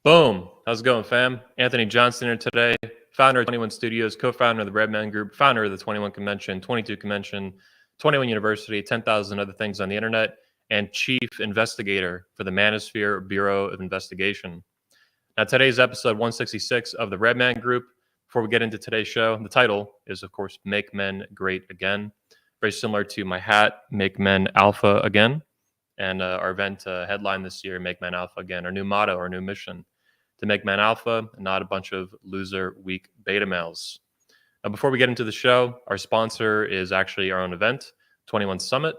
Boom. How's it going, fam? Anthony Johnson here today, founder of 21 Studios, co-founder of the Redman Group, founder of the 21 Convention, 22 Convention, 21 University, 10,000 other things on the internet, and chief investigator for the Manosphere Bureau of Investigation. Now, today's episode 166 of the Redman Group. Before we get into today's show, the title is, of course, Make Men Great Again. Very similar to my hat, Make Men Alpha Again. And our event headline this year, Make Men Alpha Again, our new motto, our new mission, to make men alpha and not a bunch of loser, weak beta males. Now, before we get into the show, our sponsor is actually our own event, 21 Summit.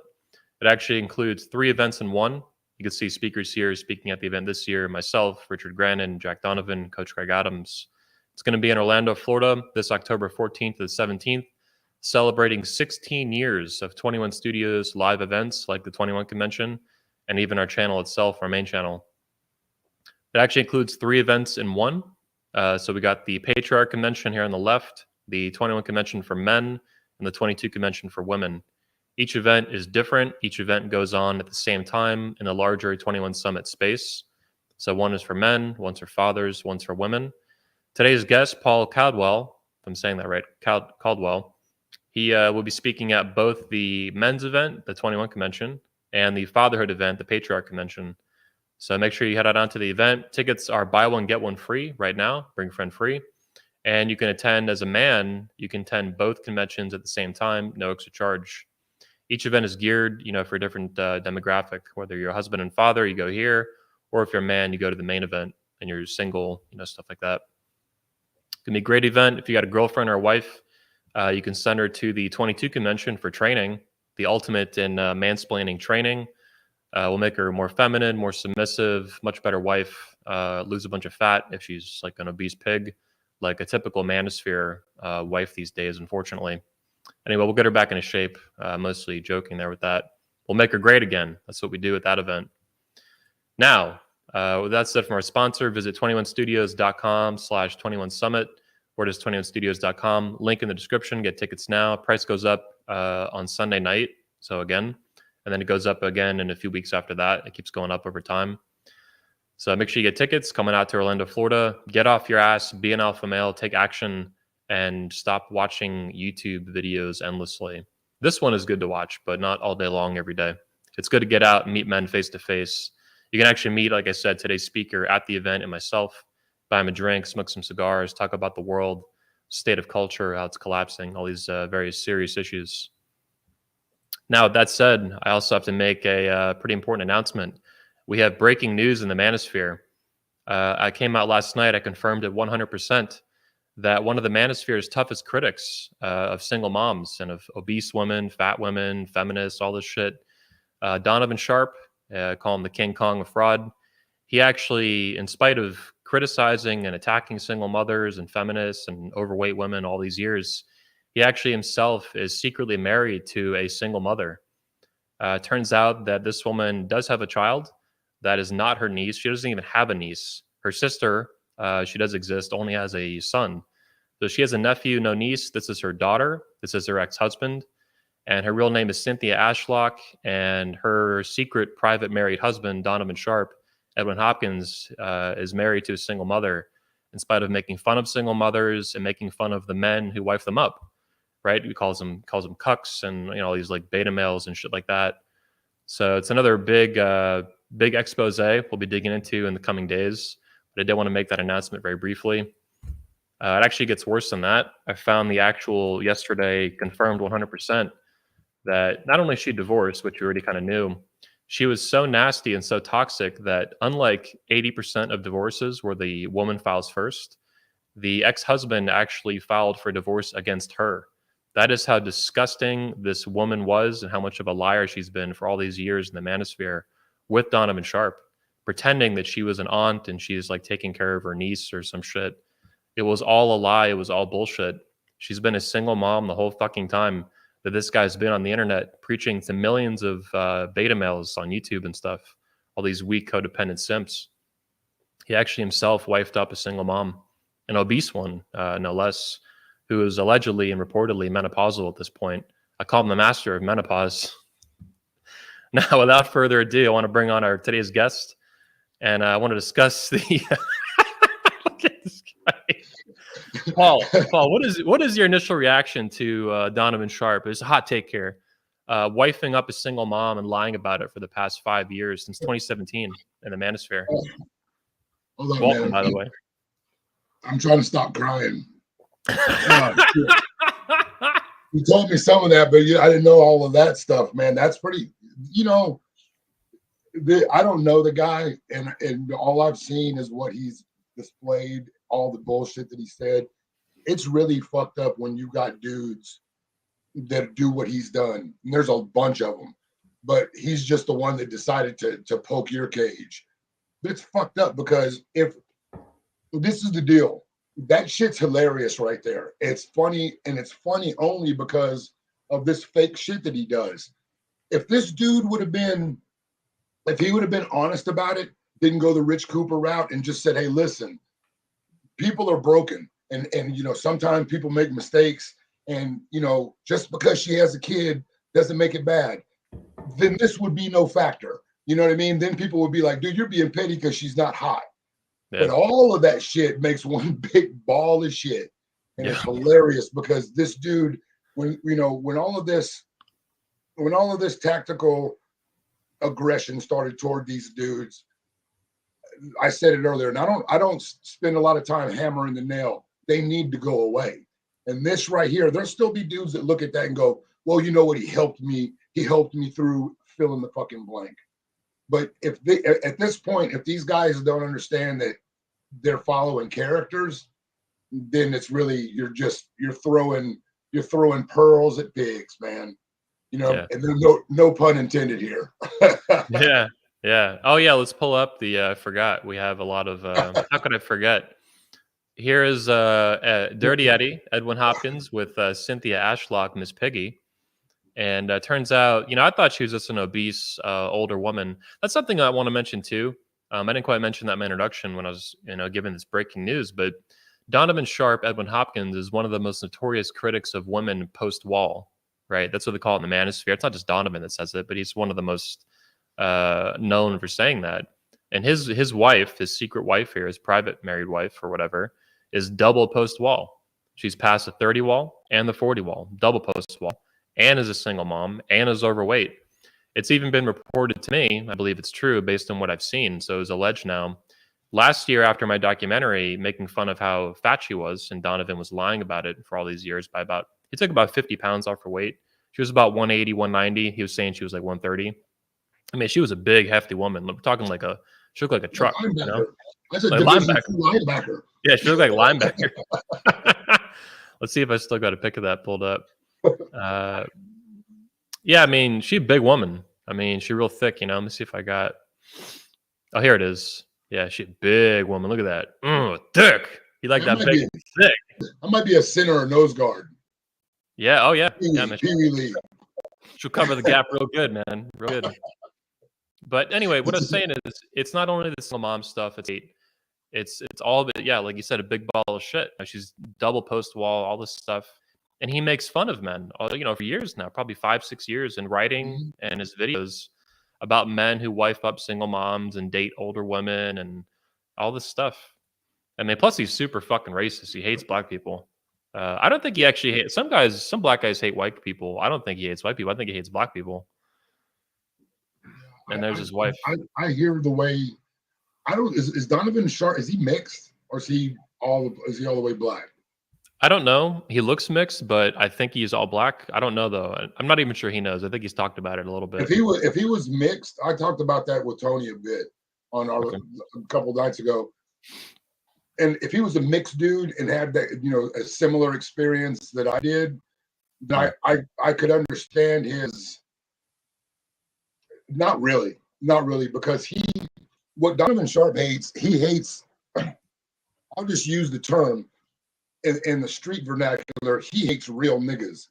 It actually includes 3 events in one. You can see speakers here speaking at the event this year, myself, Richard Grannon, Jack Donovan, Coach Greg Adams. It's going to be in Orlando, Florida, this October 14th to the 17th, celebrating 16 years of 21 Studios live events like the 21 Convention and even our channel itself, our main channel. It actually includes 3 events in one. So we got the Patriarch Convention here on the left, the 21 Convention for men, and the 22 Convention for women. Each event is different. Each event goes on at the same time in a larger 21 Summit space. So one is for men, one's for fathers, one's for women. Today's guest, Paul Caldwell, if I'm saying that right, Caldwell, he will be speaking at both the men's event, the 21 Convention, and the fatherhood event, the Patriarch Convention. So make sure you head out onto the event. Tickets are buy one, get one free right now, bring a friend free. And you can attend as a man, you can attend both conventions at the same time, no extra charge. Each event is geared, for a different demographic, whether you're a husband and father, you go here, or if you're a man, you go to the main event and you're single, stuff like that. It's gonna be a great event. If you got a girlfriend or a wife, you can send her to the 22 Convention for training, the ultimate in mansplaining training. We'll make her more feminine, more submissive, much better wife, lose a bunch of fat if she's like an obese pig, like a typical manosphere wife these days, unfortunately. Anyway, we'll get her back into shape, mostly joking there with that. We'll make her great again. That's what we do at that event. Now, with that said, from our sponsor, visit 21studios.com/21summit, or just 21studios.com. Link in the description. Get tickets now. Price goes up on Sunday night. So again, and then it goes up again in a few weeks after that. It keeps going up over time. So make sure you get tickets coming out to Orlando, Florida. Get off your ass, be an alpha male, take action, and stop watching YouTube videos endlessly. This one is good to watch, but not all day long every day. It's good to get out and meet men face to face. You can actually meet, like I said, today's speaker at the event and myself, buy him a drink, smoke some cigars, talk about the world, state of culture, how it's collapsing, all these various serious issues. Now, that said, I also have to make a pretty important announcement. We have breaking news in the manosphere. I came out last night, I confirmed it 100%, that one of the manosphere's toughest critics of single moms and of obese women, fat women, feminists, all this shit, Donovan Sharp, call him the King Kong of fraud. He actually, in spite of criticizing and attacking single mothers and feminists and overweight women all these years, he actually himself is secretly married to a single mother. Turns out that this woman does have a child that is not her niece. She doesn't even have a niece. Her sister, she does exist, only has a son. So she has a nephew, no niece. This is her daughter. This is her ex-husband. And her real name is Cynthia Ashlock. And her secret private married husband, Donovan Sharp, Edwin Hopkins, is married to a single mother, in spite of making fun of single mothers and making fun of the men who wife them up. Right? He calls them cucks and all these like beta males and shit like that. So it's another big expose we'll be digging into in the coming days. But I did want to make that announcement very briefly. It actually gets worse than that. I found the actual yesterday confirmed 100% that not only she divorced, which we already kind of knew, she was so nasty and so toxic that unlike 80% of divorces where the woman files first, the ex-husband actually filed for divorce against her. That is how disgusting this woman was and how much of a liar she's been for all these years in the manosphere with Donovan Sharp, pretending that she was an aunt and she's like taking care of her niece or some shit. It was all a lie. It was all bullshit. She's been a single mom the whole fucking time that this guy's been on the internet preaching to millions of beta males on YouTube and stuff, all these weak codependent simps. He actually himself wifed up a single mom, an obese one, no less, who is allegedly and reportedly menopausal at this point. I call him the master of menopause. Now, without further ado, I want to bring on our today's guest, and I want to discuss the Paul, what is your initial reaction to Donovan Sharp? It's a hot take here. Wifing up a single mom and lying about it for the past 5 years since 2017 in the Manosphere. Hold on, Welcome, man. by the way. I'm trying to stop crying. You told me some of that, but I didn't know all of that stuff, man. That's pretty, I don't know the guy, and all I've seen is what he's displayed, all the bullshit that he said. It's really fucked up when you got dudes that do what he's done. And there's a bunch of them, but he's just the one that decided to poke your cage. It's fucked up because if this is the deal, that shit's hilarious right there. It's funny, and it's funny only because of this fake shit that he does. If this dude would have been, if he would have been honest about it, didn't go the Rich Cooper route and just said, hey, listen, people are broken. And sometimes people make mistakes, and just because she has a kid doesn't make it bad. Then this would be no factor. You know what I mean? Then people would be like, dude, you're being petty because she's not hot. Yeah. But all of that shit makes one big ball of shit. And it's hilarious because this dude, when all of this tactical aggression started toward these dudes, I said it earlier, and I don't spend a lot of time hammering the nail. They need to go away. And this right here, there'll still be dudes that look at that and go, well, you know what? He helped me through fill in the fucking blank. But at this point, if these guys don't understand that they're following characters, then it's really you're throwing pearls at pigs, man. And there's no pun intended here. Yeah. Oh yeah, let's pull up the. I forgot we have a lot of. How could I forget? Here is Dirty Eddie, Edwin Hopkins with Cynthia Ashlock, Miss Piggy. And turns out, I thought she was just an obese older woman. That's something I want to mention too. I didn't quite mention that in my introduction when I was, giving this breaking news. But Donovan Sharp, Edwin Hopkins, is one of the most notorious critics of women post-wall. Right? That's what they call it in the Manosphere. It's not just Donovan that says it, but he's one of the most known for saying that. And his wife, his secret wife here, his private married wife or whatever, is double post-wall. She's past the 30 wall and the 40 wall, double post-wall. And is a single mom, and is overweight. It's even been reported to me, I believe it's true based on what I've seen, so it's alleged now. Last year, after my documentary, making fun of how fat she was, and Donovan was lying about it for all these years he took about 50 pounds off her weight. She was about 180, 190. He was saying she was like 130. I mean, she was a big, hefty woman. We're talking she looked like a truck, That's a linebacker. Yeah, she looked like a linebacker. Let's see if I still got a pic of that pulled up. Yeah, I mean, she's a big woman. I mean, she's real thick, Let me see if I got. Oh, here it is. Yeah, she's a big woman. Look at that. Thick. You like that big, thick? I might be a center or nose guard. Yeah. Oh, yeah. League. She'll cover the gap real good, man. Real good. But anyway, what I was saying is, it's not only the single mom stuff. It's all of it. Yeah, like you said, a big ball of shit. She's double post wall, all this stuff. And he makes fun of men, for years now, probably 5-6 years in writing and his videos about men who wife up single moms and date older women and all this stuff. I mean, plus he's super fucking racist. He hates black people. I don't think he actually hates some black guys hate white people. I don't think he hates white people. I think he hates black people. And there's his wife. I hear the way. Is Donovan Sharp? Is he mixed or is he all the way black? I don't know. He looks mixed, but I think he's all black. I don't know though. I'm not even sure he knows. I think he's talked about it a little bit. If he was mixed, I talked about that with Tony a bit on a couple nights ago. And if he was a mixed dude and had that, a similar experience that I did, then I could understand his. Not really, because what Donovan Sharp hates, he hates. I'll just use the term. In the street vernacular, he hates real niggas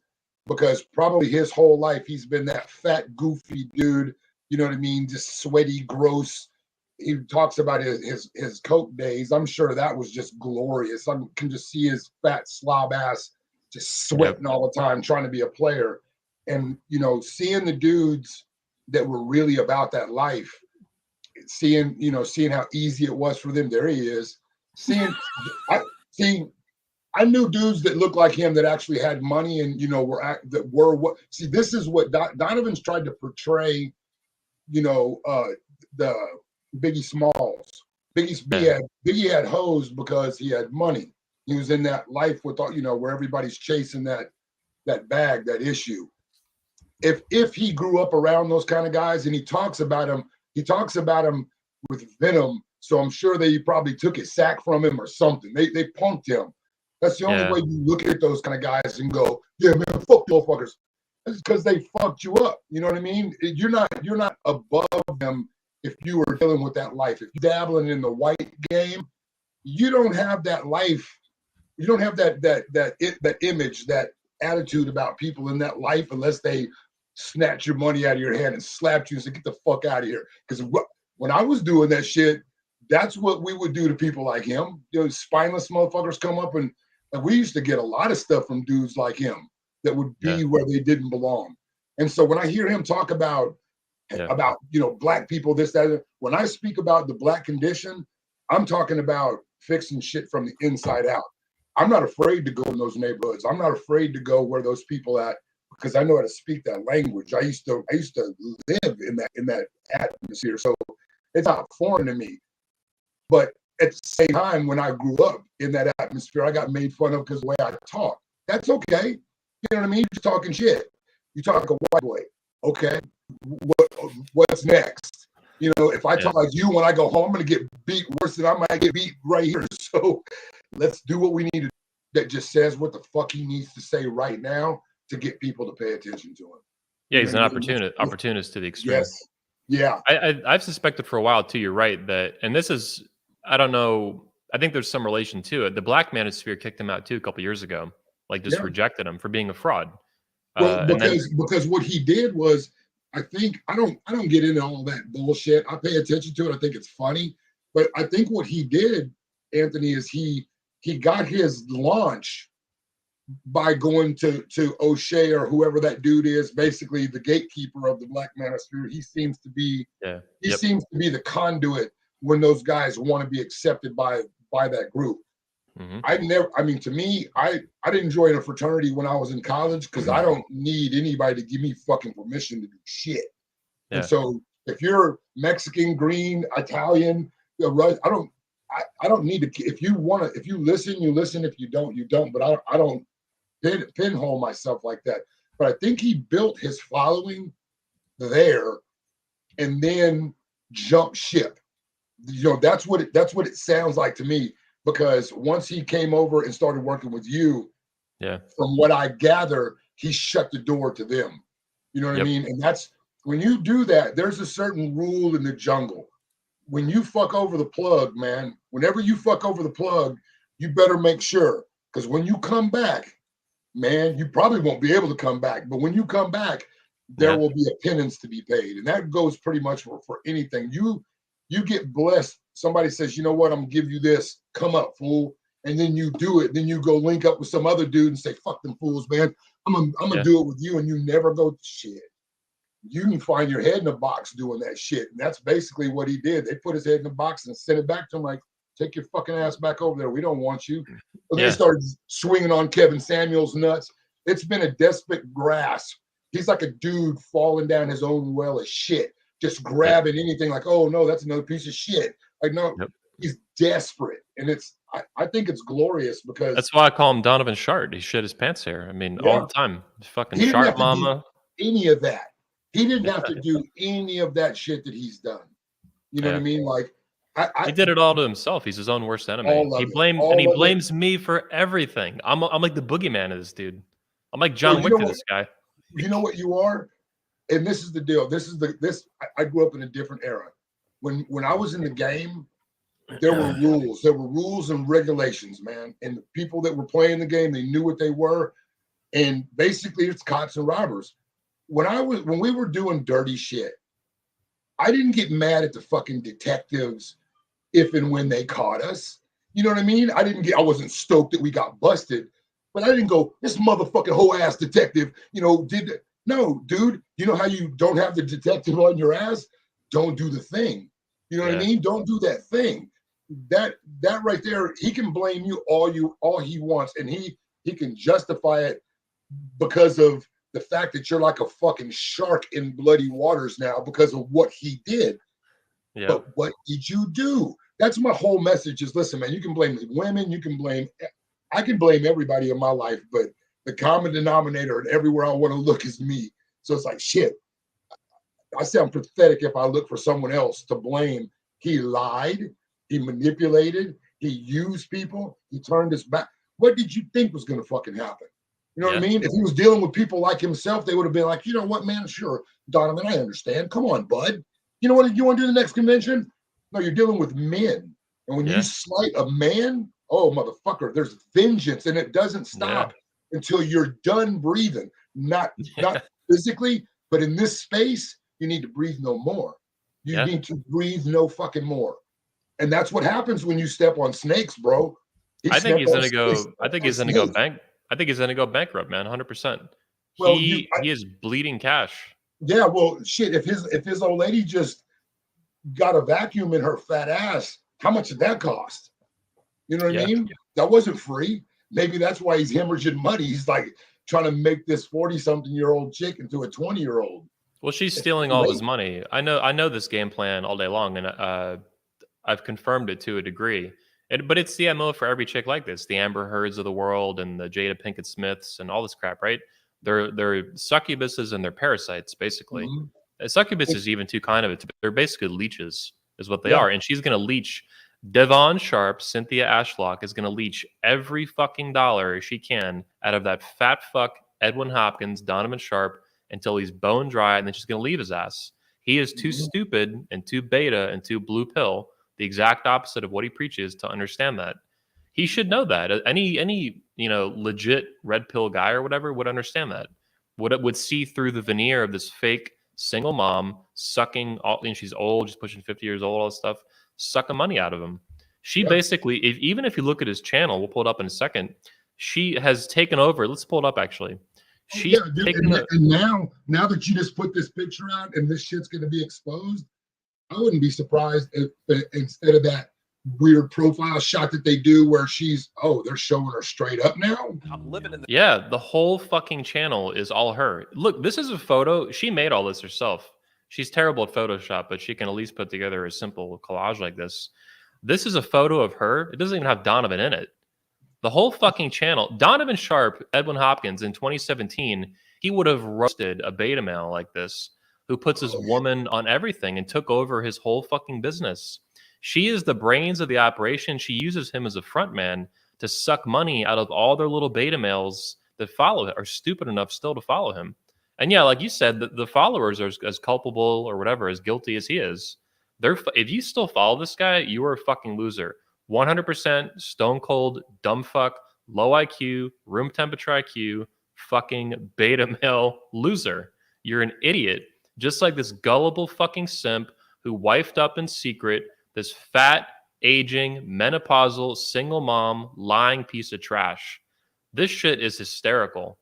because probably his whole life he's been that fat, goofy dude, you know what I mean? Just sweaty, gross. He talks about his coke days. I'm sure that was just glorious. I can just see his fat slob ass just sweating all the time, trying to be a player. And, seeing the dudes that were really about that life, seeing how easy it was for them. There he is. I knew dudes that looked like him that actually had money and were what. See, this is what Donovan's tried to portray. The Biggie Smalls. Biggie had hoes because he had money. He was in that life with where everybody's chasing that bag, that issue. If he grew up around those kind of guys, and he talks about him with venom. So I'm sure they probably took his sack from him or something. They punked him. That's the only way you look at those kind of guys and go, yeah, man, fuck you motherfuckers. It's because they fucked you up. You know what I mean? You're not above them if you were dealing with that life. If you're dabbling in the white game, you don't have that life. You don't have that image, that attitude about people in that life unless they snatch your money out of your hand and slapped you and say, get the fuck out of here. Because when I was doing that shit, that's what we would do to people like him. Spineless motherfuckers come up and we used to get a lot of stuff from dudes like him that would be where they didn't belong. And so when I hear him talk about black people, this, that, when I speak about the black condition, I'm talking about fixing shit from the inside out. I'm not afraid to go in those neighborhoods. I'm not afraid to go where those people at, because I know how to speak that language. I used to live in that atmosphere. So it's not foreign to me. But at the same time, when I grew up in that atmosphere, I got made fun of because the way I talk. That's okay. You know what I mean? You're talking shit. You talk like a white boy. Okay. What's next? If I talk like you when I go home, I'm going to get beat worse than I might get beat right here. So let's do what we need to, that just says what the fuck he needs to say right now to get people to pay attention to him. Yeah, he's an opportunist to the extreme. Yes. Yeah. I've suspected for a while too, you're right, that, and this is, I don't know, I think there's some relation to it. The black manosphere kicked him out too a couple years ago, just rejected him for being a fraud. Well, because what he did was, I think, I don't get into all that bullshit. I pay attention to it. I think it's funny. But I think what he did, Anthony, is he got his launch by going to O'Shea or whoever that dude is, basically the gatekeeper of the black manosphere. He seems to be seems to be the conduit when those guys want to be accepted by that group. Mm-hmm. To me, I didn't join a fraternity when I was in college because I don't need anybody to give me fucking permission to do shit. Yeah. And so if you're Mexican, green, Italian, I don't need to. If you listen, you listen. If you don't, you don't. But I don't pinhole myself like that. But I think he built his following there and then jumped ship. That's what it sounds like to me. Because once he came over and started working with you, from what I gather, he shut the door to them. You know what I mean? And that's when you do that, there's a certain rule in the jungle. When you fuck over the plug, man, whenever you fuck over the plug, you better make sure. Because when you come back, man, you probably won't be able to come back. But when you come back, there will be a penance to be paid. And that goes pretty much for anything. You get blessed. Somebody says, you know what, I'm going to give you this. Come up, fool. And then you do it. Then you go link up with some other dude and say, fuck them fools, man. I'm going to do it with you. And you never go, shit. You can find your head in a box doing that shit. And that's basically what he did. They put his head in a box and sent it back to him like, take your fucking ass back over there. We don't want you. So they started swinging on Kevin Samuel's nuts. It's been a desperate grasp. He's like a dude falling down his own well of shit, just grabbing anything like, oh, no, that's another piece of shit. Like, no, he's desperate. And I think it's glorious because that's why I call him Donovan Shart. He shit his pants hair. I mean, all the time. Fucking Shart mama. Any of that. He didn't have to do any of that shit that he's done. You know what I mean? Like, he did it all to himself. He's his own worst enemy. He blames me for everything. I'm like the boogeyman of this dude. I'm like John Wick to this guy. You know what you are? And this is the deal. I grew up in a different era. When I was in the game, there were rules. There were rules and regulations, man. And the people that were playing the game, they knew what they were. And basically, it's cops and robbers. When we were doing dirty shit, I didn't get mad at the fucking detectives if and when they caught us. You know what I mean? I wasn't stoked that we got busted, but I didn't go, this motherfucking whole ass detective, no, dude, you know how you don't have the detective on your ass? Don't do the thing. You know what I mean? Don't do that thing. that right there, he can blame you all he wants, and he can justify it because of the fact that you're like a fucking shark in bloody waters now because of what he did. Yeah. But what did you do? That's my whole message is, listen, man, you can blame women, I can blame everybody in my life, but the common denominator and everywhere I want to look is me. So it's like, shit, I sound pathetic if I look for someone else to blame. He lied, he manipulated, he used people, he turned his back. What did you think was going to fucking happen? You know what I mean? If he was dealing with people like himself, they would have been like, you know what, man, sure, Donovan, I understand. Come on, bud. You know what? You want to do the next convention? No, you're dealing with men. And when you slight a man, oh, motherfucker, there's vengeance, and it doesn't stop until you're done breathing. Not physically, but in this space, you need to breathe no more. You need to breathe no fucking more. And that's what happens when you step on snakes, bro. I think he's gonna go. I think he's gonna go bankrupt, man. 100%. Well, He is bleeding cash. Yeah, well, shit. If his old lady just got a vacuum in her fat ass, how much did that cost? You know what I mean? That wasn't free. Maybe that's why he's hemorrhaging money. He's like trying to make this 40-something-year-old chick into a 20-year-old. Well, she's stealing all of his money. I know this game plan all day long, and I've confirmed it to a degree. But it's the MO for every chick like this, the Amber Heards of the world and the Jada Pinkett Smiths and all this crap, right? They're succubuses and they're parasites, basically. Mm-hmm. Succubus is even too kind of it. They're basically leeches, is what they are. And she's going to leech. Devon Sharp, Cynthia Ashlock, is going to leech every fucking dollar she can out of that fat fuck Edwin Hopkins, Donovan Sharp, until he's bone dry, and then she's going to leave his ass. He is too stupid and too beta and too blue pill, the exact opposite of what he preaches, to understand that. He should know that. Any legit red pill guy or whatever would understand that. Would see through the veneer of this fake single mom sucking all, and she's old, she's pushing 50 years old, all this stuff, sucking money out of him. She basically, even if you look at his channel, we'll pull it up in a second, she has taken over. Let's pull it up, actually. And now that you just put this picture out and this shit's going to be exposed, I wouldn't be surprised if instead of that weird profile shot that they do where they're showing her straight up now. I'm living in the whole fucking channel is all her. Look, this is a photo. She made all this herself. She's terrible at Photoshop, but she can at least put together a simple collage like this. This is a photo of her. It doesn't even have Donovan in it. The whole fucking channel, Donovan Sharp, Edwin Hopkins in 2017, he would have roasted a beta male like this who puts his woman on everything and took over his whole fucking business. She is the brains of the operation. She uses him as a front man to suck money out of all their little beta males that follow it, are stupid enough still to follow him. And yeah, like you said, the followers are as culpable or whatever, as guilty as he is. If you still follow this guy, you are a fucking loser. 100% stone cold, dumb fuck, low IQ, room temperature IQ, fucking beta male loser. You're an idiot. Just like this gullible fucking simp who wifed up in secret, this fat, aging, menopausal, single mom, lying piece of trash. This shit is hysterical.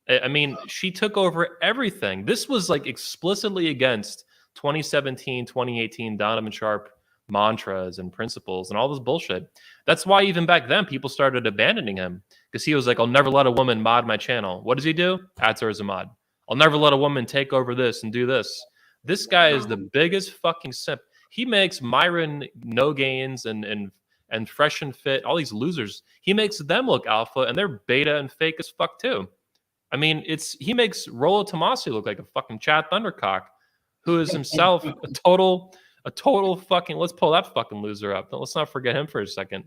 I mean, she took over everything. This was like explicitly against 2017, 2018 Donovan Sharp mantras and principles and all this bullshit. That's why even back then people started abandoning him, because he was like, I'll never let a woman mod my channel. What does he do? Adds her as a mod. I'll never let a woman take over this and do this. This guy is the biggest fucking simp. He makes Myron No Gains and Fresh and Fit, all these losers, he makes them look alpha, and they're beta and fake as fuck too. I mean, he makes Rollo Tomasi look like a fucking Chad Thundercock, who is himself a total fucking. Let's pull that fucking loser up. Let's not forget him for a second.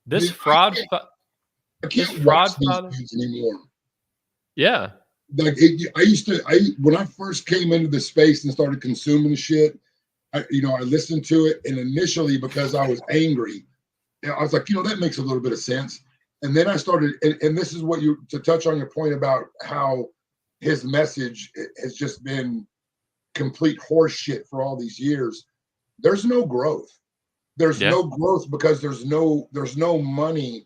This fraud. I can't watch these things anymore. Yeah. Like when I first came into the space and started consuming the shit, I listened to it, and initially because I was angry, I was like, that makes a little bit of sense. And then I started, and this is what to touch on your point about how his message has just been complete horse shit for all these years. There's no growth. There's no growth because there's no money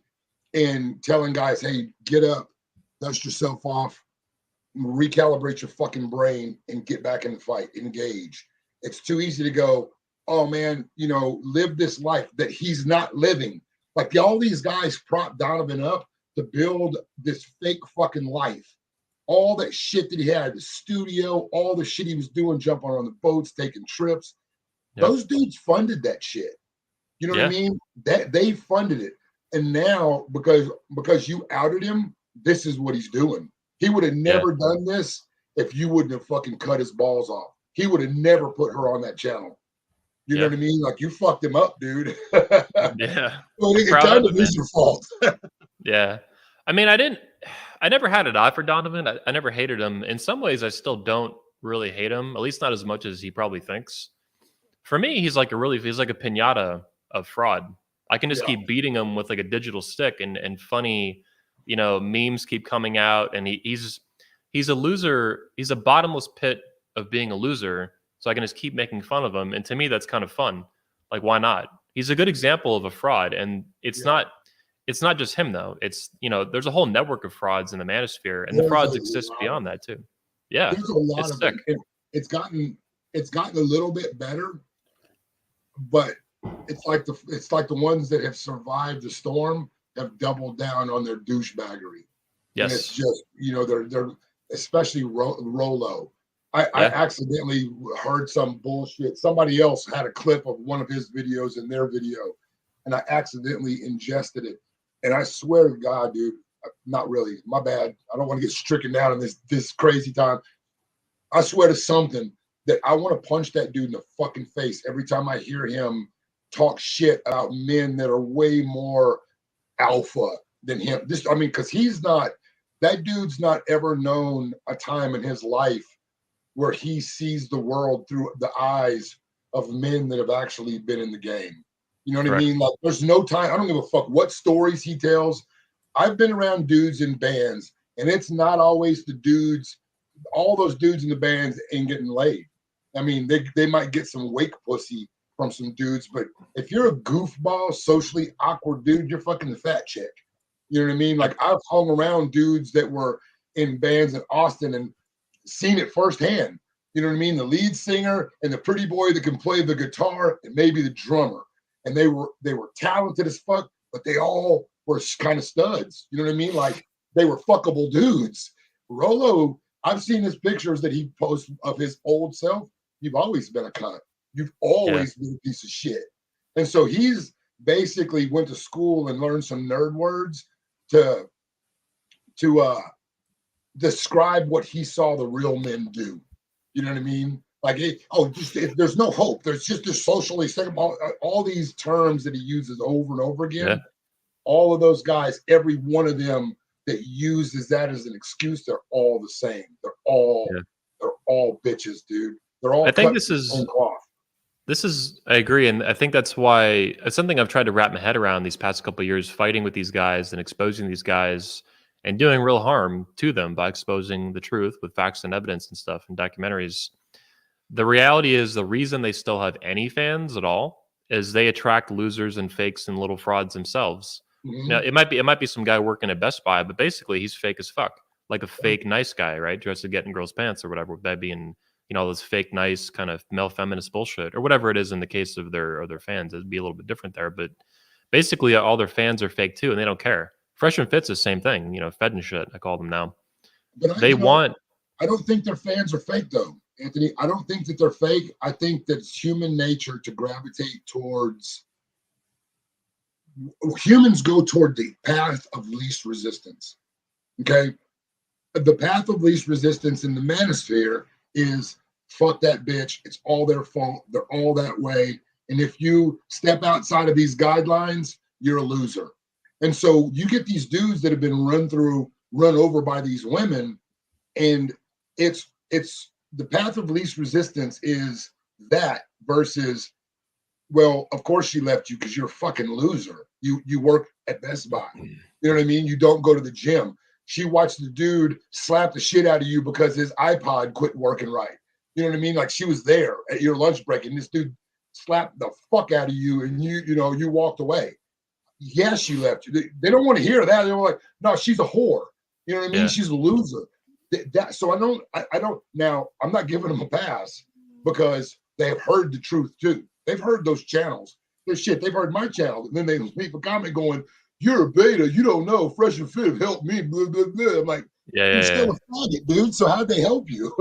in telling guys, hey, get up, dust yourself off, recalibrate your fucking brain, and get back in the fight, engage. It's too easy to go, oh man, live this life that he's not living. Like all these guys prop Donovan up to build this fake fucking life. All that shit that he had, the studio, all the shit he was doing, jumping on the boats, taking trips. Yep. Those dudes funded that shit. You know what I mean? That they funded it. And now because you outed him, this is what he's doing. He would have never done this if you wouldn't have fucking cut his balls off. He would have never put her on that channel. You know what I mean? Like you fucked him up, dude. Yeah. Well, it kind of is your fault. Yeah. I mean, I never had an eye for Donovan. I never hated him. In some ways, I still don't really hate him, at least not as much as he probably thinks. For me, he's like a pinata of fraud. I can just keep beating him with like a digital stick and funny, memes keep coming out, and he's a loser. He's a bottomless pit of being a loser. So I can just keep making fun of him. And to me, that's kind of fun. Like, why not? He's a good example of a fraud. And it's not just him though. It's, there's a whole network of frauds in the manosphere, and the frauds exist beyond that too. Yeah. There's a lot of them. It's gotten a little bit better, but it's like the ones that have survived the storm have doubled down on their douchebaggery. Yes. And it's just, they're especially Rolo. I accidentally heard some bullshit. Somebody else had a clip of one of his videos in their video, and I accidentally ingested it. And I swear to God, dude, not really. My bad. I don't want to get stricken down in this crazy time. I swear to something that I want to punch that dude in the fucking face every time I hear him talk shit about men that are way more alpha than him. Because that dude's not ever known a time in his life where he sees the world through the eyes of men that have actually been in the game. You know what I mean? Like, there's no time. I don't give a fuck what stories he tells. I've been around dudes in bands, and it's not always the dudes. All those dudes in the bands ain't getting laid. I mean, they might get some wake pussy from some dudes, but if you're a goofball, socially awkward dude, you're fucking the fat chick. You know what I mean? Like, I've hung around dudes that were in bands in Austin and seen it firsthand. You know what I mean? The lead singer and the pretty boy that can play the guitar and maybe the drummer. And they were talented as fuck, but they all were kind of studs. You know what I mean? Like, they were fuckable dudes. Rolo, I've seen his pictures that he posts of his old self. You've always been a cunt. You've always been a piece of shit. And so he's basically went to school and learned some nerd words to describe what he saw the real men do. You know what I mean? Like, there's no hope. There's just this socially all these terms that he uses over and over again. Yeah. All of those guys, every one of them that uses that as an excuse, they're all the same. They're all bitches, dude. They're all. I think this is. I agree, and I think that's why it's something I've tried to wrap my head around these past couple of years, fighting with these guys and exposing these guys and doing real harm to them by exposing the truth with facts and evidence and stuff and documentaries. The reality is, the reason they still have any fans at all is they attract losers and fakes and little frauds themselves. Mm-hmm. Now, it might be some guy working at Best Buy, but basically he's fake as fuck, like a fake nice guy, right? Dressed to get in girls' pants or whatever, that being, this fake nice kind of male feminist bullshit or whatever it is in the case of their fans. It'd be a little bit different there, but basically all their fans are fake too, and they don't care. Fresh and Fit's the same thing, Fed and shit, I call them now. But I don't think their fans are fake though, Anthony. I don't think that they're fake. I think that it's human nature to gravitate towards. Humans go toward the path of least resistance. Okay, the path of least resistance in the manosphere is fuck that bitch. It's all their fault. They're all that way. And if you step outside of these guidelines, you're a loser. And so you get these dudes that have been run over by these women, and it's the path of least resistance is that versus, well, of course she left you because you're a fucking loser. You work at Best Buy. You know what I mean? You don't go to the gym. She watched the dude slap the shit out of you because his iPod quit working right. You know what I mean? Like, she was there at your lunch break and this dude slapped the fuck out of you and you walked away. Yes, she left you. They don't want to hear that. They're like, no, she's a whore. You know what I mean? Yeah. She's a loser. So I don't now, I'm not giving them a pass because they have heard the truth too. They've heard those channels. They've heard my channel. And then they leave a comment going, "You're a beta. You don't know. Fresh and Fit have helped me." Blah, blah, blah. I'm like, you're still a faggot, dude. So how'd they help you?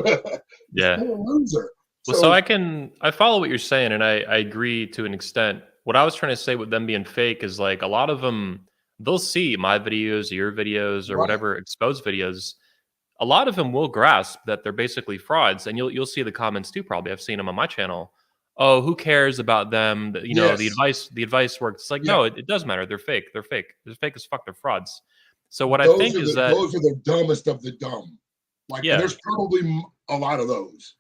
You're still a loser. Well, so I follow what you're saying, and I agree to an extent. What I was trying to say with them being fake is like a lot of them, they'll see my videos, your videos, or whatever exposed videos. A lot of them will grasp that they're basically frauds, and you'll see the comments too. Probably I've seen them on my channel. Oh, who cares about them? You know, the advice works. It's like no, it does matter. They're fake. They're fake. They're fake as fuck. They're frauds. So what I think is that those are the dumbest of the dumb. Like, and there's probably a lot of those.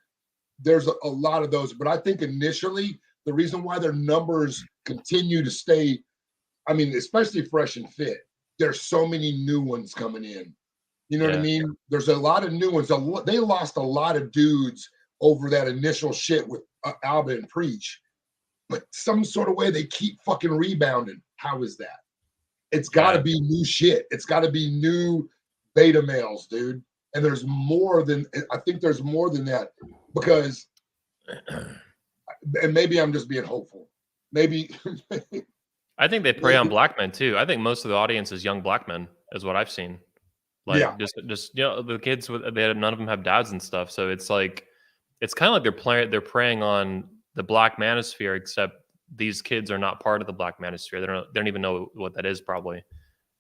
There's a lot of those, but I think initially the reason why their numbers continue to stay, I mean, especially Fresh and Fit, there's so many new ones coming in. You know what I mean? There's a lot of new ones. They lost a lot of dudes over that initial shit with Alba and Preach, but some sort of way they keep fucking rebounding. How is that? It's got to be new shit. It's got to be new beta males, dude. And there's more than, I think there's more than that, because, and maybe I'm just being hopeful. Maybe. I think they prey on black men too. I think most of the audience is young black men, is what I've seen. Like just you know, the kids none of them have dads and stuff. So it's like, it's kind of like they're preying on the black manosphere, except these kids are not part of the black manosphere. They don't even know what that is, probably.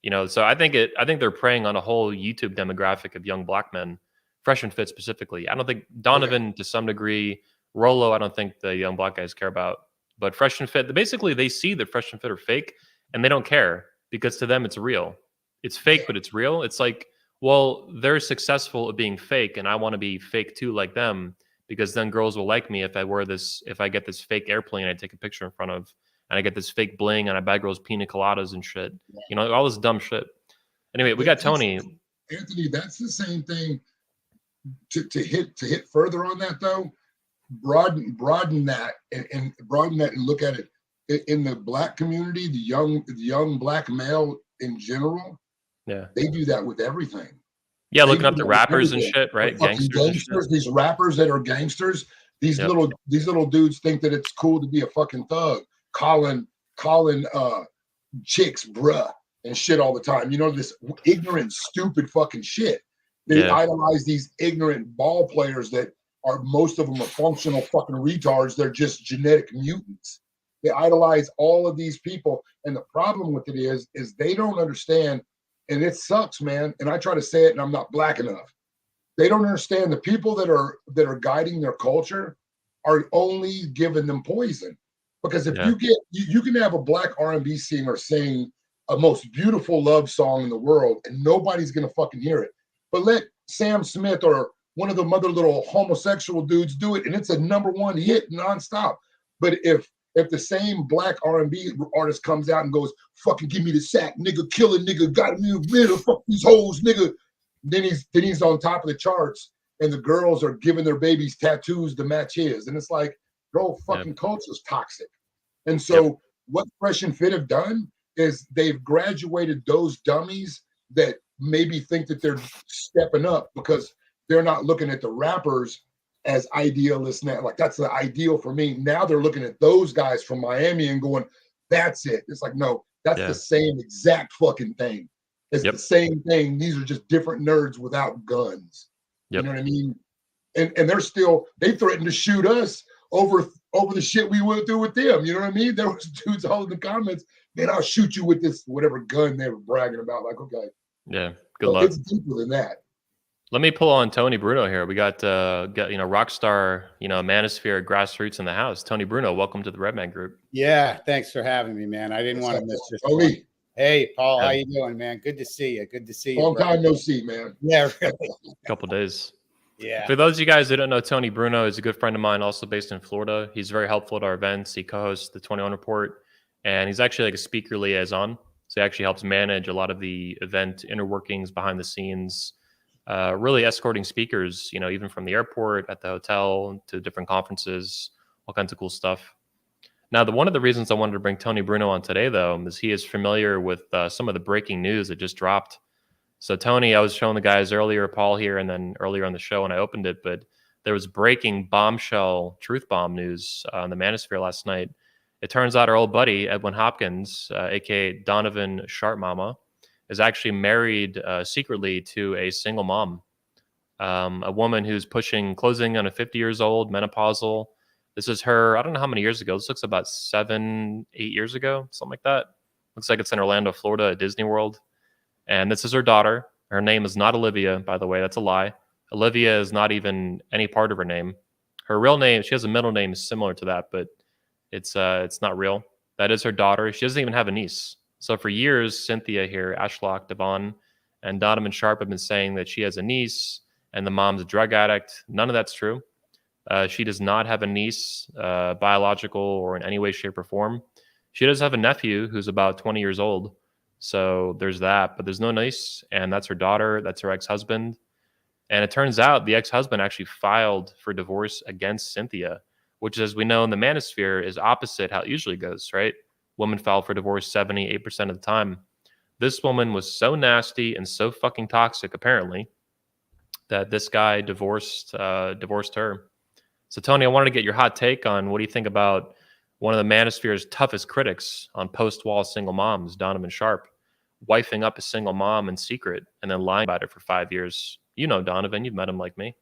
You know, so I think they're preying on a whole YouTube demographic of young black men, Fresh and Fit specifically. I don't think Donovan to some degree, Rolo, I don't think the young black guys care about. But Fresh and Fit, basically they see that Fresh and Fit are fake and they don't care because to them it's real. It's fake, but it's real. It's like, well, they're successful at being fake and I want to be fake too like them, because then girls will like me if I get this fake airplane I take a picture in front of, and I get this fake bling and I buy girls pina coladas and shit. You know, all this dumb shit. Anyway, we got Tony. Anthony, that's the same thing. To hit further on that though, broaden that and look at it in the black community, the young black male in general. Yeah, they do that with everything. Yeah, looking up the rappers and shit, right? Gangsters, these rappers that are gangsters. These little dudes think that it's cool to be a fucking thug, calling chicks bruh and shit all the time. You know, this ignorant, stupid fucking shit. They idolize these ignorant ball players that are, most of them are functional fucking retards. They're just genetic mutants. They idolize all of these people. And the problem with it is they don't understand, and it sucks, man. And I try to say it and I'm not black enough. They don't understand the people that are guiding their culture are only giving them poison. Because if you can have a black R&B singer sing a most beautiful love song in the world and nobody's gonna fucking hear it. But let Sam Smith or one of the other little homosexual dudes do it and it's a #1 hit nonstop. But if the same black R&B artist comes out and goes, fucking give me the sack, nigga, kill a nigga, got me a minute, fuck these hoes, nigga. Then he's on top of the charts and the girls are giving their babies tattoos to match his. And it's like, bro, fucking culture's toxic. And so what Fresh and Fit have done is they've graduated those dummies that maybe think that they're stepping up because they're not looking at the rappers as idealists now. Like, that's the ideal for me. Now they're looking at those guys from Miami and going, that's it. It's like, no, that's the same exact fucking thing. It's the same thing. These are just different nerds without guns. You know what I mean? And they threatened to shoot us over the shit we went through with them. You know what I mean? There was dudes all in the comments, man, I'll shoot you with this whatever gun they were bragging about. Like, okay. Yeah, good luck. It's deeper than that. Let me pull on Tony Bruno here. We got rock star, manosphere grassroots in the house. Tony Bruno, welcome to the Redman Group. Yeah, thanks for having me, man. I didn't want to miss this. Tony. Hey, Paul, how you doing, man? Good to see you. Good to see you. Long time no see, man. Yeah, really. A couple days. Yeah. For those of you guys that don't know, Tony Bruno is a good friend of mine, also based in Florida. He's very helpful at our events. He co-hosts the 21 Report, and he's actually like a speaker liaison. So he actually helps manage a lot of the event inner workings behind the scenes, really escorting speakers, even from the airport, at the hotel, to different conferences, all kinds of cool stuff. Now, one of the reasons I wanted to bring Tony Bruno on today, though, is he is familiar with some of the breaking news that just dropped. So, Tony, I was showing the guys earlier, Paul here, and then earlier on the show when I opened it, but there was breaking bombshell truth bomb news on the Manosphere last night. It turns out our old buddy, Edwin Hopkins, aka Donovan Sharpmama, is actually married secretly to a single mom, a woman who's closing on a 50 years old, menopausal. This is her, I don't know how many years ago. This looks about 7, 8 years ago, something like that. Looks like it's in Orlando, Florida at Disney World. And this is her daughter. Her name is not Olivia, by the way. That's a lie. Olivia is not even any part of her name. Her real name, she has a middle name similar to that, but it's not real. That is her daughter. She doesn't even have a niece. So for years, Cynthia here, Ashlock, Devon, and Donovan Sharp have been saying that she has a niece and the mom's a drug addict. None of that's true. She does not have a niece, biological or in any way, shape, or form. She does have a nephew who's about 20 years old. So there's that, but there's no niece, and that's her daughter. That's her ex-husband. And it turns out the ex-husband actually filed for divorce against Cynthia, which, as we know in the manosphere, is opposite how it usually goes, right? Women file for divorce 78% of the time. This woman was so nasty and so fucking toxic, apparently, that this guy divorced her. So, Tony, I wanted to get your hot take on what do you think about one of the manosphere's toughest critics on post-wall single moms, Donovan Sharp, wifing up a single mom in secret and then lying about it for 5 years. You know Donovan, you've met him like me.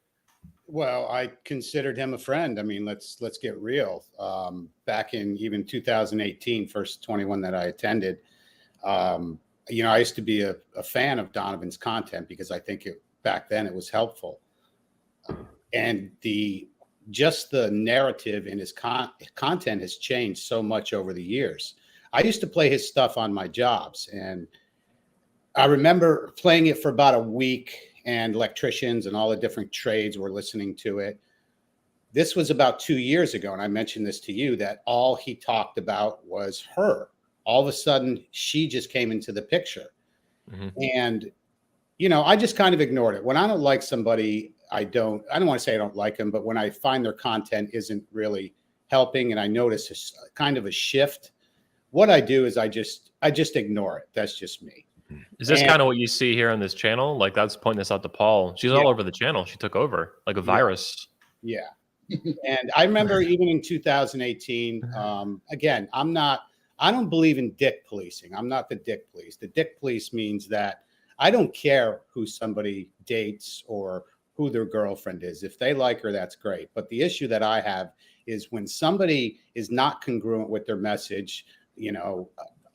Well, I considered him a friend. I mean, let's get real. Back in even 2018, first 21 that I attended, I used to be a fan of Donovan's content because I think back then it was helpful. And the narrative in his content has changed so much over the years. I used to play his stuff on my jobs, and I remember playing it for about a week, and electricians and all the different trades were listening to it. This was about 2 years ago, and I mentioned this to you, that all he talked about was her. All of a sudden, she just came into the picture. Mm-hmm. And, I just kind of ignored it. When I don't like somebody, I don't want to say I don't like them, but when I find their content isn't really helping and I notice kind of a shift, what I do is I just ignore it. That's just me. Is this kind of what you see here on this channel? Like, that's pointing this out to Paul. She's all over the channel. She took over like a virus. Yeah. And I remember even in 2018, again, I don't believe in dick policing. I'm not the dick police. The dick police means that I don't care who somebody dates or who their girlfriend is. If they like her, that's great. But the issue that I have is when somebody is not congruent with their message,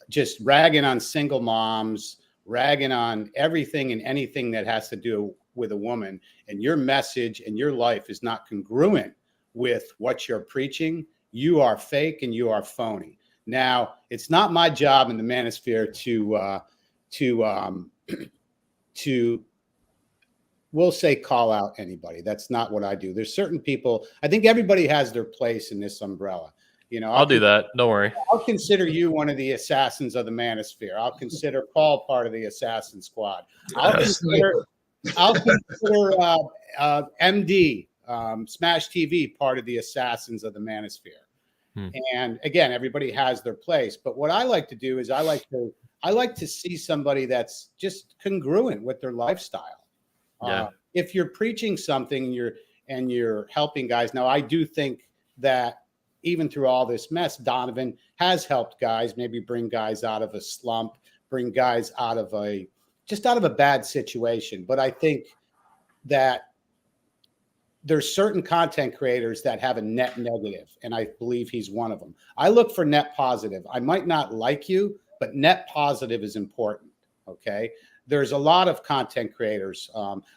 just ragging on single moms, ragging on everything and anything that has to do with a woman, and your message and your life is not congruent with what you're preaching, you are fake and you are phony. Now, it's not my job in the manosphere to we'll say call out anybody. That's not what I do. There's certain people, I think everybody has their place in this umbrella. I'll do that. Don't worry. I'll consider you one of the assassins of the manosphere. I'll consider Paul part of the assassin squad. I'll consider MD, Smash TV, part of the assassins of the manosphere. And again, everybody has their place. But what I like to do is I like to see somebody that's just congruent with their lifestyle. Yeah. If you're preaching something and you're helping guys, now I do think that even through all this mess, Donovan has helped guys maybe bring guys out of a slump, bring guys out of a bad situation. But I think that there's certain content creators that have a net negative, and I believe he's one of them. I look for net positive. I might not like you, but net positive is important, okay? There's a lot of content creators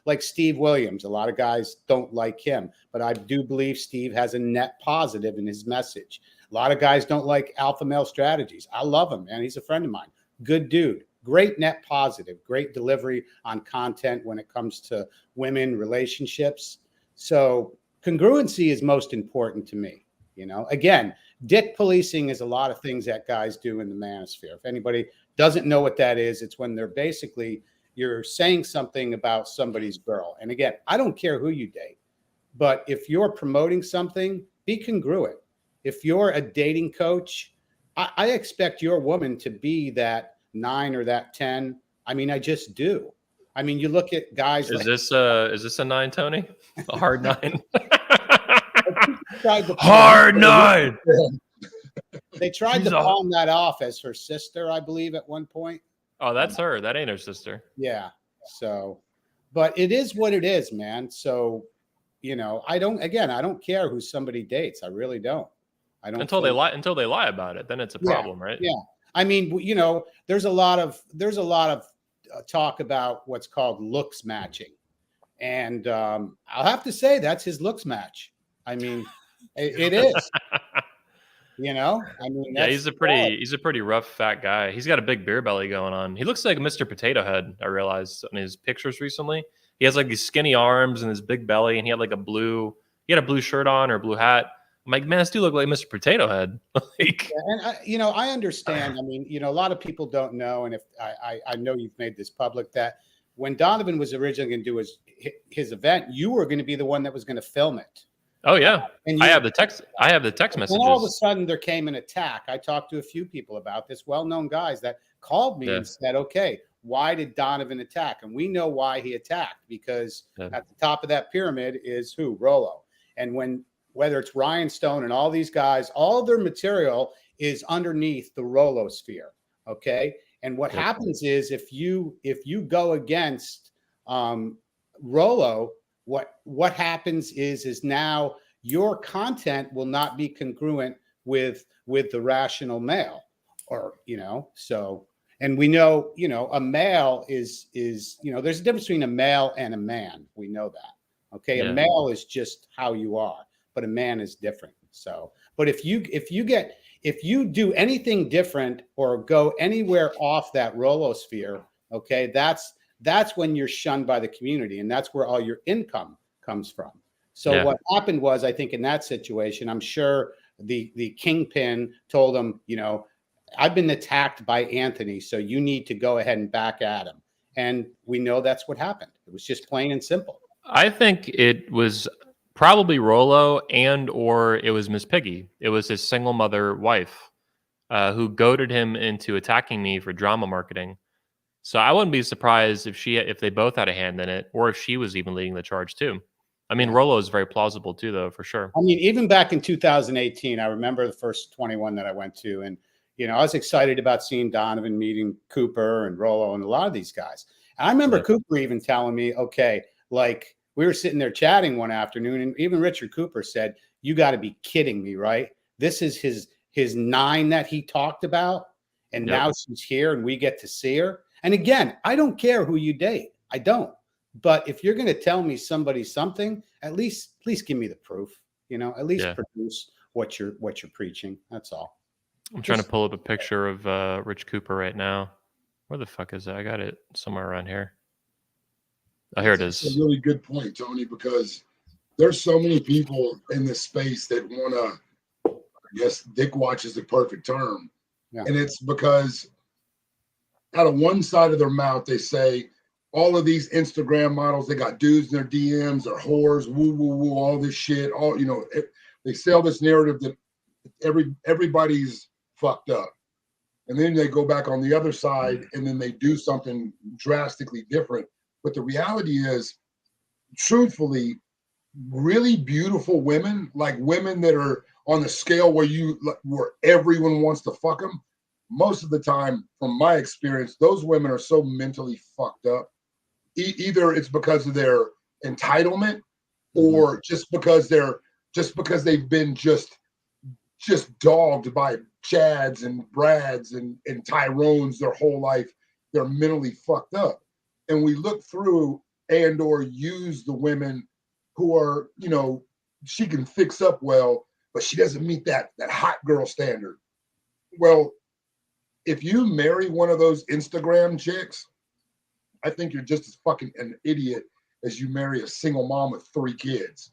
like Steve Williams. A lot of guys don't like him, but I do believe Steve has a net positive in his message. A lot of guys don't like Alpha Male Strategies. I love him, man. He's a friend of mine. Good dude. Great net positive. Great delivery on content when it comes to women, relationships. So congruency is most important to me. Again, dick policing is a lot of things that guys do in the manosphere. If anybody doesn't know what that is, it's when you're saying something about somebody's girl. And again, I don't care who you date, but if you're promoting something, be congruent. If you're a dating coach, I expect your woman to be that 9 or that 10. I mean, I just do. I mean, you look at guys. Is this a 9, Tony? A hard 9? tried to Hard night. they tried to pawn that off as her sister, I believe, at one point. Oh, that's her. That ain't her sister. Yeah. So, but it is what it is, man. So, I don't care who somebody dates. I really don't. I don't Until they lie about it, then it's a problem, right? Yeah. I mean, there's a lot of talk about what's called looks matching. And I'll have to say that's his looks match. I mean, it is. I mean, yeah, he's a pretty rough fat guy. He's got a big beer belly going on. He looks like Mr. Potato Head. I realized in his pictures recently, he has like these skinny arms and this big belly, and he had a blue shirt on or a blue hat. I'm like, man, this dude look like Mr. Potato Head. And I understand. I mean, a lot of people don't know, and if I know you've made this public, that when Donovan was originally going to do his event, you were going to be the one that was going to film it. Oh yeah, I have the text messages. And all of a sudden, there came an attack. I talked to a few people about this, well-known guys that called me and said, "Okay, why did Donovan attack?" And we know why he attacked, because at the top of that pyramid is who? Rollo. And whether it's Ryan Stone and all these guys, all their material is underneath the Rollo sphere. Okay, and what happens is if you go against Rollo, what happens is now your content will not be congruent with the rational male, or so. And we know a male is there's a difference between a male and a man. We know that. Okay, a male is just how you are, but a man is different. So, but if you do anything different or go anywhere off that Rollo sphere, okay, that's when you're shunned by the community, and that's where all your income comes from. So what happened was, I think in that situation, I'm sure the kingpin told him, I've been attacked by Anthony, so you need to go ahead and back at him. And we know that's what happened. It was just plain and simple. I think it was probably Rollo or it was Miss Piggy. It was his single mother wife who goaded him into attacking me for drama marketing. So I wouldn't be surprised if they both had a hand in it, or if she was even leading the charge too. I mean, Rollo is very plausible too, though, for sure. I mean, even back in 2018, I remember the first 21 that I went to, and I was excited about seeing Donovan, meeting Cooper and Rollo and a lot of these guys. And I remember Cooper even telling me, okay, like we were sitting there chatting one afternoon, and even Richard Cooper said, "You got to be kidding me, right? This is his 9 that he talked about, and now she's here, and we get to see her." And again, I don't care who you date. I don't. But if you're going to tell me somebody's something, at least give me the proof. At least produce what you're preaching. That's all. I'm trying to pull up a picture of Rich Cooper right now. Where the fuck is that? I got it somewhere around here. Oh, here it is. That's a really good point, Tony, because there's so many people in this space that want to, I guess dick watch is the perfect term. Yeah. And it's because out of one side of their mouth, they say all of these Instagram models, they got dudes in their DMs, they're whores, woo, woo, woo, all this shit. They sell this narrative that everybody's fucked up. And then they go back on the other side and then they do something drastically different. But the reality is, truthfully, really beautiful women, like women that are on the scale where everyone wants to fuck them, most of the time, from my experience, those women are so mentally fucked up. Either it's because of their entitlement, or just because they've been just dogged by Chads and Brads and Tyrones their whole life. They're mentally fucked up. And we look through and or use the women who are, she can fix up well, but she doesn't meet that hot girl standard. Well, if you marry one of those Instagram chicks, I think you're just as fucking an idiot as you marry a single mom with 3 kids.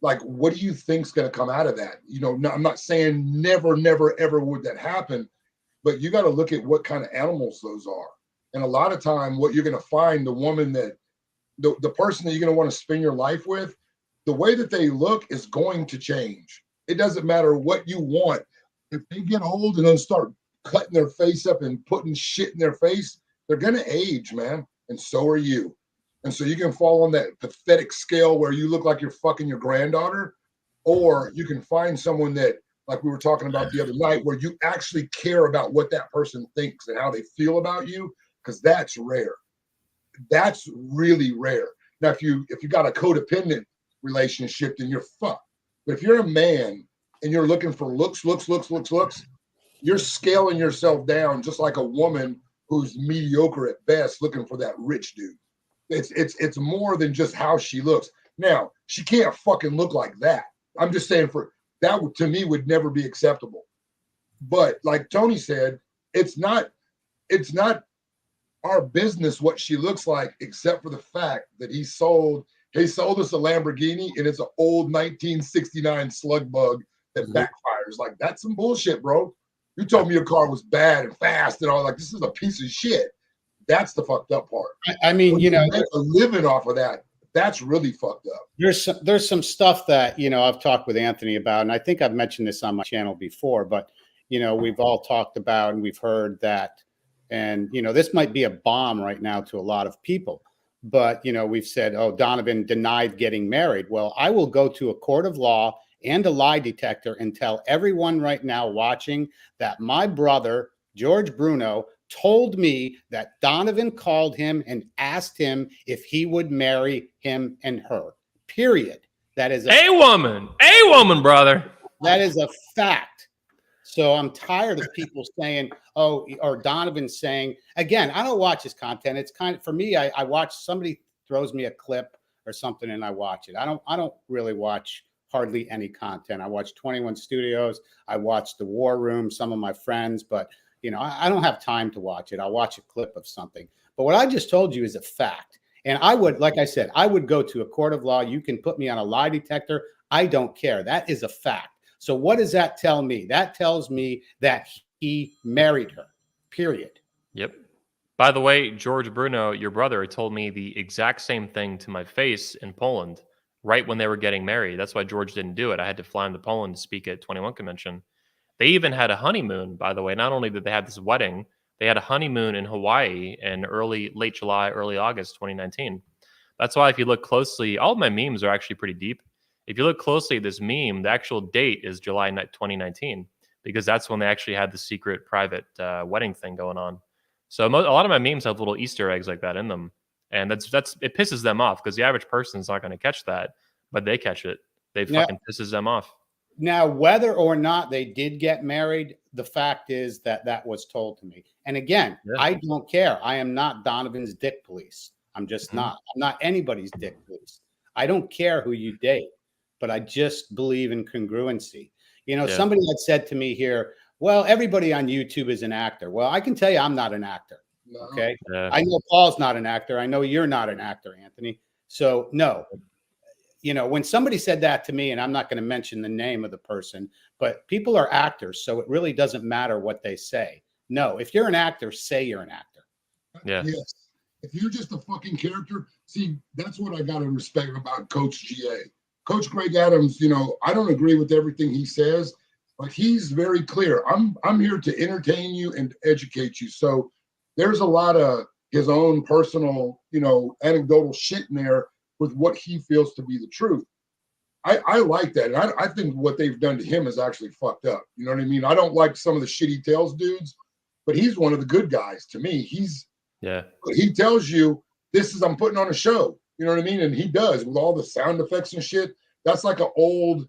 Like, what do you think's going to come out of that? I'm not saying never, ever would that happen, but you got to look at what kind of animals those are. And a lot of time, what you're going to find, the woman that, the person that you're going to want to spend your life with, the way that they look is going to change. It doesn't matter what you want. If they get old and then start cutting their face up and putting shit in their face, they're going to age, man. And so are you. And so you can fall on that pathetic scale where you look like you're fucking your granddaughter, or you can find someone that, like we were talking about the other night, where you actually care about what that person thinks and how they feel about you, because that's rare. That's really rare. Now, if you got a codependent relationship, then you're fucked. But if you're a man and you're looking for looks, you're scaling yourself down just like a woman who's mediocre at best, looking for that rich dude. It's more than just how she looks. Now, she can't fucking look like that. I'm just saying, for that to me would never be acceptable. But like Tony said, it's not our business what she looks like, except for the fact that he sold us a Lamborghini and it's an old 1969 slug bug that backfires. Like, that's some bullshit, bro. You told me your car was bad and fast and all. Like, this is a piece of shit. That's the fucked up part. I mean, when you know, make a living off of that, that's really fucked up. There's some stuff that, you know, I've talked with Anthony about, and I think I've mentioned this on my channel before, but, you know, we've all talked about and we've heard that, and, you know, this might be a bomb right now to a lot of people, but, you know, we've said, oh, Donovan denied getting married. Well, I will go to a court of law and a lie detector and tell everyone right now watching that my brother, George Bruno, told me that Donovan called him and asked him if he would marry him and her. Period. That is a woman, brother. That is a fact. So I'm tired of people saying, oh, or Donovan saying, again, I don't watch his content. It's kind of, for me, I watch, somebody throws me a clip or something and I watch it. I don't really watch hardly any content. I watch 21 Studios. I watch The War Room, some of my friends, but you know, I don't have time to watch it. I'll watch a clip of something. But what I just told you is a fact. And I would, like I said, I would go to a court of law. You can put me on a lie detector. I don't care. That is a fact. So what does that tell me? That tells me that he married her, period. Yep. By the way, George Bruno, your brother, told me the exact same thing to my face in Poland right when they were getting married. That's why George didn't do it. I had to fly him to Poland to speak at 21 Convention. They even had a honeymoon, by the way. Not only did they have this wedding, they had a honeymoon in Hawaii in late July, early August 2019. That's why if you look closely, all of my memes are actually pretty deep. If you look closely at this meme, the actual date is July 2019, because that's when they actually had the secret private wedding thing going on. So a lot of my memes have little Easter eggs like that in them. And it pisses them off because the average person is not going to catch that, but they catch it. Fucking pisses them off. Now, whether or not they did get married, the fact is that was told to me. And again, I don't care. I am not Donovan's dick police. I'm just not. I'm not anybody's dick police. I don't care who you date, but I just believe in congruency. You know, somebody had said to me here, well, everybody on YouTube is an actor. Well, I can tell you I'm not an actor. Okay. Yeah. I know Paul's not an actor. I know you're not an actor, Anthony. So no. You know, when somebody said that to me, and I'm not going to mention the name of the person, but people are actors, so it really doesn't matter what they say. No, if you're an actor, say you're an actor. Yeah. Yes. If you're just a fucking character, see, that's what I got to respect about Coach GA. Coach Greg Adams, you know, I don't agree with everything he says, but he's very clear. I'm here to entertain you and educate you. So there's a lot of his own personal, you know, anecdotal shit in there with what he feels to be the truth. I like that. And I think what they've done to him is actually fucked up. You know what I mean? I don't like some of the shitty tails dudes, but he's one of the good guys to me. He tells you, I'm putting on a show. You know what I mean? And he does with all the sound effects and shit. That's like an old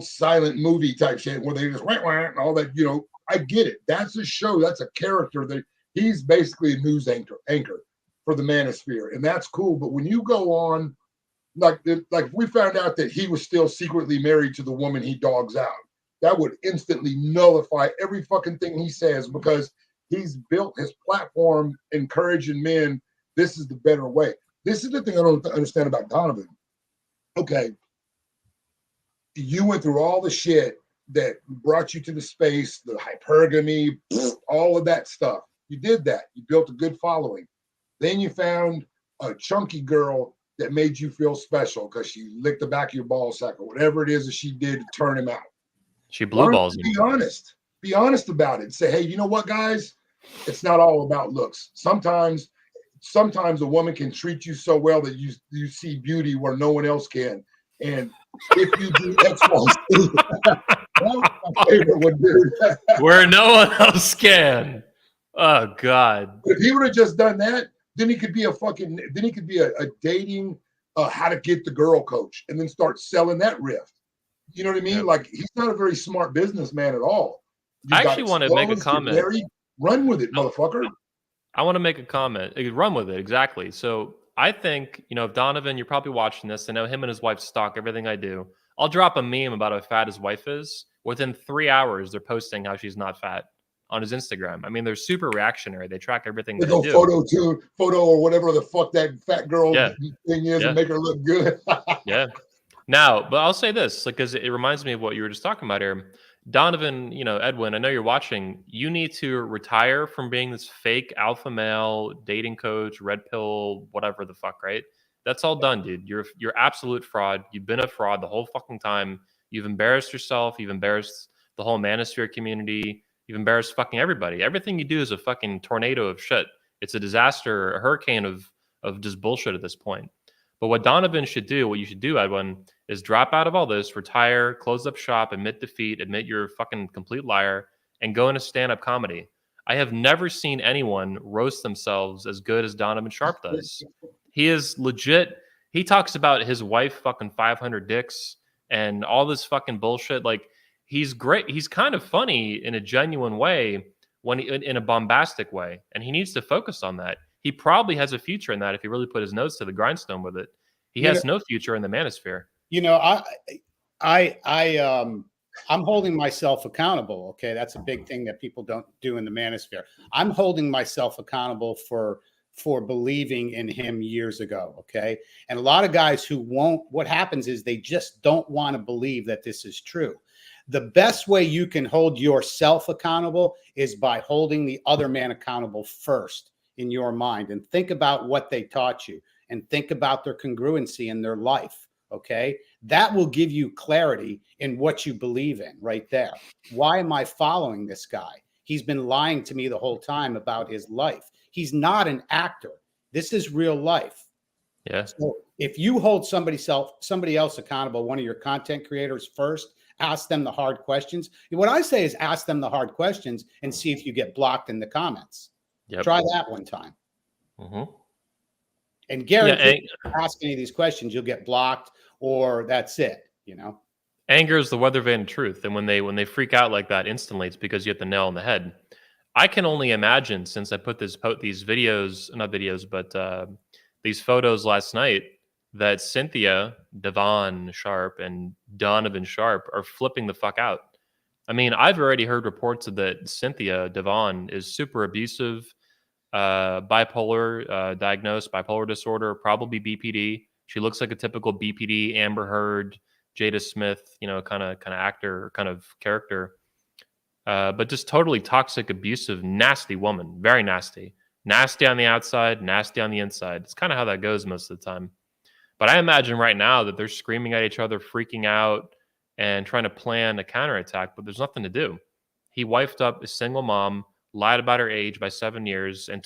silent movie type shit where they just went and all that, you know. I get it. That's a show. That's a character that he's basically a news anchor for the manosphere, and that's cool. But when you go on, like we found out that he was still secretly married to the woman he dogs out, that would instantly nullify every fucking thing he says, because he's built his platform encouraging men. This is the better way. This is the thing I don't understand about Donovan. Okay, you went through all the shit that brought you to the space, the hypergamy, all of that stuff. You did that. You built a good following. Then you found a chunky girl that made you feel special because she licked the back of your ball sack or whatever it is that she did to turn him out. She blue balls. Be honest. Be honest about it. Say, hey, you know what, guys? It's not all about looks. Sometimes a woman can treat you so well that you see beauty where no one else can. And if you do X, Y, Z, that was my favorite one, dude. Where no one else can. Oh God. If he would have just done that, then he could be a dating how to get the girl coach and then start selling that riff. You know what I mean? Yep. Like, he's not a very smart businessman at all. I actually want to make a comment. Married, run with it, motherfucker. I want to make a comment. Run with it. Exactly. So I think, if Donovan, you're probably watching this. I know him and his wife stalk everything I do. I'll drop a meme about how fat his wife is. Within 3 hours, they're posting how she's not fat on his Instagram. I mean, they're super reactionary. They track everything they do. Photo or whatever the fuck that fat girl thing is and make her look good. Yeah. Now, but I'll say this, because it reminds me of what you were just talking about here. Donovan, Edwin, I know you're watching. You need to retire from being this fake alpha male dating coach, red pill, whatever the fuck, right? That's all done, dude. You're absolute fraud. You've been a fraud the whole fucking time. You've embarrassed yourself. You've embarrassed the whole manosphere community. You've embarrassed fucking everybody. Everything you do is a fucking tornado of shit. It's a disaster, a hurricane of just bullshit at this point. But what Donovan should do, what you should do, Edwin, is drop out of all this, retire, close up shop, admit defeat, admit you're a fucking complete liar, and go into stand-up comedy. I have never seen anyone roast themselves as good as Donovan Sharp does. He is legit. He talks about his wife fucking 500 dicks and all this fucking bullshit. Like, he's great. He's kind of funny in a genuine way, in a bombastic way, and he needs to focus on that. He probably has a future in that if he really put his nose to the grindstone with it. He has no future in the manosphere. I'm holding myself accountable. Okay, that's a big thing that people don't do in the manosphere. I'm holding myself accountable for believing in him years ago. Okay, and a lot of guys who won't. What happens is they just don't want to believe that this is true. The best way you can hold yourself accountable is by holding the other man accountable first in your mind, and think about what they taught you and think about their congruency in their life. Okay. That will give you clarity in what you believe in right there. Why am I following this guy? He's been lying to me the whole time about his life. He's not an actor. This is real life. Yeah. So if you hold somebody else accountable, one of your content creators first, ask them the hard questions. What I say is ask them the hard questions and see if you get blocked in the comments. Yep. Try that one time. Mm-hmm. And guarantee ask any of these questions, you'll get blocked or that's it, Anger is the weather vane of truth. And when they freak out like that instantly, it's because you hit the nail on the head. I can only imagine, since I put these photos last night, that Cynthia, Devon Sharp, and Donovan Sharp are flipping the fuck out. I mean, I've already heard reports that Cynthia Devon is super abusive, bipolar, diagnosed bipolar disorder, probably BPD. She looks like a typical BPD, Amber Heard, Jada Smith, kind of actor, kind of character. But just totally toxic, abusive, nasty woman. Very nasty. Nasty on the outside, nasty on the inside. It's kind of how that goes most of the time. But I imagine right now that they're screaming at each other, freaking out, and trying to plan a counterattack, but there's nothing to do. He wifed up a single mom, lied about her age by 7 years, and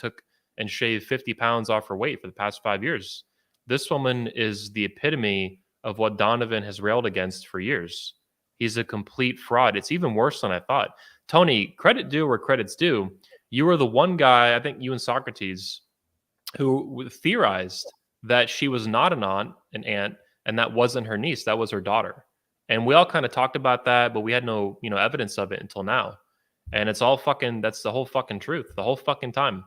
shaved 50 pounds off her weight for the past 5 years. This woman is the epitome of what Donovan has railed against for years. He's a complete fraud. It's even worse than I thought. Tony, credit due where credit's due. You were the one guy, I think you and Socrates, who theorized that she was not an aunt, and that wasn't her niece. That was her daughter. And we all kind of talked about that, but we had no, evidence of it until now. And it's all that's the whole fucking truth, the whole fucking time.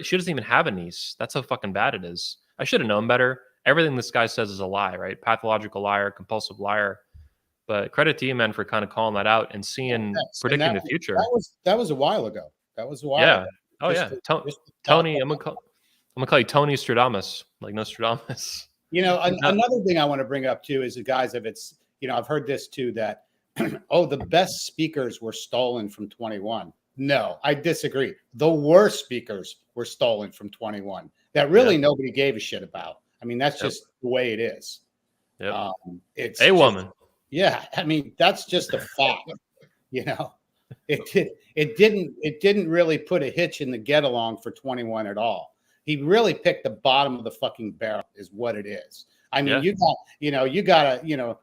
She doesn't even have a niece. That's how fucking bad it is. I should have known better. Everything this guy says is a lie, right? Pathological liar, compulsive liar. But credit to you, man, for kind of calling that out and predicting the future. That was a while ago. That was a while ago. Oh, yeah. Tony, I'm gonna call you Tony Stradamus, like Nostradamus. Another thing I want to bring up too is the guys I've heard this too, that the best speakers were stolen from 21. No, I disagree. The worst speakers were stolen from 21 that really nobody gave a shit about. I mean, that's just the way it is. Yep. It's a woman. Yeah, I mean, that's just a fact. It didn't really put a hitch in the get along for 21 at all. He really picked the bottom of the fucking barrel, is what it is. I mean, Yeah. you got to,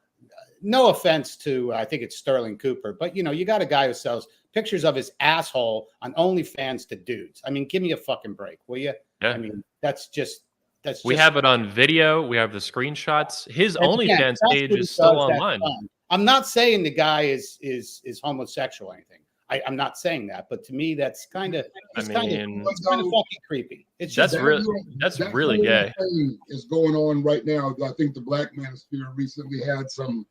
no offense to, I think it's Sterling Cooper, but you got a guy who sells pictures of his asshole on OnlyFans to dudes. I mean, give me a fucking break, will you? Yeah. I mean, that's We have it on video. We have the screenshots. His and again, OnlyFans that's page what he is still does, that's online. fine. I'm not saying the guy is homosexual or anything. I'm not saying that, but to me, that's kind of fucking creepy. It's just that's really gay. Thing is going on right now. I think the Black Manosphere recently had some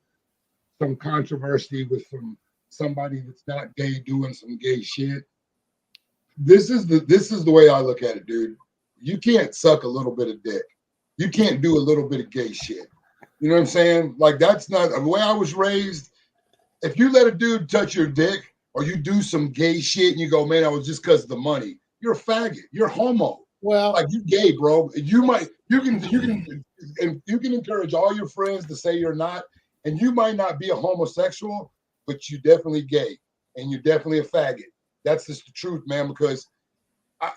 controversy with somebody that's not gay doing some gay shit. This is the way I look at it, dude. You can't suck a little bit of dick. You can't do a little bit of gay shit. You know what I'm saying? Like, that's not the way I was raised. If you let a dude touch your dick or you do some gay shit and you go, man, I was just because of the money, you're a faggot. You're homo. Well, like, you gay, bro. You can encourage all your friends to say you're not, and you might not be a homosexual, but you're definitely gay and you're definitely a faggot. That's just the truth, man. Because I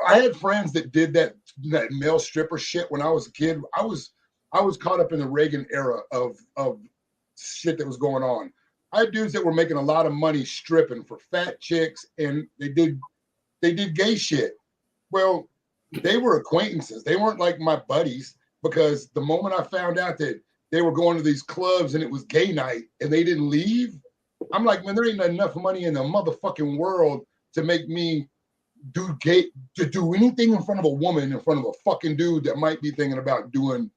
had friends that did that male stripper shit when I was a kid. I was caught up in the Reagan era of shit that was going on. I had dudes that were making a lot of money stripping for fat chicks, and they did gay shit. Well, they were acquaintances. They weren't like my buddies, because the moment I found out that they were going to these clubs and it was gay night and they didn't leave, I'm like, man, there ain't enough money in the motherfucking world to make me do anything in front of a woman, in front of a fucking dude that might be thinking about doing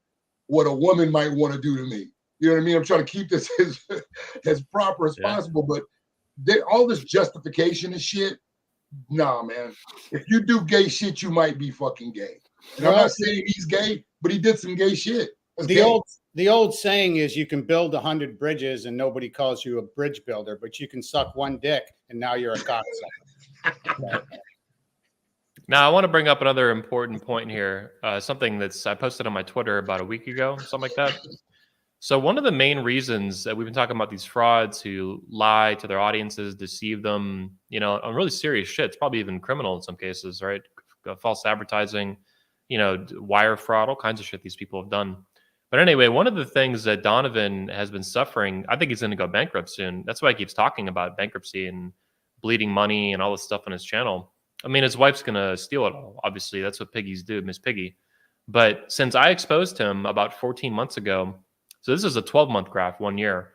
what a woman might want to do to me. You know what I mean? I'm trying to keep this as proper as possible, but all this justification and shit, nah, man. If you do gay shit, you might be fucking gay. And I'm not saying he's gay, but he did some gay shit. The old saying is, you can build 100 bridges and nobody calls you a bridge builder, but you can suck one dick and now you're a cocksucker. Now, I want to bring up another important point here. Something I posted on my Twitter about a week ago, something like that. So one of the main reasons that we've been talking about these frauds who lie to their audiences, deceive them, on really serious shit, it's probably even criminal in some cases, right? False advertising, wire fraud, all kinds of shit these people have done. But anyway, one of the things that Donovan has been suffering, I think he's going to go bankrupt soon. That's why he keeps talking about bankruptcy and bleeding money and all this stuff on his channel. I mean, his wife's going to steal it all. Obviously, that's what piggies do, Miss Piggy. But since I exposed him about 14 months ago, so this is a 12-month graph, 1 year,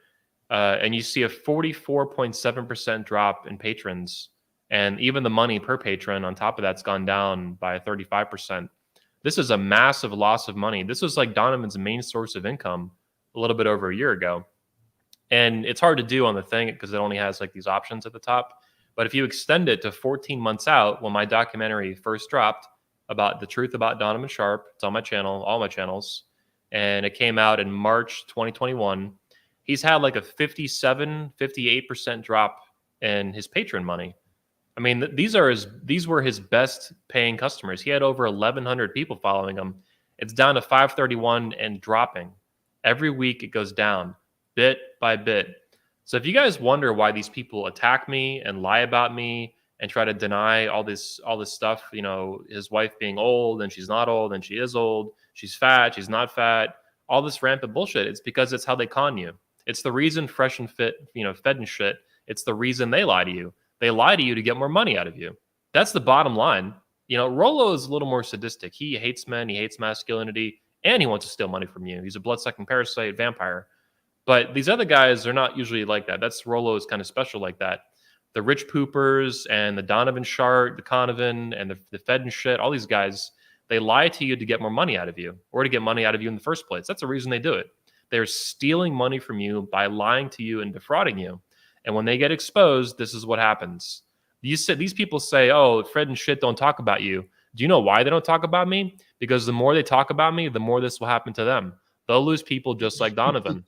and you see a 44.7% drop in patrons. And even the money per patron on top of that's gone down by 35%. This is a massive loss of money. This was like Donovan's main source of income a little bit over a year ago. And it's hard to do on the thing because it only has like these options at the top. But if you extend it to 14 months out, when my documentary first dropped about the truth about Donovan Sharp, it's on my channel, all my channels, and it came out in March 2021, he's had like a 58% drop in his patron money. I mean, these were his best paying customers. He had over 1,100 people following him. It's down to 531 and dropping. Every week it goes down, bit by bit. So if you guys wonder why these people attack me and lie about me and try to deny all this stuff, his wife being old and she's not old and she is old, she's fat, she's not fat, all this rampant bullshit, it's because it's how they con you. It's the reason Fresh and Fit, fed and shit, it's the reason they lie to you. They lie to you to get more money out of you. That's the bottom line. Rollo is a little more sadistic. He hates men, he hates masculinity, and he wants to steal money from you. He's a blood-sucking parasite vampire. But these other guys are not usually like that. Rollo is kind of special like that. The rich poopers and the Donovan Sharp, the Conovan, and the Fed and shit, all these guys, they lie to you to get more money out of you or to get money out of you in the first place. That's the reason they do it. They're stealing money from you by lying to you and defrauding you. And when they get exposed, this is what happens. These people say, oh, Fred and shit don't talk about you. Do you know why they don't talk about me? Because the more they talk about me, the more this will happen to them. They'll lose people just like Donovan.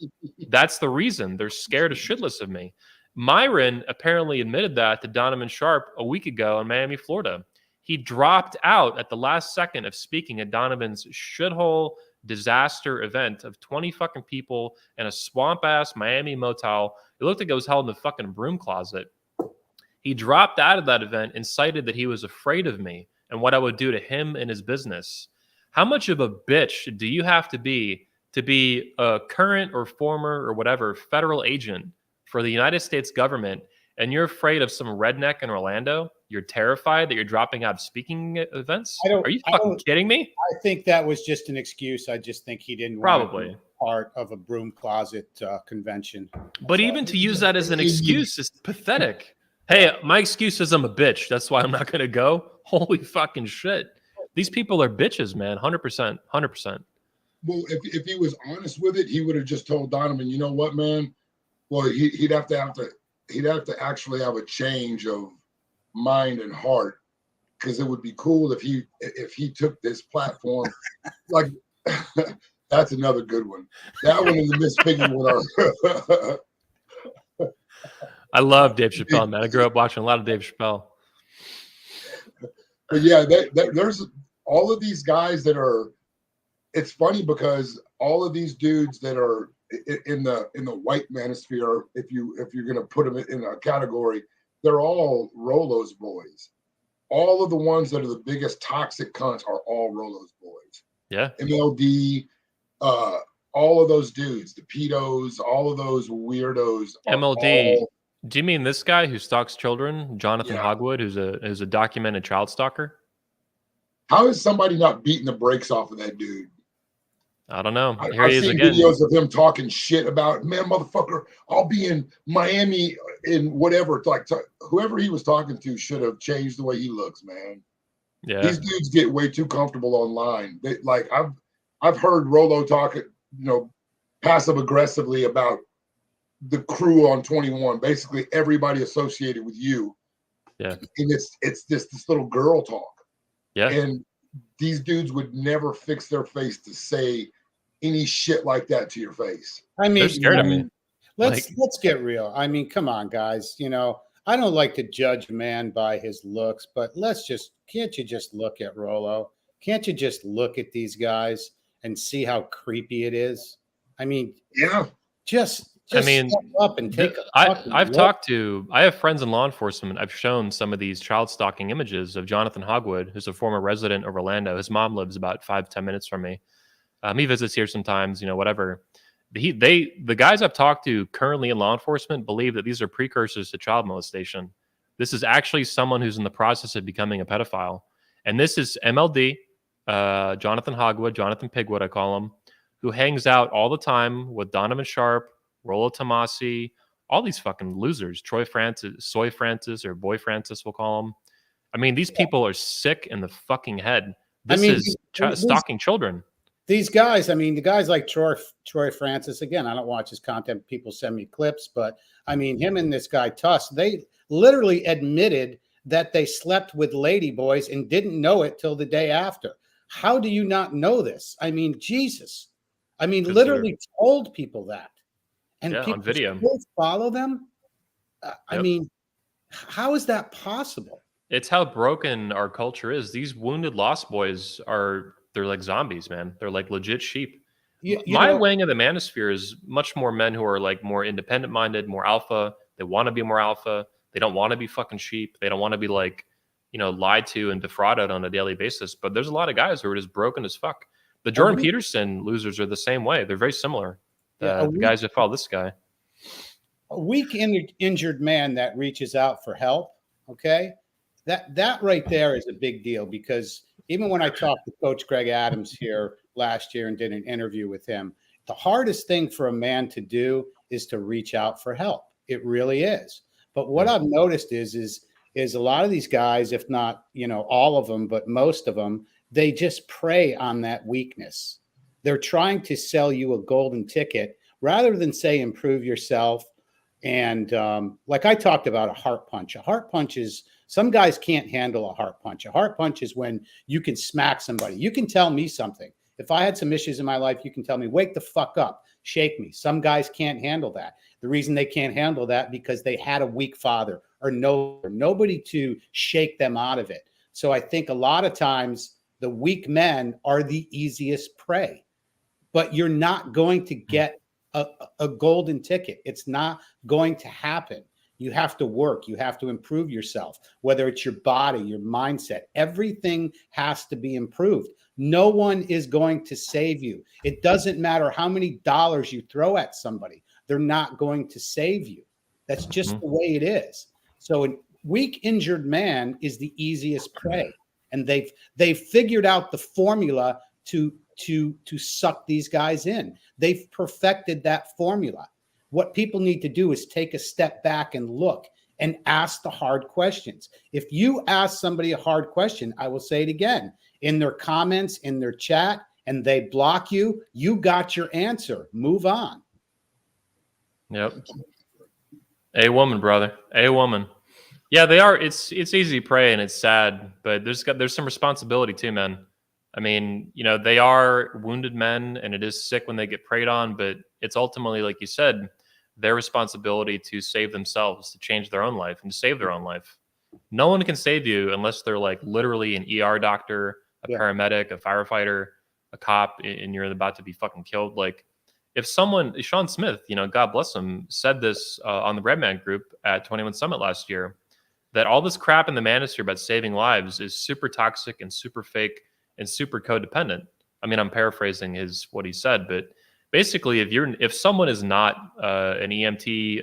That's the reason. They're scared shitless of me. Myron apparently admitted that to Donovan Sharp a week ago in Miami, Florida. He dropped out at the last second of speaking at Donovan's shithole disaster event of 20 fucking people in a swamp-ass Miami motel. It looked like it was held in the fucking broom closet. He dropped out of that event and cited that he was afraid of me and what I would do to him and his business. How much of a bitch do you have to be a current or former or whatever federal agent for the United States government, and you're afraid of some redneck in Orlando? You're terrified that you're dropping out of speaking events? Are you fucking kidding me? I think that was just an excuse. I just think he didn't want Probably to be part of a broom closet convention. But even to use that as an excuse is pathetic. Hey, my excuse is I'm a bitch. That's why I'm not going to go. Holy fucking shit. These people are bitches, man. 100%. 100%. Well, if he was honest with it, he would have just told Donovan, you know what, man? Well, he'd have to actually have a change of mind and heart, because it would be cool if he took this platform. Like, that's another good one. That one and the Miss Piggy one are. I love Dave Chappelle, man. I grew up watching a lot of Dave Chappelle. But yeah, there's all of these guys that are. It's funny because all of these dudes that are in the white manosphere, if you're gonna put them in a category, they're all Rolo's boys. All of the ones that are the biggest toxic cunts are all Rolo's boys. Yeah. MLD, all of those dudes, the pedos, all of those weirdos. MLD. Do you mean this guy who stalks children, Jonathan Hogwood, who's a documented child stalker? How is somebody not beating the brakes off of that dude? I don't know. Here I've he is seen again. videos of him talking shit about, man, motherfucker, I'll be in Miami in whatever. Like whoever he was talking to should have changed the way he looks, man. Yeah. These dudes get way too comfortable online. I've heard Rolo talk, passive aggressively about the crew on 21, basically everybody associated with you. Yeah. And it's this little girl talk. Yeah. And these dudes would never fix their face to say any shit like that to your face. I mean, they're scared of me. Let's get real. I mean, come on, guys. I don't like to judge a man by his looks, but can't you just look at Rolo? Can't you just look at these guys and see how creepy it is? I mean, yeah. Just step up and take I have friends in law enforcement. I've shown some of these child stalking images of Jonathan Hogwood, who's a former resident of Orlando. His mom lives about 5-10 minutes from me. He visits here sometimes, whatever. The guys I've talked to currently in law enforcement believe that these are precursors to child molestation. This is actually someone who's in the process of becoming a pedophile. And this is MLD, Jonathan Hogwood, Jonathan Pigwood, I call him, who hangs out all the time with Donovan Sharp, Rollo Tomasi, all these fucking losers. Soy Francis, or Boy Francis, we'll call him. I mean, these people are sick in the fucking head. This is stalking children. These guys, I mean, the guys like Troy Francis, again, I don't watch his content. People send me clips, but I mean, him and this guy Tuss, they literally admitted that they slept with lady boys and didn't know it till the day after. How do you not know this? I mean, Jesus. I mean, literally told people that. And people on video still follow them. I mean, how is that possible? It's how broken our culture is. These wounded lost boys they're like zombies, man. They're like legit sheep. My wing of the manosphere is much more men who are like more independent minded, more alpha. They want to be more alpha. They don't want to be fucking sheep. They don't want to be like, lied to and defrauded on a daily basis. But there's a lot of guys who are just broken as fuck. The Jordan Peterson losers are the same way. They're very similar. The guys that follow this guy. A weak injured man that reaches out for help, okay? That right there is a big deal, because even when I talked to Coach Greg Adams here last year and did an interview with him, the hardest thing for a man to do is to reach out for help. It really is. But what I've noticed is a lot of these guys, if not, all of them, but most of them, they just prey on that weakness. They're trying to sell you a golden ticket rather than say, improve yourself. And like I talked about, a heart punch. A heart punch is, some guys can't handle a heart punch. A heart punch is when you can smack somebody. You can tell me something. If I had some issues in my life, you can tell me, wake the fuck up, shake me. Some guys can't handle that. The reason they can't handle that, because they had a weak father or nobody to shake them out of it. So I think a lot of times the weak men are the easiest prey. But you're not going to get a golden ticket. It's not going to happen. You have to work. You have to improve yourself, whether it's your body, your mindset. Everything has to be improved. No one is going to save you. It doesn't matter how many dollars you throw at somebody. They're not going to save you. That's just the way it is. So a weak, injured man is the easiest prey. And they've figured out the formula to suck these guys in. They've perfected that formula. What people need to do is take a step back and look and ask the hard questions. If you ask somebody a hard question, I will say it again, in their comments, in their chat, and they block you, you got your answer. Move on. Yep. A woman, brother. A woman. Yeah, they are. It's easy to pray and it's sad, but there's some responsibility too, man. I mean, they are wounded men and it is sick when they get preyed on, but it's ultimately, like you said, their responsibility to save themselves, to change their own life and to save their own life. No one can save you unless they're like literally an ER doctor, a paramedic, a firefighter, a cop, and you're about to be fucking killed. Like if someone, Sean Smith, God bless him, said this on the Redman group at 21 Summit last year, that all this crap in the manosphere about saving lives is super toxic and super fake and super codependent. I mean, I'm paraphrasing what he said, but basically, if someone is not an EMT,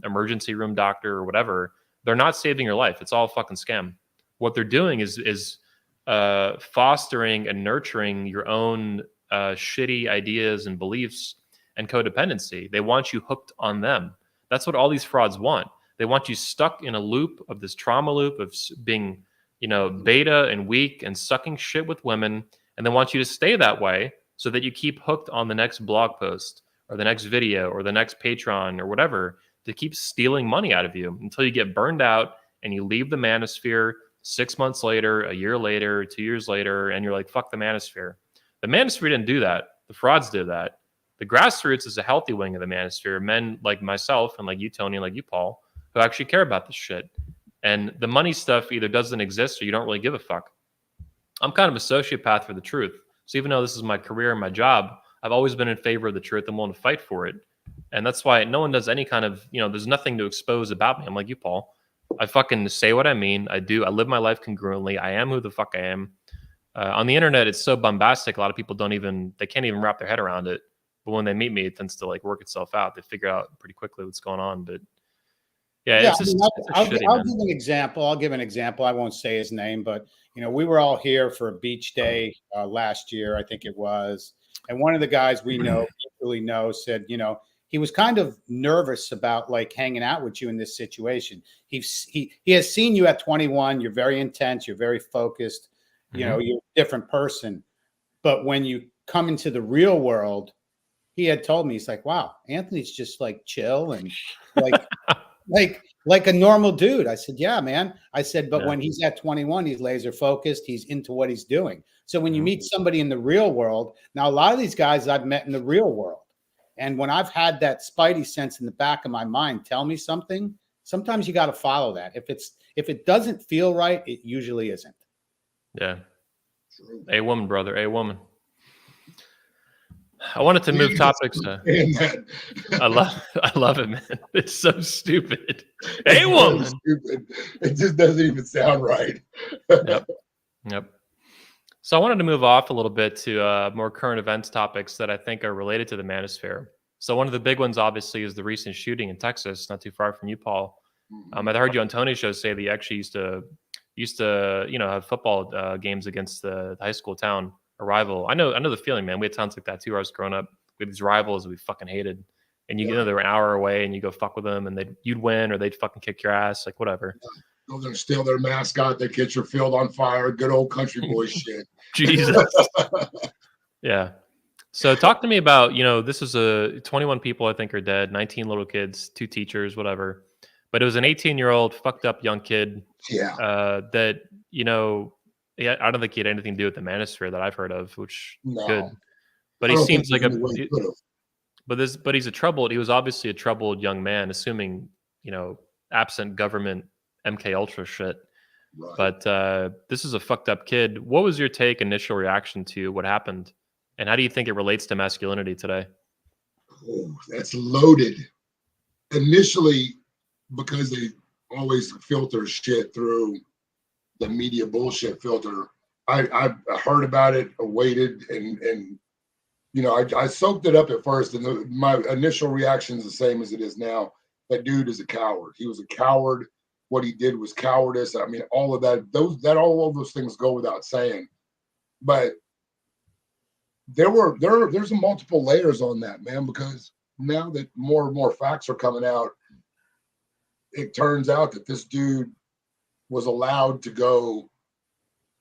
emergency room doctor or whatever, they're not saving your life. It's all a fucking scam. What they're doing is fostering and nurturing your own shitty ideas and beliefs and codependency. They want you hooked on them. That's what all these frauds want. They want you stuck in a loop of this trauma loop of being, beta and weak and sucking shit with women. And they want you to stay that way so that you keep hooked on the next blog post or the next video or the next Patreon or whatever to keep stealing money out of you until you get burned out and you leave the manosphere 6 months later, a year later, 2 years later, and you're like, fuck the manosphere. The manosphere didn't do that. The frauds did that. The grassroots is a healthy wing of the manosphere. Men like myself and like you, Tony, and like you, Paul, who actually care about this shit. And the money stuff either doesn't exist or you don't really give a fuck. I'm kind of a sociopath for the truth. So even though this is my career and my job, I've always been in favor of the truth and willing to fight for it. And that's why no one does any kind of, there's nothing to expose about me. I'm like you, Paul. I fucking say what I mean. I do. I live my life congruently. I am who the fuck I am. On the internet, it's so bombastic. A lot of people they can't even wrap their head around it. But when they meet me, it tends to like work itself out. They figure out pretty quickly what's going on. But yeah, I'll give an example. I won't say his name, but we were all here for a beach day last year, I think it was. And one of the guys we really know said, he was kind of nervous about like hanging out with you in this situation. He has seen you at 21. You're very intense. You're very focused. You're a different person. But when you come into the real world, he had told me, he's like, wow, Anthony's just like chill and like like a normal dude. I said, yeah, man. I said, but when he's at 21, he's laser focused. He's into what he's doing. So when you meet somebody in the real world, now a lot of these guys I've met in the real world. And when I've had that spidey sense in the back of my mind, tell me something, sometimes you got to follow that. If it doesn't feel right, it usually isn't. Yeah. A woman, brother, a woman. I wanted to move topics. I love it, man. It's so stupid. A woman. Stupid. It just doesn't even sound right. Yep. So I wanted to move off a little bit to more current events topics that I think are related to the manosphere. So one of the big ones, obviously, is the recent shooting in Texas, not too far from you, Paul. I heard you on Tony's show say that he actually used to have football games against the high school town. A rival. I know the feeling, man. We had towns like that too. I was growing up with these rivals that we fucking hated, and they were an hour away, and you go fuck with them, and you'd win or they'd fucking kick your ass, like whatever. Go there, steal their mascot, they catch your field on fire. Good old country boy shit. Jesus. Yeah. So talk to me about this is 21 people I think are dead, 19 little kids, 2 teachers, whatever. But it was an 18-year-old fucked up young kid. Yeah. That Yeah, I don't think he had anything to do with the manosphere that I've heard of, which good. But he seems like but he's he was obviously a troubled young man, assuming, absent government MK Ultra shit. Right. But this is a fucked up kid. What was your initial reaction to what happened? And how do you think it relates to masculinity today? Oh, that's loaded. Initially, because they always filter shit through the media bullshit filter, I heard about it, waited, and you know, I soaked it up at first, and my initial reaction is the same as it is now. That dude is a coward. He was a coward. What he did was cowardice. I mean, all of that, all of those things go without saying. But there's multiple layers on that, man, because now that more and more facts are coming out, it turns out that this dude was allowed to go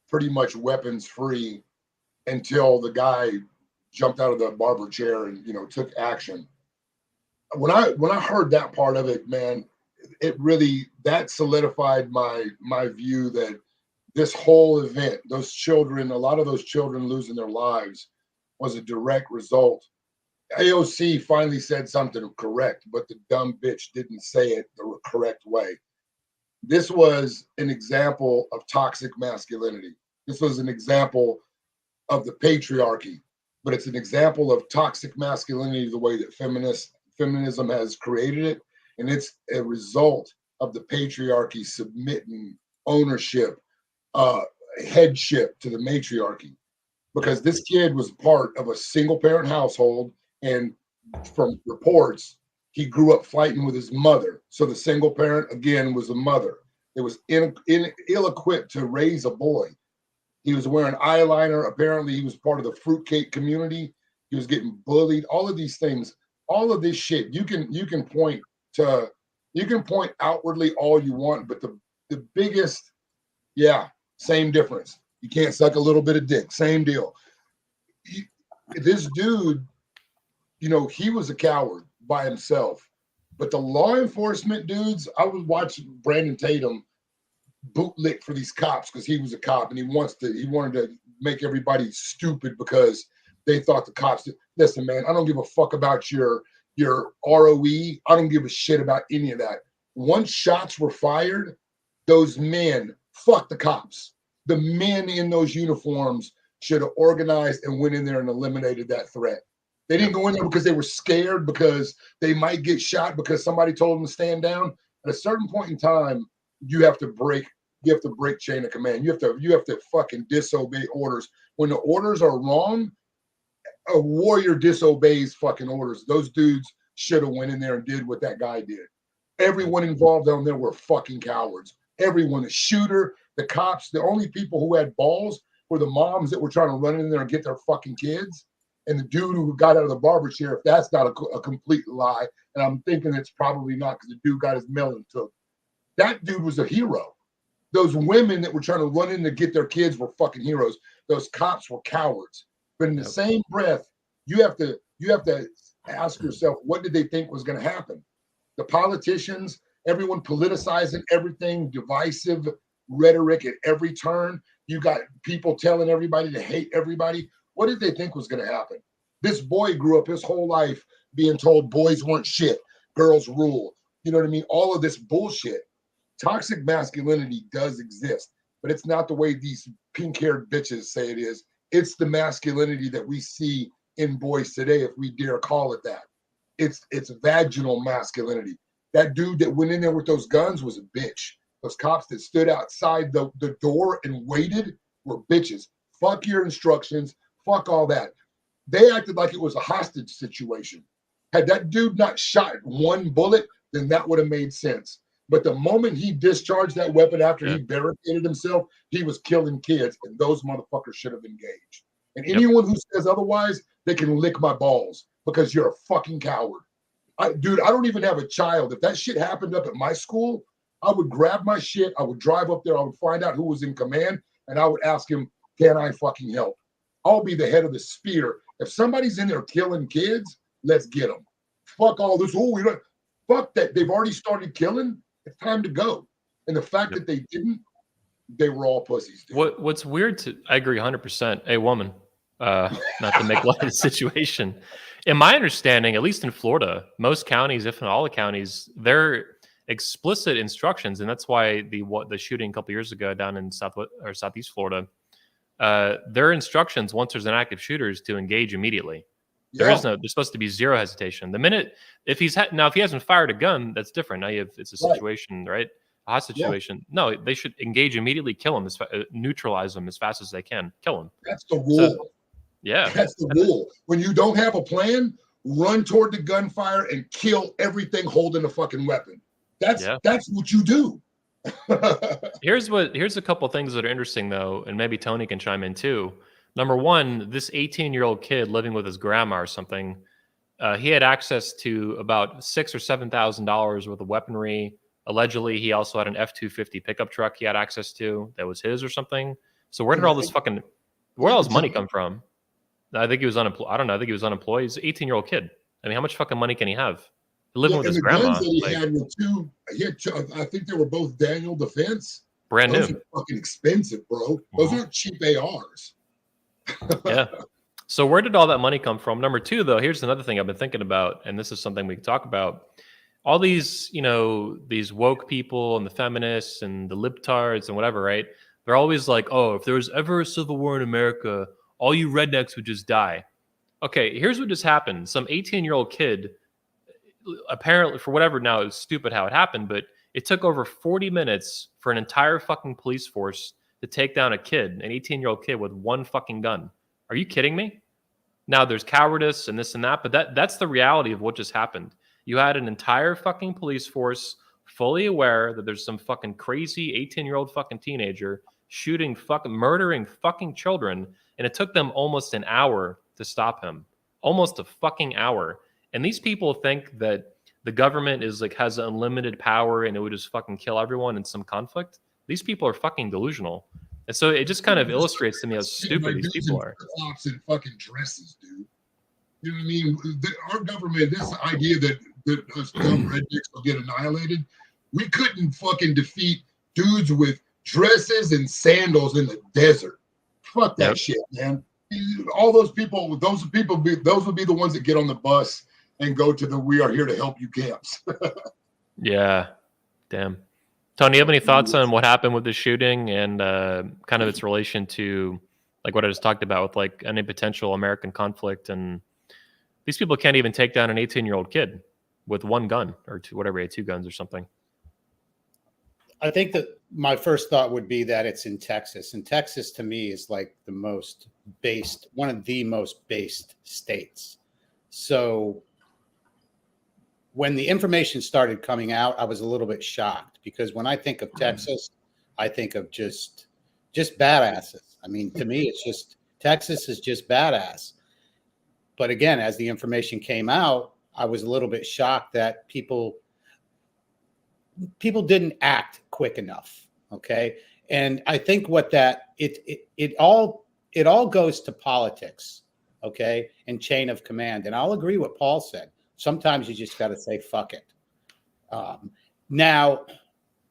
pretty much weapons free until the guy jumped out of the barber chair and, you know, took action. When I heard that part of it, man, it really, that solidified my view that this whole event, those children, a lot of those children losing their lives was a direct result. AOC finally said something correct, but the dumb bitch didn't say it the correct way. This was an example of toxic masculinity. This was an example of the patriarchy, but it's an example of toxic masculinity the way that feminism has created it. And it's a result of the patriarchy submitting ownership, headship to the matriarchy. Because this kid was part of a single parent household, and from reports, he grew up fighting with his mother. So the single parent, again, was a mother. It was ill-equipped to raise a boy. He was wearing eyeliner. Apparently, he was part of the fruitcake community. He was getting bullied. All of these things, all of this shit, you can point outwardly all you want, but the biggest, yeah, same difference. You can't suck a little bit of dick. Same deal. This dude, you know, he was a coward by himself. But the law enforcement dudes, I was watching Brandon Tatum bootlick for these cops because he was a cop and he wanted to make everybody stupid because they thought the cops did. Listen, man, I don't give a fuck about your ROE. I don't give a shit about any of that. Once shots were fired, those men, fuck the cops. The men in those uniforms should have organized and went in there and eliminated that threat. They didn't go in there because they were scared because they might get shot because somebody told them to stand down. At a certain point in time, you have to break chain of command. You have to fucking disobey orders. When the orders are wrong, a warrior disobeys fucking orders. Those dudes should have went in there and did what that guy did. Everyone involved down there were fucking cowards. Everyone, the shooter, the cops, the only people who had balls were the moms that were trying to run in there and get their fucking kids. And the dude who got out of the barber chair, if that's not a complete lie, and I'm thinking it's probably not because the dude got his melon took. That dude was a hero. Those women that were trying to run in to get their kids were fucking heroes. Those cops were cowards. But in the same breath, you have to ask yourself, what did they think was going to happen? The politicians, everyone politicizing everything, divisive rhetoric at every turn. You got people telling everybody to hate everybody. What did they think was going to happen? This boy grew up his whole life being told boys weren't shit, girls rule. You know what I mean? All of this bullshit. Toxic masculinity does exist, but it's not the way these pink-haired bitches say it is. It's the masculinity that we see in boys today, if we dare call it that. It's vaginal masculinity. That dude that went in there with those guns was a bitch. Those cops that stood outside the door and waited were bitches. Fuck your instructions. Fuck all that. They acted like it was a hostage situation. Had that dude not shot one bullet, then that would have made sense. But the moment he discharged that weapon after he barricaded himself, he was killing kids, and those motherfuckers should have engaged. And anyone who says otherwise, they can lick my balls because you're a fucking coward. Dude, I don't even have a child. If that shit happened up at my school, I would grab my shit, I would drive up there, I would find out who was in command, and I would ask him, can I fucking help? I'll be the head of the spear. If somebody's in there killing kids, let's get them. Fuck all this. Oh, we don't. Fuck that. They've already started killing. It's time to go. And the fact that they didn't, they were all pussies. Dude. What's weird I agree 100%. A woman, not to make light of the situation. In my understanding, at least in Florida, most counties, if not all the counties, they're explicit instructions, and that's why the shooting a couple years ago down in Southeast Florida. Their instructions once there's an active shooter is to engage immediately. There's supposed to be zero hesitation. The minute if he hasn't fired a gun, that's different. Now it's a situation, right? a hostage situation. No, they should engage immediately, kill him, neutralize him as fast as they can, kill him. That's the rule. So, yeah, that's the rule. When you don't have a plan, run toward the gunfire and kill everything holding a fucking weapon. That's what you do. Here's a couple things that are interesting though, and maybe Tony can chime in too. Number one, this 18-year-old kid living with his grandma or something, he had access to about $6,000 or $7,000 worth of weaponry. Allegedly, he also had an F-250 pickup truck he had access to that was his or something. So where did all this money come from? I think he was unemployed. I don't know. I think he was unemployed. He's an 18-year-old kid. I mean, how much fucking money can he have? Living with his grandma. Guns that he had were I think they were both Daniel Defense. Brand Those new. are fucking expensive, bro. Those aren't cheap ARs. Yeah. So where did all that money come from? Number two, though, here's another thing I've been thinking about, and this is something we can talk about. All these, these woke people and the feminists and the libtards and whatever, right? They're always like, oh, if there was ever a civil war in America, all you rednecks would just die. Okay, here's what just happened. Some 18-year-old kid, apparently, for whatever, now it's stupid how it happened, but it took over 40 minutes for an entire fucking police force to take down a kid, an 18-year-old kid with one fucking gun. Are you kidding me? Now there's cowardice and this and that, but that's the reality of what just happened. You had an entire fucking police force fully aware that there's some fucking crazy 18-year-old fucking teenager murdering fucking children, and it took them almost an hour to stop him. Almost a fucking hour. And these people think that the government has unlimited power and it would just fucking kill everyone in some conflict. These people are fucking delusional. And so it just kind of illustrates to me how stupid these people are. Cops in fucking dresses, dude. You know what I mean? Our government, this idea that us dumb rednecks will get annihilated, we couldn't fucking defeat dudes with dresses and sandals in the desert. Fuck that shit, man. All those people, those would be the ones that get on the bus and go to the "We Are Here to Help You" camps. Yeah, damn. Tony, you have any thoughts on what happened with the shooting and kind of its relation to like what I just talked about with like any potential American conflict? And these people can't even take down an 18-year-old kid with one gun or two, whatever, he had 2 guns or something. I think that my first thought would be that it's in Texas. And Texas, to me, is like one of the most based states. So when the information started coming out, I was a little bit shocked because when I think of Texas, I think of just badasses. I mean, to me, it's just Texas is just badass. But again, as the information came out, I was a little bit shocked that people didn't act quick enough. Okay. And I think it all goes to politics. Okay. And chain of command. And I'll agree with Paul said. Sometimes you just got to say, fuck it. Now,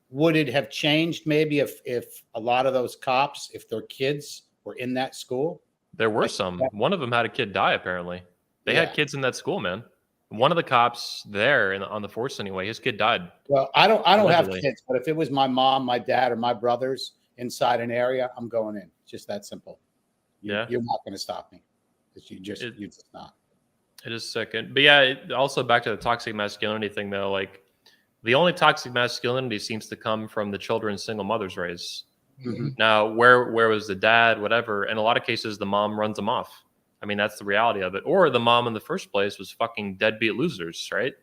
would it have changed maybe if a lot of those cops, if their kids were in that school? There were some. One of them had a kid die, apparently. They had kids in that school, man. One of the cops there on the force anyway, his kid died. Well, I don't have kids, but if it was my mom, my dad, or my brothers inside an area, I'm going in. Just that simple. You're not going to stop me. You're just not. It is sick. But yeah, also back to the toxic masculinity thing, though. Like, the only toxic masculinity seems to come from the children single mothers raise. Mm-hmm. Now, where was the dad, whatever? In a lot of cases, the mom runs them off. I mean, that's the reality of it. Or the mom in the first place was fucking deadbeat losers, right?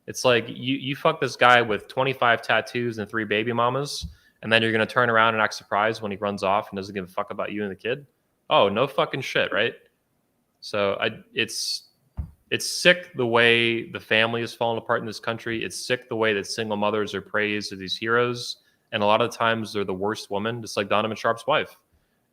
It's like you fuck this guy with 25 tattoos and 3 baby mamas, and then you're going to turn around and act surprised when he runs off and doesn't give a fuck about you and the kid. Oh, no fucking shit, right? So it's sick the way the family has fallen apart in this country. It's sick the way that single mothers are praised as these heroes. And a lot of times they're the worst woman, just like Donovan Sharp's wife.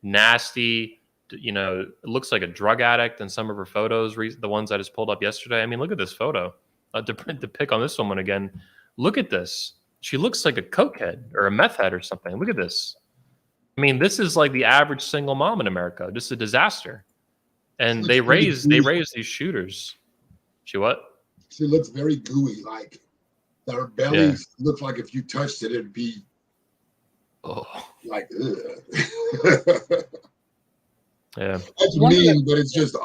Nasty, it looks like a drug addict in some of her photos, the ones I just pulled up yesterday. I mean, look at this photo. To pick on this woman again, look at this. She looks like a cokehead or a meth head or something. Look at this. I mean, this is like the average single mom in America, just a disaster. And they raise these shooters. She what? She looks very gooey. Like her belly looks like if you touched it, it'd be like ugh. Yeah, that's mean, but it's just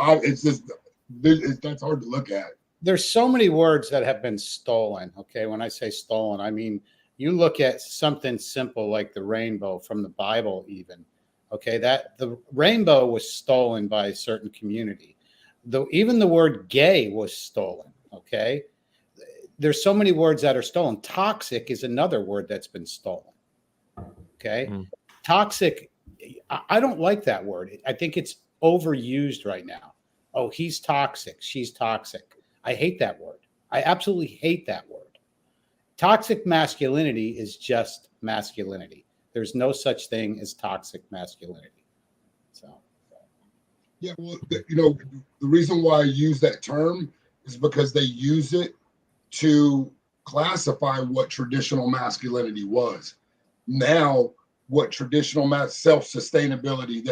that's hard to look at. There's so many words that have been stolen. Okay, when I say stolen, I mean You look at something simple like the rainbow from the Bible, even, okay, that the rainbow was stolen by a certain community. Though even the word gay was stolen, okay? There's so many words that are stolen. Toxic is another word that's been stolen, okay? Toxic, I don't like that word. I think it's overused right now. Oh, he's toxic. She's toxic. I hate that word. I absolutely hate that word. Toxic masculinity is just masculinity. There's no such thing as toxic masculinity. So, yeah, well, you know, the reason why I use that term is because they use it to classify what traditional masculinity was. Now, what traditional self-sustainability,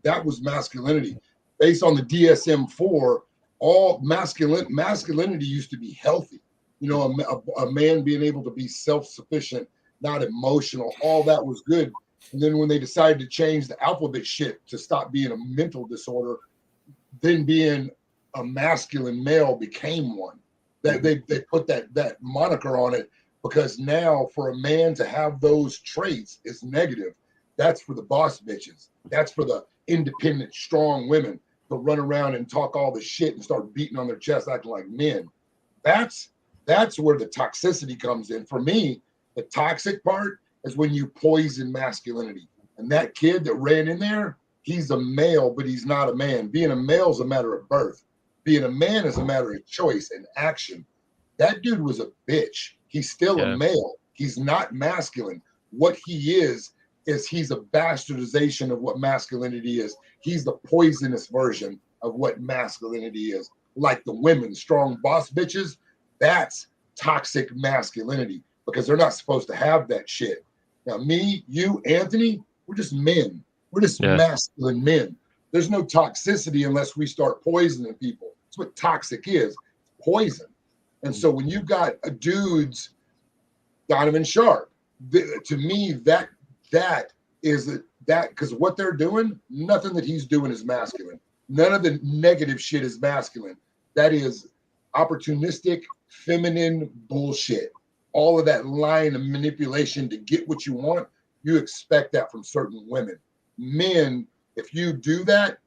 that was masculinity. Based on the DSM-4, all masculinity used to be healthy. You know, a man being able to be self-sufficient, not emotional, all that was good. And then when they decided to change the alphabet shit to stop being a mental disorder, then being a masculine male became one. That they put that moniker on it, because now for a man to have those traits is negative. That's for the boss bitches. That's for the independent, strong women to run around and talk all the shit and start beating on their chest, acting like men. That's where the toxicity comes in. For me, the toxic part is when you poison masculinity. And that kid that ran in there, he's a male, but he's not a man. Being a male is a matter of birth. Being a man is a matter of choice and action. That dude was a bitch. He's still a male. He's not masculine. What he is he's a bastardization of what masculinity is. He's the poisonous version of what masculinity is. Like the women, strong boss bitches, that's toxic masculinity, because they're not supposed to have that shit. Now, me, you, Anthony, we're just men. We're just masculine men. There's no toxicity unless we start poisoning people. That's what toxic is, poison. And so when you've got a dude's Donovan Sharp, to me, that is that, because what they're doing, nothing that he's doing is masculine. None of the negative shit is masculine. That is opportunistic, feminine bullshit. All of that lying and manipulation to get what you want, you expect that from certain women. Men, if you do that,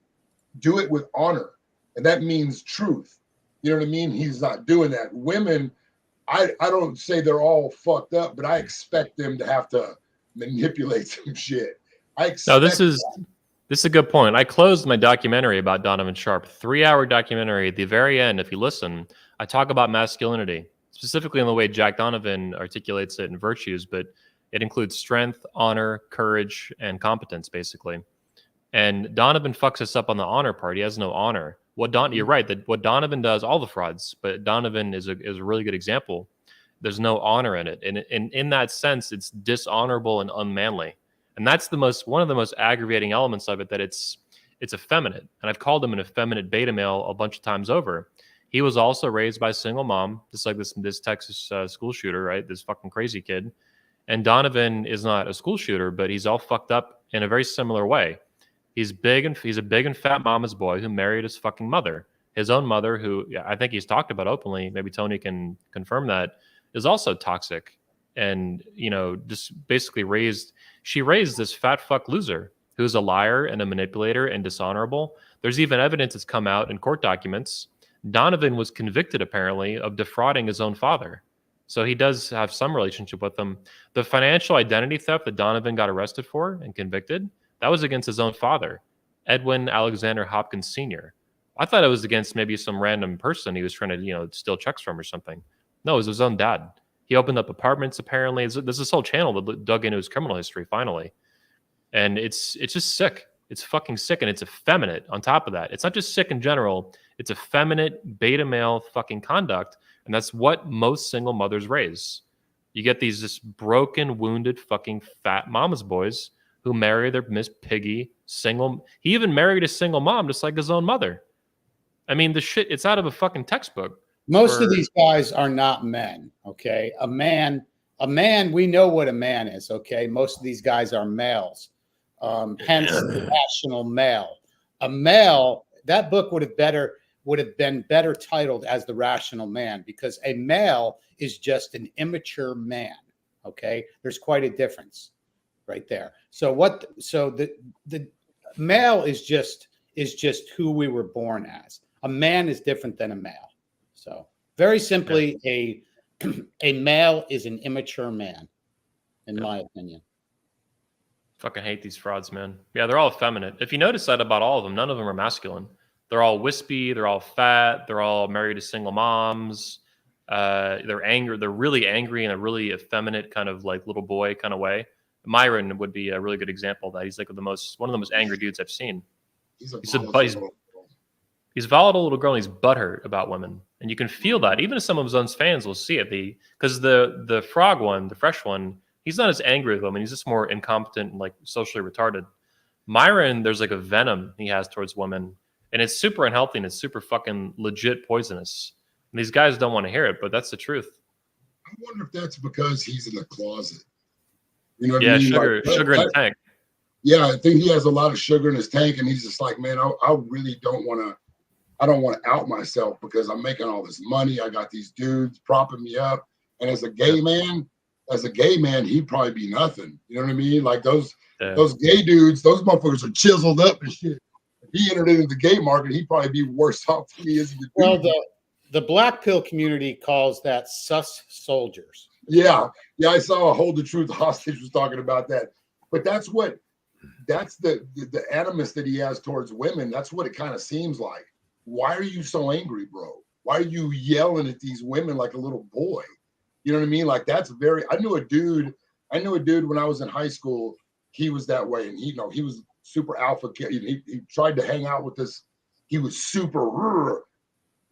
do it with honor. And that means truth. You know what I mean? He's not doing that. Women, I don't say they're all fucked up, but I expect them to have to manipulate some shit. This is a good point. I closed my documentary about Donovan Sharp, 3-hour documentary. At the very end, if you listen, I talk about masculinity, specifically in the way Jack Donovan articulates it in virtues, but it includes strength, honor, courage, and competence, basically. And Donovan fucks us up on the honor part. He has no honor. You're right, that what Donovan does, all the frauds, but Donovan is a really good example. There's no honor in it. And in that sense, it's dishonorable and unmanly. And that's one of the most aggravating elements of it, that it's effeminate. And I've called him an effeminate beta male a bunch of times over. He was also raised by a single mom, just like this Texas school shooter, right? This fucking crazy kid. And Donovan is not a school shooter, but he's all fucked up in a very similar way. He's a big and fat mama's boy who married his fucking mother. His own mother, who I think he's talked about openly, maybe Tony can confirm that, is also toxic. And, just basically raised this fat fuck loser who's a liar and a manipulator and dishonorable. There's even evidence that's come out in court documents. Donovan was convicted, apparently, of defrauding his own father. So he does have some relationship with them. The financial identity theft that Donovan got arrested for and convicted, that was against his own father, Edwin Alexander Hopkins Sr. I thought it was against maybe some random person he was trying to, steal checks from or something. No, it was his own dad. He opened up apartments, apparently. There's this whole channel that dug into his criminal history, finally. And it's just sick. It's fucking sick, and it's effeminate on top of that. It's not just sick in general. It's effeminate, beta male fucking conduct, and that's what most single mothers raise. You get these just broken, wounded, fucking fat mama's boys who marry their Miss Piggy single. He even married a single mom, just like his own mother. I mean, the shit, it's out of a fucking textbook. Most of these guys are not men, okay? A man, we know what a man is, okay? Most of these guys are males, hence the rational male. A male, that book would have been better titled as The Rational Man, because a male is just an immature man, Okay, there's quite a difference right there. So the male is just who we were born as. A man is different than a male. So very simply, a male is an immature man, in my opinion. Fucking hate these frauds, man. Yeah, they're all effeminate. If you notice that about all of them, none of them are masculine. They're all wispy. They're all fat. They're all married to single moms. They're angry. They're really angry in a really effeminate kind of like little boy kind of way. Myron would be a really good example of that. He's like one of the most angry dudes I've seen. He's a volatile little girl. And he's butthurt about women, and you can feel that. Even if some of his own fans will see it, because the frog one, the fresh one, he's not as angry with women. He's just more incompetent and like socially retarded. Myron, there's like a venom he has towards women, and it's super unhealthy and it's super fucking legit poisonous. And these guys don't want to hear it, but that's the truth. I wonder if that's because he's in the closet. You know what I mean? Sugar in the tank. Yeah, I think he has a lot of sugar in his tank, and he's just like, man, I really don't want to. I don't want to out myself because I'm making all this money. I got these dudes propping me up, and as a gay man, he'd probably be nothing. You know what I mean? Like those gay dudes, those motherfuckers are chiseled up and shit. If he entered into the gay market, he'd probably be worse off than he is. Well, the black pill community calls that sus soldiers. Yeah, I saw a Hold the Truth hostage was talking about that, but that's the animus that he has towards women. That's what it kind of seems like. Why are you so angry, bro? Why are you yelling at these women like a little boy? You know what I mean? Like I knew a dude when I was in high school. He was that way, and he was super alpha kid. He tried to hang out with this. He was super,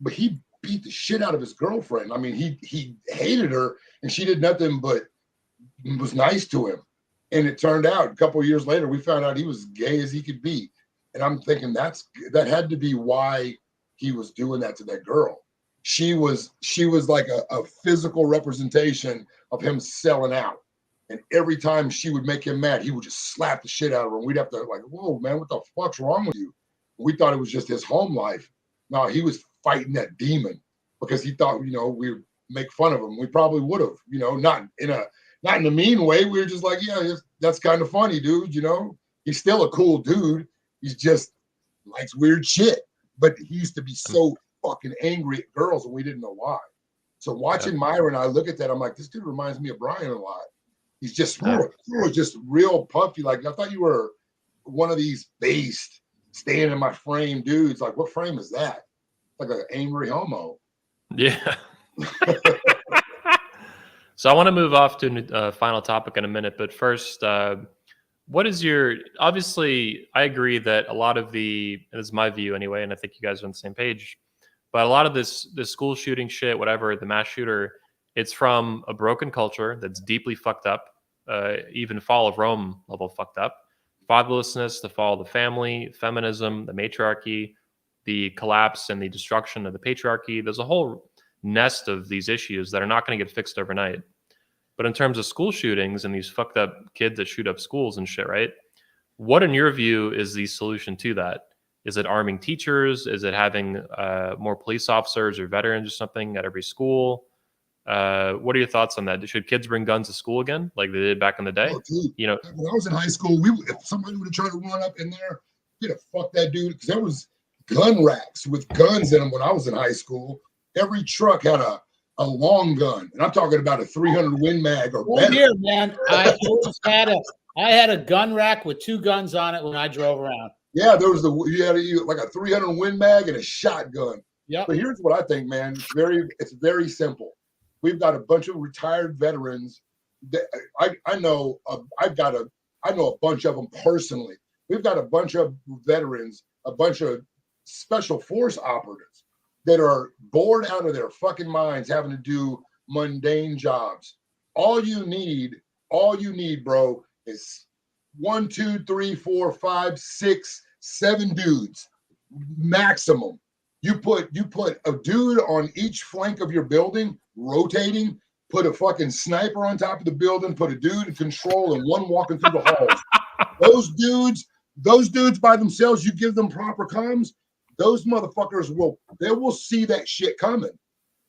but he beat the shit out of his girlfriend. I mean, he hated her, and she did nothing but was nice to him. And it turned out a couple of years later, we found out he was gay as he could be. And I'm thinking that had to be why he was doing that to that girl. She was like a physical representation of him selling out. And every time she would make him mad, he would just slap the shit out of her. And we'd have to like, whoa, man, what the fuck's wrong with you? We thought it was just his home life. No, he was fighting that demon because he thought, we would make fun of him. We probably would have, not in a mean way. We were just like, yeah, that's kind of funny, dude. He's still a cool dude. He's just likes weird shit. But he used to be so fucking angry at girls, and we didn't know why. So watching Myron, I look at that, I'm like, this dude reminds me of Brian a lot. He's just real puffy. Like, I thought you were one of these based, staying in my frame dudes. Like, what frame is that? Like an angry homo. Yeah. So I want to move off to a final topic in a minute, but first, what is obviously, I agree that a lot of this is my view anyway, and I think you guys are on the same page, but a lot of this school shooting shit, whatever, the mass shooter, it's from a broken culture that's deeply fucked up, even Fall of Rome level fucked up. Fatherlessness, the fall of the family, feminism, the matriarchy, the collapse and the destruction of the patriarchy. There's a whole nest of these issues that are not going to get fixed overnight. But in terms of school shootings and these fucked up kids that shoot up schools and shit, right? What, in your view, is the solution to that? Is it arming teachers? Is it having more police officers or veterans or something at every school? What are your thoughts on that? Should kids bring guns to school again, like they did back in the day? Oh, dude, when I was in high school, if somebody would have tried to run up in there, we'd have fucked that dude, because there was gun racks with guns in them when I was in high school. Every truck had a long gun, and I'm talking about a 300 Win Mag or better. Here, man, I had a gun rack with 2 guns on it when I drove around. Yeah, there was you had like a 300 Win Mag and a shotgun. Yeah. But here's what I think, man. It's very simple. We've got a bunch of retired veterans that I know a bunch of them personally. We've got a bunch of veterans, a bunch of special force operatives that are bored out of their fucking minds having to do mundane jobs. All you need, bro, is 1, 2, 3, 4, 5, 6, 7 dudes maximum. You put a dude on each flank of your building, rotating, put a fucking sniper on top of the building, put a dude in control, and one walking through the halls. Those dudes by themselves, you give them proper comms, those motherfuckers will see that shit coming.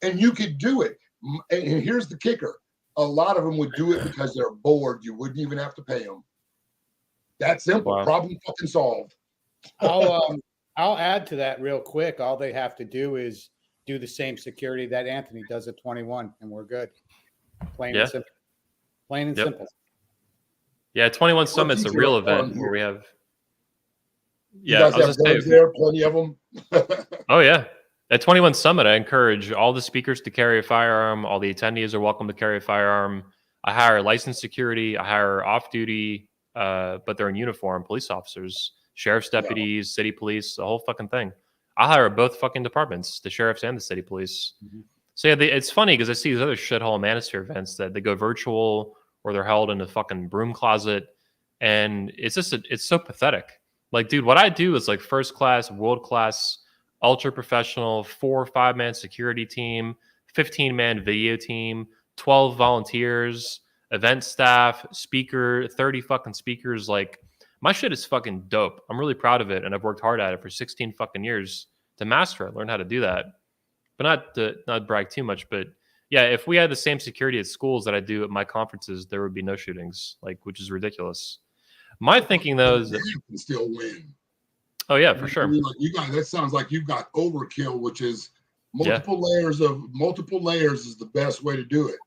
And you could do it. And here's the kicker. a lot of them would do it because they're bored. You wouldn't even have to pay them. That simple. Wow. Problem fucking solved. I'll add to that real quick. All they have to do is do the same security that Anthony does at 21, and we're good. Plain and simple. Plain and simple. Yeah, 21 Summit's a real event where we have. Yeah, you guys have guns there, plenty of them. Oh yeah, at 21 Summit, I encourage all the speakers to carry a firearm. All the attendees are welcome to carry a firearm. I hire licensed security. I hire off-duty, but they're in uniform, police officers, sheriff's deputies, city police, the whole fucking thing. I hire both fucking departments, the sheriffs and the city police. Mm-hmm. So yeah, it's funny because I see these other shithole manosphere events that they go virtual or they're held in a fucking broom closet, and it's just it's so pathetic. Like, dude, what I do is like first class, world class, ultra professional, 4 or 5 man security team, 15-man video team, 12 volunteers, event staff, speaker, 30 fucking speakers. Like, my shit is fucking dope. I'm really proud of it, and I've worked hard at it for 16 fucking years to master it, learn how to do that. But not brag too much, but yeah, if we had the same security at schools that I do at my conferences, there would be no shootings, like, which is ridiculous. My thinking though is that you can still win. Oh yeah, for sure. Like that sounds like you've got overkill, which is multiple layers is the best way to do it.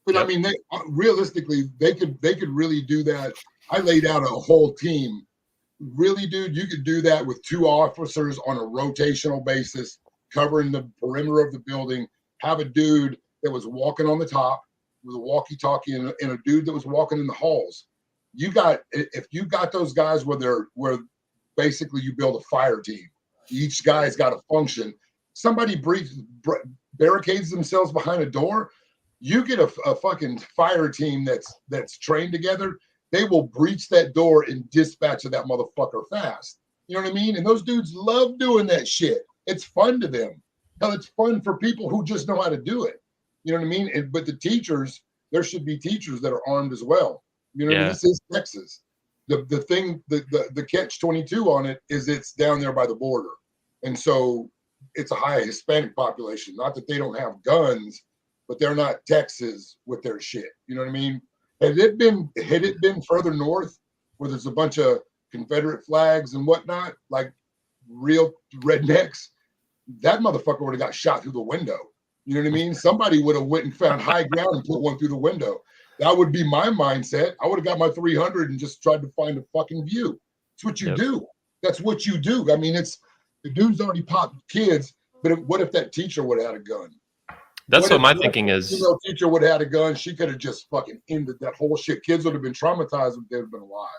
But I mean, realistically, they could really do that. I laid out a whole team. Really, dude, you could do that with 2 officers on a rotational basis, covering the perimeter of the building. Have a dude that was walking on the top with a walkie-talkie and a dude that was walking in the halls. If you got those guys where basically you build a fire team. Each guy's got a function. Somebody barricades themselves behind a door. You get a fucking fire team that's trained together. They will breach that door and dispatch of that motherfucker fast. You know what I mean? And those dudes love doing that shit. It's fun to them. Hell, it's fun for people who just know how to do it. You know what I mean? But the teachers, there should be teachers that are armed as well. You know what I mean? This is Texas. The thing, the catch-22 on it is it's down there by the border. And so it's a high Hispanic population. Not that they don't have guns, but they're not Texas with their shit. You know what I mean? Had it been further north where there's a bunch of Confederate flags and whatnot, like real rednecks, that motherfucker would have got shot through the window. You know what I mean? Somebody would have went and found high ground and put one through the window. That would be my mindset. I would have got my 300 and just tried to find a fucking view. That's what you do. That's what you do. I mean, the dude's already popped kids, but what if that teacher would have had a gun? That's what my thinking is. The teacher would have had a gun. She could have just fucking ended that whole shit. Kids would have been traumatized if they would have been alive.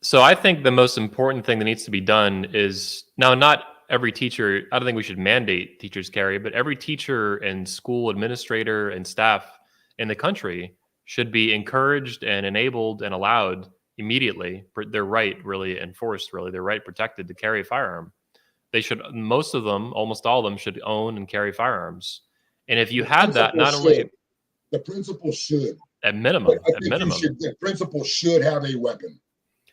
So I think the most important thing that needs to be done is now not every teacher, I don't think we should mandate teachers carry, but every teacher and school administrator and staff in the country should be encouraged and enabled and allowed immediately, their right really enforced, really their right protected to carry a firearm. They should, most of them, almost all of them should own and carry firearms. And if you had that, not only the principal should at minimum, the principal should have a weapon.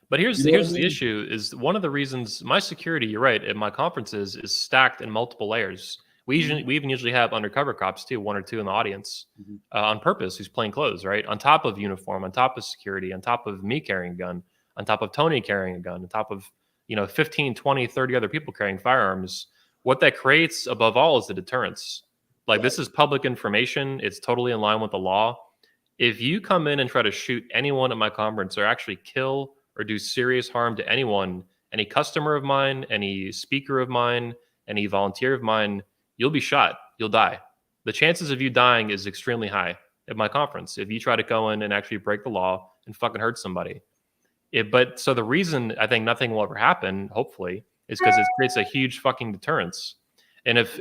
But here's the issue is one of the reasons my security, you're right, at my conferences is stacked in multiple layers. We even usually have undercover cops too, 1 or 2 in the audience on purpose, who's plain clothes, right? On top of uniform, on top of security, on top of me carrying a gun, on top of Tony carrying a gun, on top of, 15, 20, 30 other people carrying firearms. What that creates above all is the deterrence. Like, this is public information. It's totally in line with the law. If you come in and try to shoot anyone at my conference or actually kill or do serious harm to anyone, any customer of mine, any speaker of mine, any volunteer of mine, you'll be shot. You'll die. The chances of you dying is extremely high at my conference if you try to go in and actually break the law and fucking hurt somebody. So the reason I think nothing will ever happen, hopefully, is because it creates a huge fucking deterrence. And if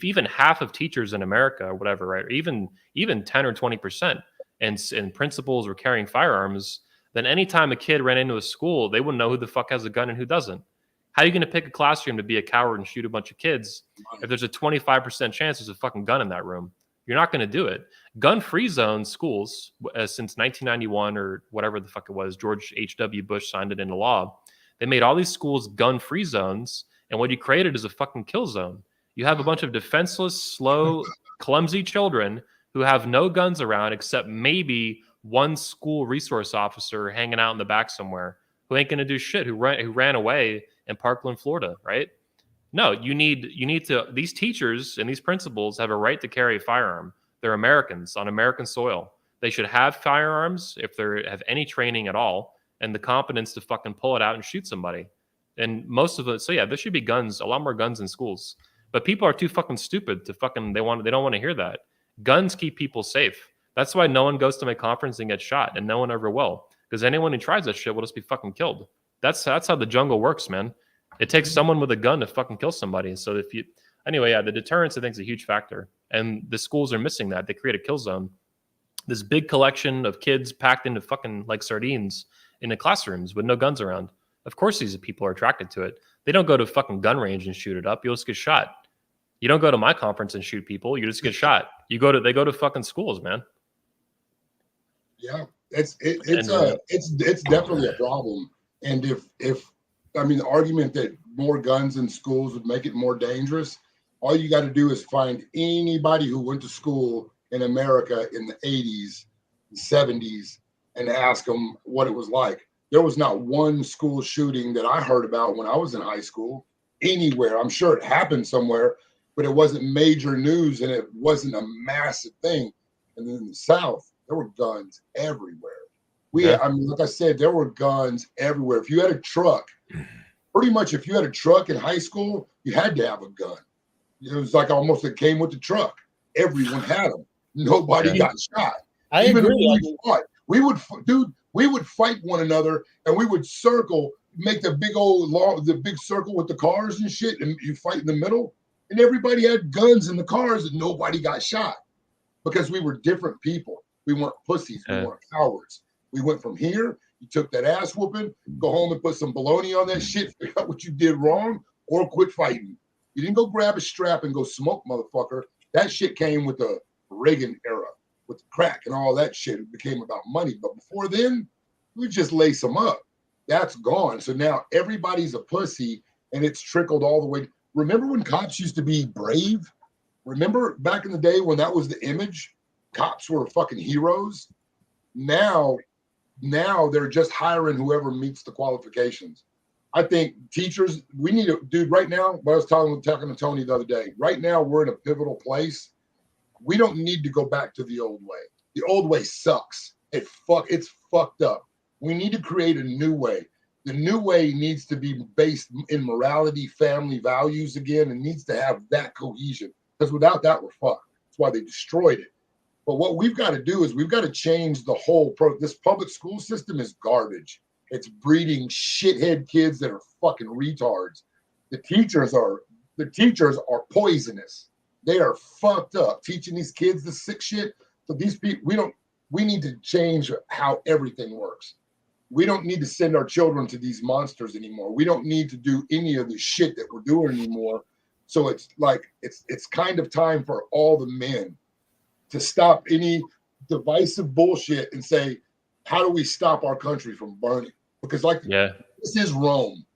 even half of teachers in America or whatever, right, or even 10 or 20% and principals were carrying firearms, then anytime a kid ran into a school, they wouldn't know who the fuck has a gun and who doesn't. How are you going to pick a classroom to be a coward and shoot a bunch of kids if there's a 25% chance there's a fucking gun in that room? You're not going to do it. Gun-free zone schools, since 1991 or whatever the fuck it was, George H.W. Bush signed it into law. They made all these schools gun-free zones, and what you created is a fucking kill zone. You have a bunch of defenseless, slow, clumsy children who have no guns around except maybe one school resource officer hanging out in the back somewhere who ain't going to do shit, who ran away in Parkland, Florida, right? No, you need to, these teachers and these principals have a right to carry a firearm. They're Americans on American soil. They should have firearms if they have any training at all and the competence to fucking pull it out and shoot somebody. And most of it, so yeah, there should be guns, a lot more guns in schools. But people are too fucking stupid to fucking, they don't want to hear that. Guns keep people safe. That's why no one goes to my conference and gets shot, and no one ever will. Because anyone who tries that shit will just be fucking killed. That's how the jungle works, man. It takes someone with a gun to fucking kill somebody. So if you, anyway, yeah, the deterrence I think is a huge factor, and the schools are missing that. They create a kill zone. This big collection of kids packed into fucking like sardines in the classrooms with no guns around. Of course, these people are attracted to it. They don't go to fucking gun range and shoot it up. You'll just get shot. You don't go to my conference and shoot people. You just get shot. They go to fucking schools, man. Yeah, it's definitely a problem. And if I mean, the argument that more guns in schools would make it more dangerous, all you got to do is find anybody who went to school in America in the 80s, 70s, and ask them what it was like. There was not one school shooting that I heard about when I was in high school anywhere. I'm sure it happened somewhere, but it wasn't major news and it wasn't a massive thing. And then in the South, there were guns everywhere. I mean, like I said, there were guns everywhere. If you had a truck, pretty much if you had a truck in high school, you had to have a gun. It was like almost it came with the truck. Everyone had them. Nobody got shot. I agree. We would fight one another and we would circle, make the big circle with the cars and shit, and you fight in the middle. And everybody had guns in the cars and nobody got shot because we were different people. We weren't pussies. We weren't cowards. We went from here. You took that ass whooping, go home and put some baloney on that shit, figure out what you did wrong, or quit fighting. You didn't go grab a strap and go smoke, motherfucker. That shit came with the Reagan era, with the crack and all that shit. It became about money. But before then, we just lace them up. That's gone. So now everybody's a pussy and it's trickled all the way. Remember when cops used to be brave? Remember back in the day when that was the image? Cops were fucking heroes. Now they're just hiring whoever meets the qualifications. I think teachers, we need a dude right now. I was talking to Tony the other day. Right now, we're in a pivotal place. We don't need to go back to the old way. The old way sucks. It's fucked up. We need to create a new way. The new way needs to be based in morality, family values again, and needs to have that cohesion. Because without that, we're fucked. That's why they destroyed it. But what we've got to do is we've got to change the whole this public school system is garbage. It's breeding shithead kids that are fucking retards. The teachers are poisonous. They are fucked up teaching these kids the sick shit. So these people, we need to change how everything works. We don't need to send our children to these monsters anymore. We don't need to do any of the shit that we're doing anymore. So it's like, it's kind of time for all the men to stop any divisive bullshit and say, how do we stop our country from burning? Because this is Rome.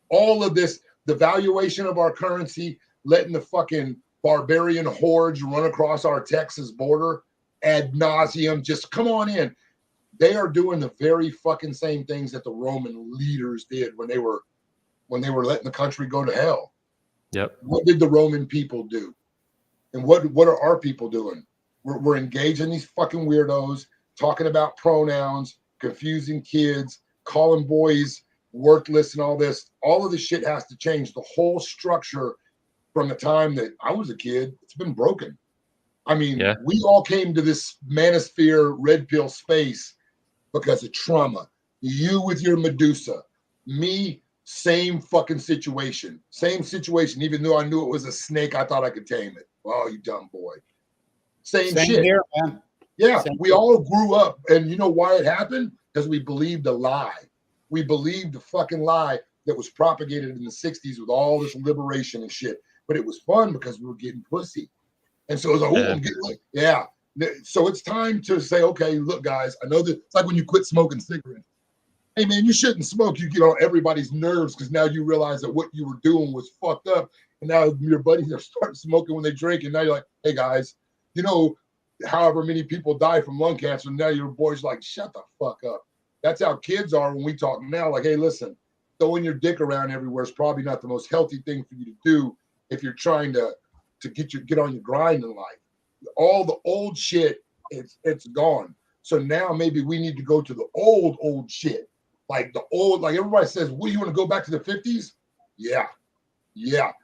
All of this, the valuation of our currency, letting the fucking barbarian hordes run across our Texas border ad nauseum, just come on in. They are doing the very fucking same things that the Roman leaders did when they were letting the country go to hell. Yep. What did the Roman people do? And what are our people doing? We're engaging these fucking weirdos, talking about pronouns, confusing kids, calling boys worthless and all this. All of this shit has to change. The whole structure from the time that I was a kid, it's been broken. I mean, we all came to this manosphere, red pill space because of trauma. You with your Medusa, me, same fucking situation. Same situation. Even though I knew it was a snake, I thought I could tame it. Oh, you dumb boy. Same shit. Here, man. Yeah, we all grew up. And you know why it happened? Because we believed a lie. We believed the fucking lie that was propagated in the 60s with all this liberation and shit. But it was fun because we were getting pussy. And so it was like, oh, I'm getting like, yeah. So it's time to say, okay, look, guys, I know that it's like when you quit smoking cigarettes. Hey, man, you shouldn't smoke. You get on everybody's nerves because now you realize that what you were doing was fucked up. And now your buddies are starting smoking when they drink. And now you're like, hey, guys, you know, however many people die from lung cancer. Now your boy's like, shut the fuck up. That's how kids are when we talk now. Like, hey, listen, throwing your dick around everywhere is probably not the most healthy thing for you to do if you're trying to get on your grind in life. All the old shit, it's gone. So now maybe we need to go to the old shit. Like the old, like everybody says, what, you want to go back to the 50s? Yeah.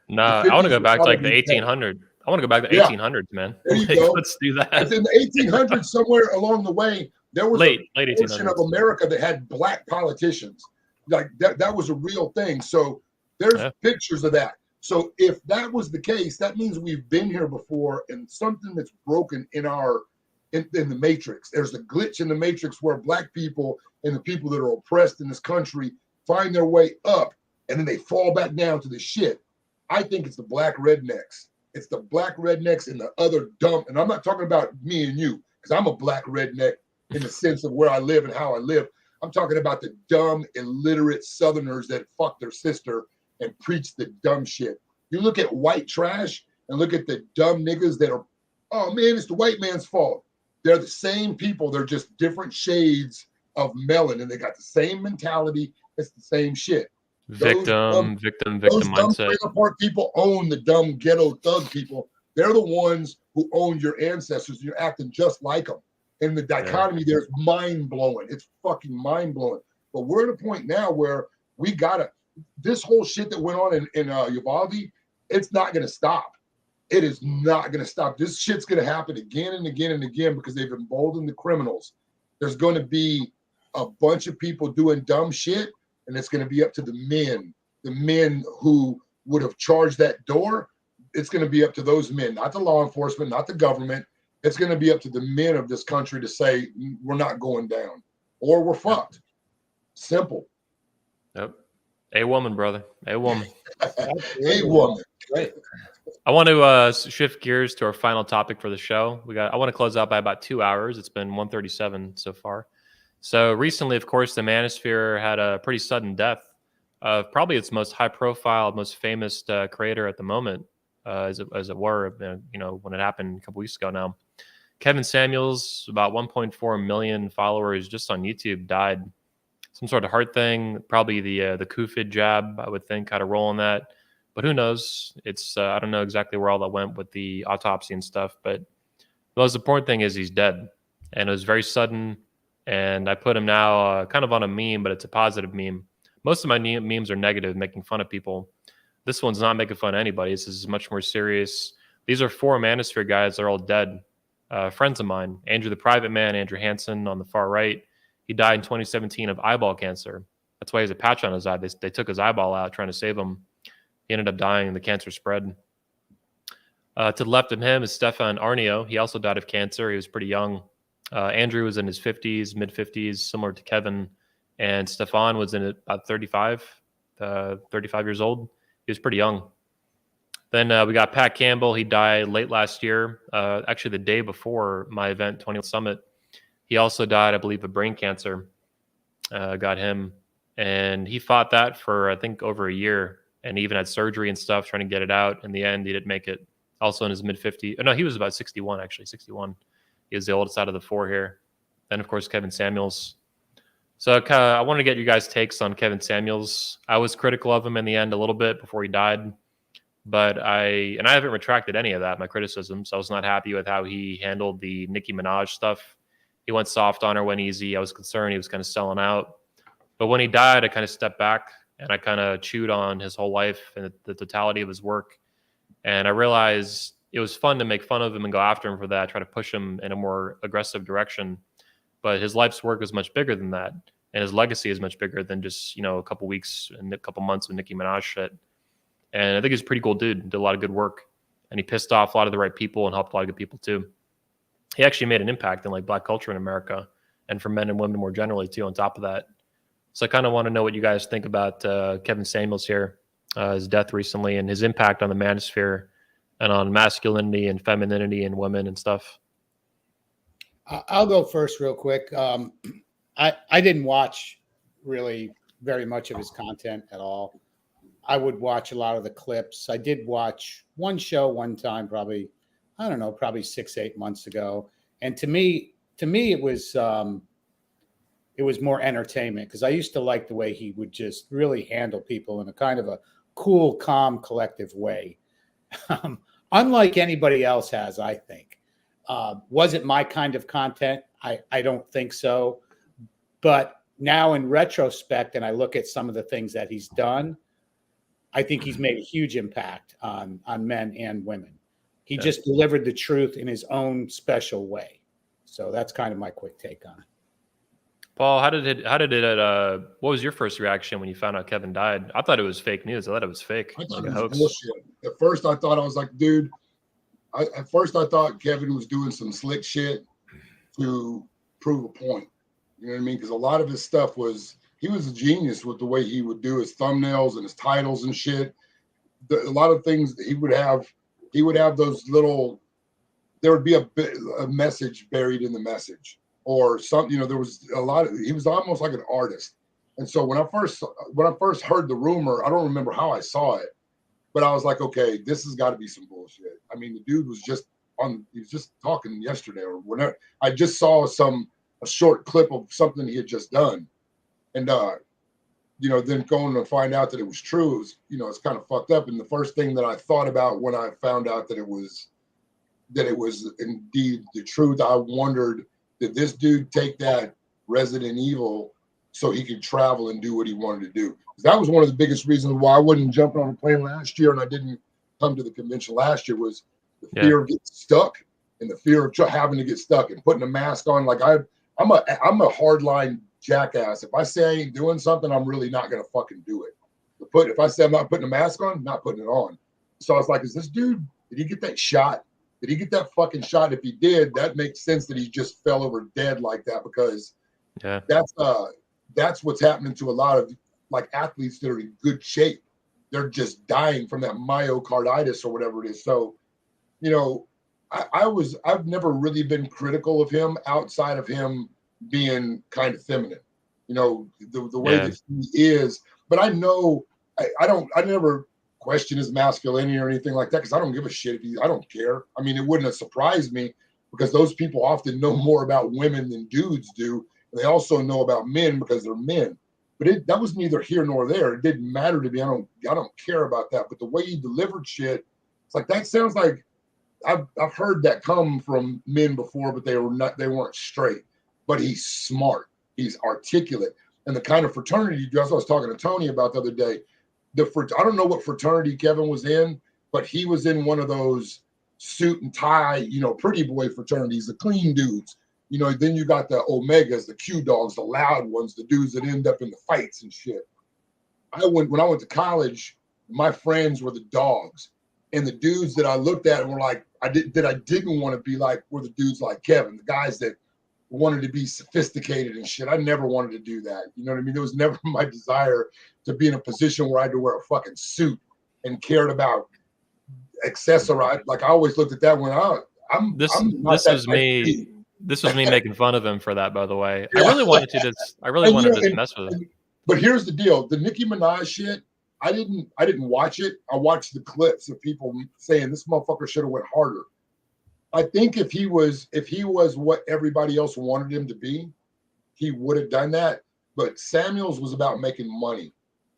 Nah, I want to go back to like the 1800s. I want to go back to the 1800s, man. There you go. Let's do that. And in the 1800s, somewhere along the way, there was late a portion 1800s of America that had black politicians. Like that was a real thing. So there's pictures of that. So if that was the case, that means we've been here before, and something that's broken in the matrix. There's a glitch in the matrix where black people and the people that are oppressed in this country find their way up, and then they fall back down to the shit. I think it's the black rednecks. It's the black rednecks and the other dumb. And I'm not talking about me and you, because I'm a black redneck in the sense of where I live and how I live. I'm talking about the dumb, illiterate Southerners that fuck their sister and preach the dumb shit. You look at white trash and look at the dumb niggas that are, oh man, it's the white man's fault. They're the same people. They're just different shades of melon, and they got the same mentality. It's the same shit. Victim those mindset. Trailer park people own the dumb ghetto thug people. They're the ones who owned your ancestors. You're acting just like them. And the dichotomy there is mind-blowing. It's fucking mind-blowing. But we're at a point now where we gotta, this whole shit that went on in Uvalde, it's not gonna stop. It is not gonna stop. This shit's gonna happen again and again and again because they've emboldened the criminals. There's gonna be a bunch of people doing dumb shit, and it's gonna be up to the men who would have charged that door. It's gonna be up to those men, not the law enforcement, not the government. It's going to be up to the men of this country to say, we're not going down or we're fucked. Simple. Yep. A woman, brother. A woman. A woman. Right. I want to shift gears to our final topic for the show. I want to close out by about 2 hours. It's been 1:37 so far. So recently, of course, the Manosphere had a pretty sudden death of probably its most high-profile, most famous creator at the moment, as it were. When it happened a couple weeks ago now. Kevin Samuels, about 1.4 million followers just on YouTube, died. Some sort of heart thing, probably the Kufid jab, I would think, had a role in that. But who knows? It's I don't know exactly where all that went with the autopsy and stuff. But the most important thing is he's dead. And it was very sudden. And I put him now kind of on a meme, but it's a positive meme. Most of my memes are negative, making fun of people. This one's not making fun of anybody. This is much more serious. These are 4 Manosphere guys. They're all dead. Friends of mine, Andrew the Private Man, Andrew Hansen on the far right. He died in 2017 of eyeball cancer. That's why he has a patch on his eye. They took his eyeball out trying to save him. He ended up dying. The cancer spread. To the left of him is Stefan Arnio. He also died of cancer. He was pretty young. Andrew was in his 50s, mid-50s, similar to Kevin. And Stefan was in about 35 years old. He was pretty young. Then we got Pat Campbell. He died late last year, actually the day before my event, 20th Summit. He also died, I believe, of brain cancer. Got him. And he fought that for, I think, over a year. And he even had surgery and stuff, trying to get it out. In the end, he didn't make it. Also in his mid-50s. No, he was about 61, actually, 61. He was the oldest out of the 4 here. Then, of course, Kevin Samuels. So I want to get you guys' takes on Kevin Samuels. I was critical of him in the end a little bit before he died. But I haven't retracted any of that, my criticisms. I was not happy with how he handled the Nicki Minaj stuff. He went soft on her, went easy. I was concerned he was kind of selling out. But when he died, I kind of stepped back and I kind of chewed on his whole life and the totality of his work. And I realized it was fun to make fun of him and go after him for that, try to push him in a more aggressive direction. But his life's work is much bigger than that. And his legacy is much bigger than just, a couple weeks and a couple months of Nicki Minaj shit. And I think he's a pretty cool dude, did a lot of good work. And he pissed off a lot of the right people and helped a lot of good people too. He actually made an impact in like Black culture in America and for men and women more generally too, on top of that. So I kind of want to know what you guys think about Kevin Samuels here, his death recently and his impact on the Manosphere and on masculinity and femininity in women and stuff. I'll go first real quick. I didn't watch really very much of his content at all. I would watch a lot of the clips. I did watch one show one time, probably 6-8 months ago. And to me, it was more entertainment, because I used to like the way he would just really handle people in a kind of a cool, calm, collective way. Unlike anybody else has, I think. Was it my kind of content? I don't think so. But now in retrospect, and I look at some of the things that he's done, I think he's made a huge impact on men and women. He just delivered the truth in his own special way. So that's kind of my quick take on it. Paul, how did it what was your first reaction when you found out Kevin died? I thought it was fake news. I thought it was fake. I thought like it a was hoax. bullshit. At first, I was like, dude. At first, I thought Kevin was doing some slick shit to prove a point. You know what I mean? Because a lot of his stuff he was a genius with the way he would do his thumbnails and his titles and shit. A lot of things he would have those little. There would be a message buried in the message, or something. You know, there was a lot of. He was almost like an artist. And so when I first heard the rumor, I don't remember how I saw it. But I was like, okay, this has got to be some bullshit. I mean, the dude was he was just talking yesterday or whenever. I just saw a short clip of something he had just done. And, then going to find out that it was true, it's kind of fucked up. And the first thing that I thought about when I found out that it was indeed the truth, I wondered, did this dude take that Resident Evil so he could travel and do what he wanted to do? That was one of the biggest reasons why I wasn't jumping on a plane last year and I didn't come to the convention last year, was the fear of getting stuck and the fear of having to get stuck and putting a mask on. Like I'm a hardline jackass. If I say I ain't doing something, I'm really not gonna fucking do it. If I say I'm not putting a mask on, I'm not putting it on. So I was like, is this dude, did he get that shot? Did he get that fucking shot? If he did, that makes sense that he just fell over dead like that, because that's what's happening to a lot of like athletes that are in good shape. They're just dying from that myocarditis or whatever it is. So, I've never really been critical of him outside of him being kind of feminine, the way that he is. But I know I never question his masculinity or anything like that, because I don't give a shit I don't care. I mean, it wouldn't have surprised me, because those people often know more about women than dudes do. And they also know about men because they're men. But that was neither here nor there. It didn't matter to me. I don't care about that. But the way he delivered shit, it's like, that sounds like I've heard that come from men before, but they weren't straight. But he's smart. He's articulate. And the kind of fraternity, that's what I was talking to Tony about the other day. I don't know what fraternity Kevin was in, but he was in one of those suit and tie, pretty boy fraternities, the clean dudes. Then you got the Omegas, the Q dogs, the loud ones, the dudes that end up in the fights and shit. When I went to college, my friends were the dogs, and the dudes that I looked at and were like, I didn't want to be like, were the dudes like Kevin, the guys that wanted to be sophisticated and shit. I never wanted to do that. You know what I mean? There was never my desire to be in a position where I had to wear a fucking suit and cared about accessorize. Like, I always looked at that when this was me. This was me making fun of him for that, by the way. Yeah. I really wanted to mess with him. But here's the deal: the Nicki Minaj shit, I didn't watch it. I watched the clips of people saying this motherfucker should have went harder. I think if he was what everybody else wanted him to be, he would have done that. But Samuels was about making money.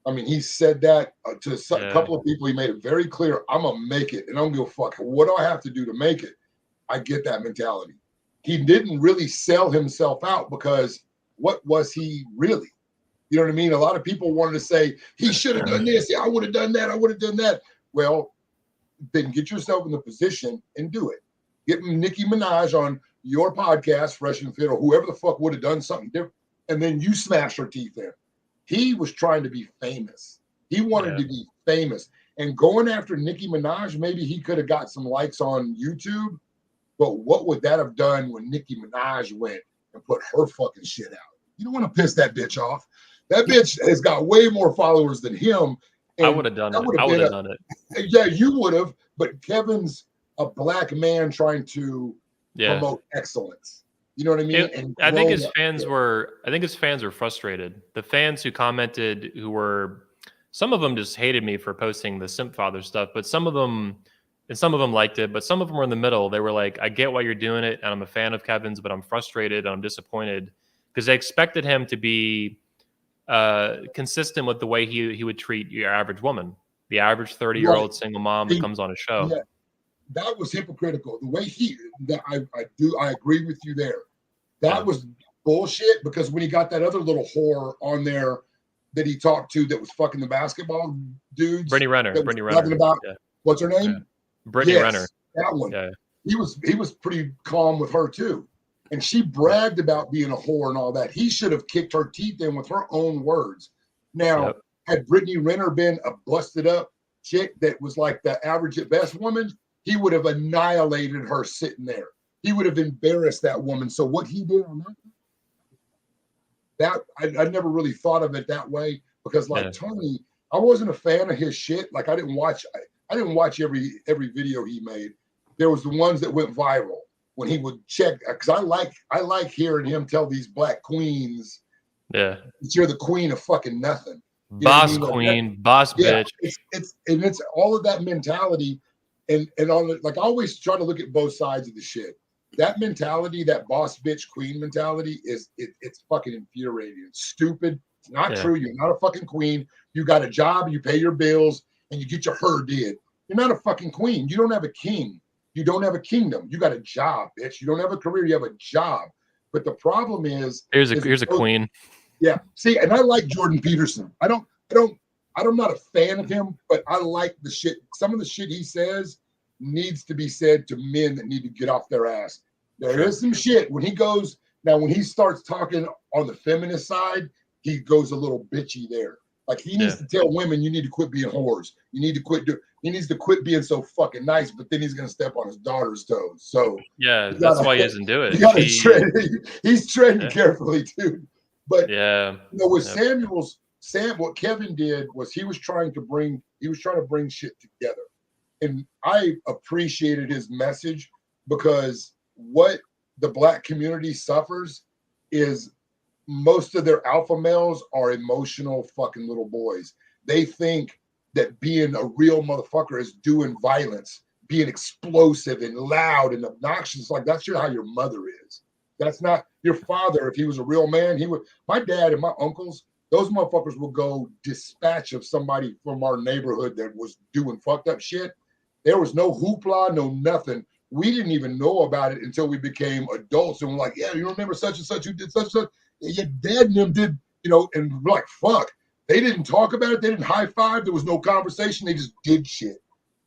I mean, he said that to a couple of people. He made it very clear: I'm gonna make it, and I don't give a fuck. What do I have to do to make it? I get that mentality. He didn't really sell himself out, because what was he really? You know what I mean? A lot of people wanted to say he should have done this. Yeah, I would have done that. I would have done that. Well, then get yourself in the position and do it. Get Nicki Minaj on your podcast, Fresh and Fit, or whoever the fuck would have done something different, and then you smash her teeth in. He was trying to be famous. He wanted to be famous. And going after Nicki Minaj, maybe he could have got some likes on YouTube. But what would that have done when Nicki Minaj went and put her fucking shit out? You don't want to piss that bitch off. That bitch has got way more followers than him. I would have done it. I would have done it. Yeah, you would have. But Kevin's a black man trying to promote excellence. You know what I mean? I think his fans were frustrated. The fans who commented, some of them just hated me for posting the Simp Father stuff, but some of them and some of them liked it, but some of them were in the middle. They were like, I get why you're doing it, and I'm a fan of Kevin's, but I'm frustrated and I'm disappointed because they expected him to be consistent with the way he would treat your average woman, the average 30-year-old single mom that comes on a show. Yeah, that was hypocritical. The way I agree with you there. That was bullshit because when he got that other little whore on there that he talked to that was fucking the basketball dudes. Brittany Renner. Talking about what's her name? Yeah. Brittany Renner. That one. Yeah. He was pretty calm with her too. And she bragged about being a whore and all that. He should have kicked her teeth in with her own words. Now, had Brittany Renner been a busted up chick that was like the average at best woman, he would have annihilated her sitting there. He would have embarrassed that woman. So what he did on that I never really thought of it that way because like Tony, I wasn't a fan of his shit. Like I didn't watch every video he made. There was the ones that went viral when he would check because I like hearing him tell these black queens that you're the queen of fucking nothing. Boss queen, boss bitch. It's all of that mentality and on the, like I always try to look at both sides of the shit. That mentality, that boss bitch queen mentality it's fucking infuriating. It's stupid. It's not true. You're not a fucking queen. You got a job, you pay your bills, and you get your herd did. You're not a fucking queen. You don't have a king. You don't have a kingdom. You got a job, bitch. You don't have a career. You have a job. But the problem is here's a queen. Yeah. See, and I like Jordan Peterson. I'm not a fan of him, but I like the shit. Some of the shit he says needs to be said to men that need to get off their ass. There is some shit when he starts talking on the feminist side, he goes a little bitchy there. Like he needs to tell women, you need to quit being whores. You need to he needs to quit being so fucking nice, but then he's gonna step on his daughter's toes. So that's why he doesn't do it. He's treading carefully too. But with what Kevin did was he was trying to bring shit together. And I appreciated his message because what the black community suffers is most of their alpha males are emotional fucking little boys. They think that being a real motherfucker is doing violence, being explosive and loud and obnoxious. Like that's how your mother is. That's not your father. If he was a real man, my dad and my uncles, those motherfuckers will go dispatch of somebody from our neighborhood that was doing fucked up shit. There was no hoopla, no nothing. We didn't even know about it until we became adults and we're like, yeah, you remember such and such who did such and such? Your dad and them did, and we're like, fuck. They didn't talk about it. They didn't high five. There was no conversation. They just did shit.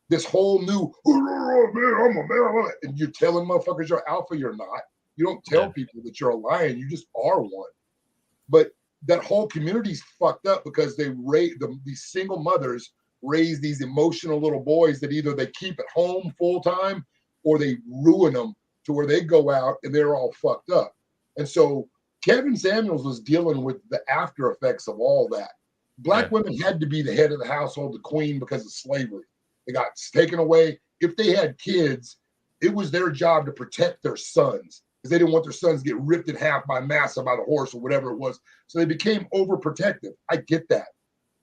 This whole new, oh, man, I'm a man. And you're telling motherfuckers you're alpha, you're not. You don't tell people that you're a lion. You just are one. But that whole community's fucked up because they these single mothers raise these emotional little boys that either they keep at home full time or they ruin them to where they go out and they're all fucked up. And so Kevin Samuels was dealing with the after effects of all that. Black women had to be the head of the household, the queen, because of slavery. They got taken away. If they had kids, it was their job to protect their sons because they didn't want their sons to get ripped in half by Massa, by the horse or whatever it was. So they became overprotective. I get that.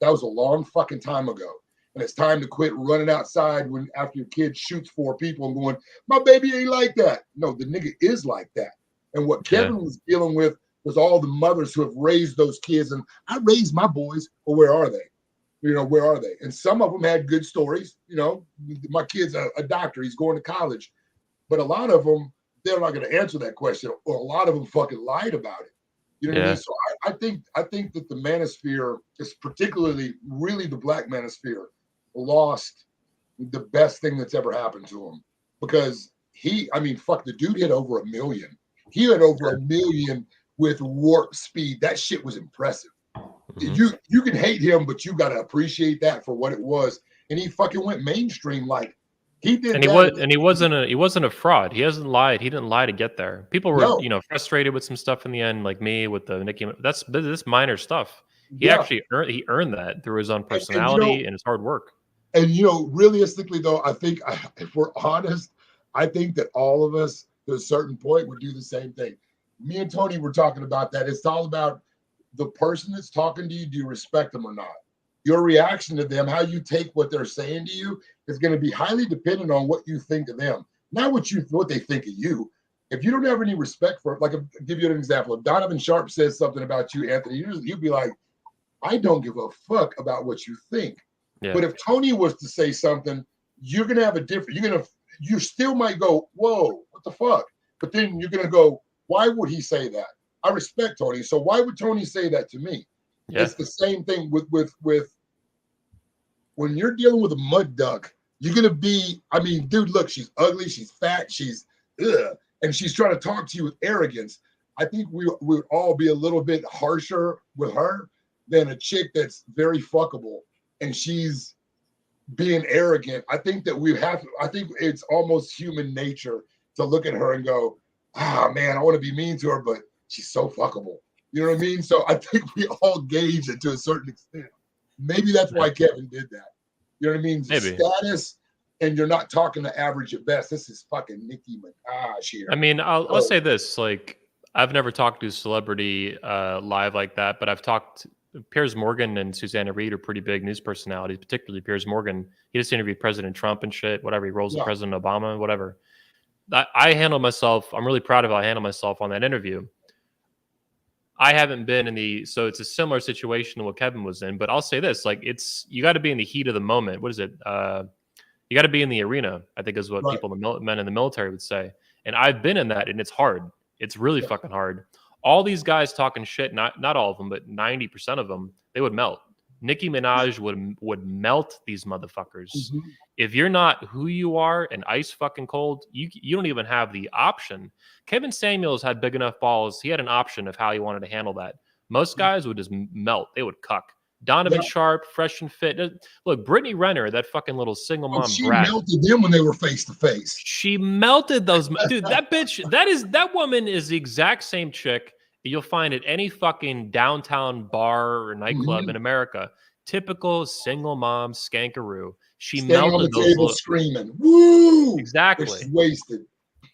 That was a long fucking time ago. And it's time to quit running outside after your kid shoots 4 people and going, my baby ain't like that. No, the nigga is like that. And what Kevin was dealing with was all the mothers who have raised those kids. And I raised my boys, but where are they? Where are they? And some of them had good stories. My kid's a doctor. He's going to college. But a lot of them, they're not going to answer that question. Or a lot of them fucking lied about it. You know what I mean? So I think that the manosphere is particularly really the black manosphere lost the best thing that's ever happened to him because the dude hit over 1 million. He had over 1 million with warp speed. That shit was impressive. Mm-hmm. You can hate him, but you got to appreciate that for what it was. And he fucking went mainstream like he did. And he wasn't a fraud. He hasn't lied. He didn't lie to get there. People were frustrated with some stuff in the end, like me with the Nicki. That's this minor stuff. He actually earned that through his own personality and his hard work. And realistically though, I think if we're honest, I think that all of us to a certain point would do the same thing. Me and Tony were talking about that. It's all about the person that's talking to you. Do you respect them or not? your reaction to them, how you take what they're saying to you, is going to be highly dependent on what you think of them, not what they think of you. If you don't have any respect for it, like, I'll give you an example. If Donovan Sharp says something about you, Anthony, you'd be like, I don't give a fuck about what you think. Yeah. But if Tony was to say something, you're going to have a different, you still might go, whoa, what the fuck? But then you're going to go, why would he say that? I respect Tony. So why would Tony say that to me? Yeah. It's the same thing with when you're dealing with a mud duck, you're going to be, I mean, dude, look, she's ugly, she's fat, she's, and she's trying to talk to you with arrogance. I think we would all be a little bit harsher with her than a chick that's very fuckable and she's being arrogant. I think that I think it's almost human nature to look at her and go, man, I want to be mean to her, but she's so fuckable. You know what I mean? So I think we all gauge it to a certain extent. Maybe that's why Kevin did that. You know what I mean? Maybe. Status, and you're not talking to average at best. This is fucking Nicki Minaj here. I mean, I'll say this. Like, I've never talked to a celebrity live like that, but I've talked. Piers Morgan and Susanna Reid are pretty big news personalities, particularly Piers Morgan. He just interviewed President Trump and shit, whatever. He rolls with President Obama, whatever. I handle myself. I'm really proud of how I handle myself on that interview. I haven't been so it's a similar situation to what Kevin was in, but I'll say this, like, you got to be in the heat of the moment. What is it? You got to be in the arena, I think is what men in the military would say. And I've been in that, and it's hard. It's really fucking hard. All these guys talking shit, not all of them, but 90% of them, they would melt. Nicki Minaj would melt these motherfuckers. Mm-hmm. If you're not who you are and ice fucking cold, you don't even have the option. Kevin Samuels had big enough balls. He had an option of how he wanted to handle that. Most guys would just melt. They would cuck. Donovan Sharp, fresh and fit. Look, Brittany Renner, that fucking little single mom she brat. She melted them when they were face to face. She melted those. Dude, that bitch, that woman is the exact same chick you'll find at any fucking downtown bar or nightclub in America. Typical single mom skankaroo. She melted on the those table screaming. Woo! Exactly. She's wasted.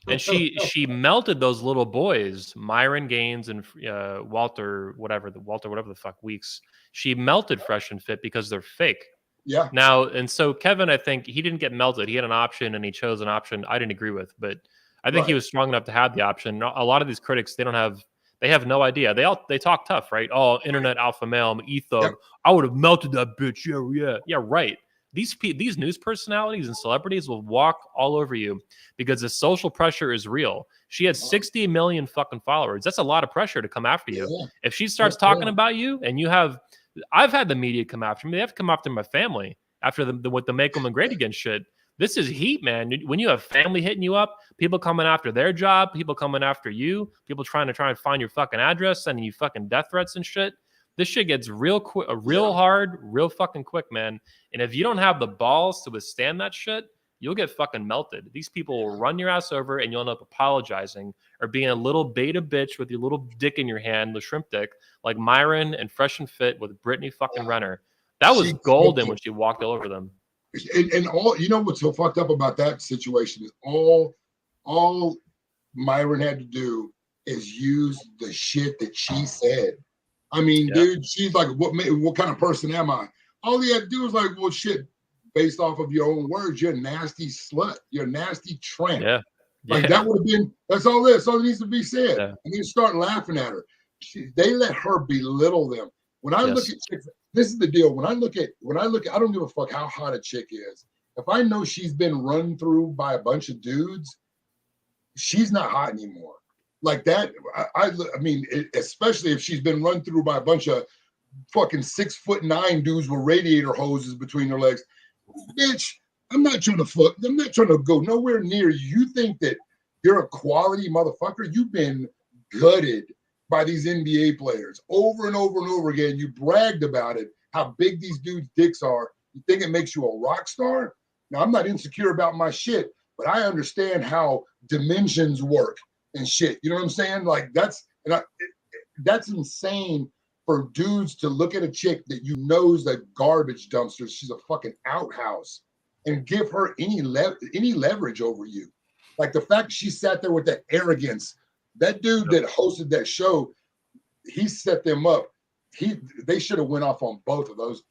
And she melted those little boys, Myron Gaines and Walter whatever the fuck Weeks. She melted Fresh and Fit because they're fake. Yeah. Now, and so Kevin, I think he didn't get melted. He had an option and he chose an option I didn't agree with, but I think he was strong enough to have the option. A lot of these critics, they have no idea. They talk tough, right? Oh, internet alpha male, I'm ethog. Yep. I would have melted that bitch. Yeah, right. These news personalities and celebrities will walk all over you because the social pressure is real. She had 60 million fucking followers. That's a lot of pressure to come after you. Yeah. If she starts talking about you and I've had the media come after me. They have to come after my family after with the Make Women Great Again shit. This is heat, man. When you have family hitting you up, people coming after their job, people coming after you, people trying to find your fucking address, sending you fucking death threats and shit. This shit gets real quick, hard, real fucking quick, man. And if you don't have the balls to withstand that shit, you'll get fucking melted. These people will run your ass over and you'll end up apologizing or being a little beta bitch with your little dick in your hand, the shrimp dick, like Myron and Fresh and Fit with Brittany fucking Renner. That was golden when she walked all over them. And all, you know what's so fucked up about that situation is all Myron had to do is use the shit that she said. I mean, dude, she's like, what kind of person am I? All he had to do was like, well, shit, based off of your own words, you're a nasty slut. You're a nasty tramp. Yeah. Like that would have been, that's all that needs to be said. Yeah. And then start laughing at her. They let her belittle them. When I look at chicks, this is the deal. When I look at, I don't give a fuck how hot a chick is. If I know she's been run through by a bunch of dudes, she's not hot anymore. Like that, I mean, especially if she's been run through by a bunch of fucking 6'9" dudes with radiator hoses between their legs. Bitch, I'm not trying to fuck. I'm not trying to go nowhere near you. You think that you're a quality motherfucker? You've been gutted by these NBA players over and over and over again. You bragged about it, how big these dudes' dicks are. You think it makes you a rock star? Now, I'm not insecure about my shit, but I understand how dimensions work and shit. You know what I'm saying? Like that's insane for dudes to look at a chick that you know is a garbage dumpster. She's a fucking outhouse, and give her any leverage over you. Like the fact she sat there with that arrogance. That dude that hosted that show, he set them up they should have went off on both of those.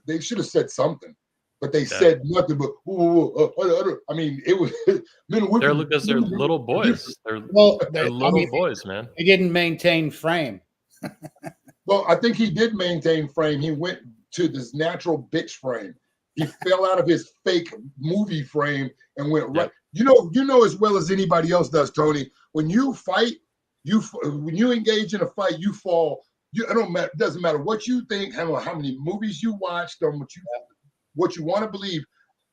They should have said something, but they said nothing. But I mean, it was men and women. They're little boys. They're little boys, man. They didn't maintain frame. Well, I think he did maintain frame. He went to this natural bitch frame. He fell out of his fake movie frame and went right. You know as well as anybody else does, Tony. When you fight, when you engage in a fight, you fall. It doesn't matter what you think, how many movies you watched, or what you want to believe.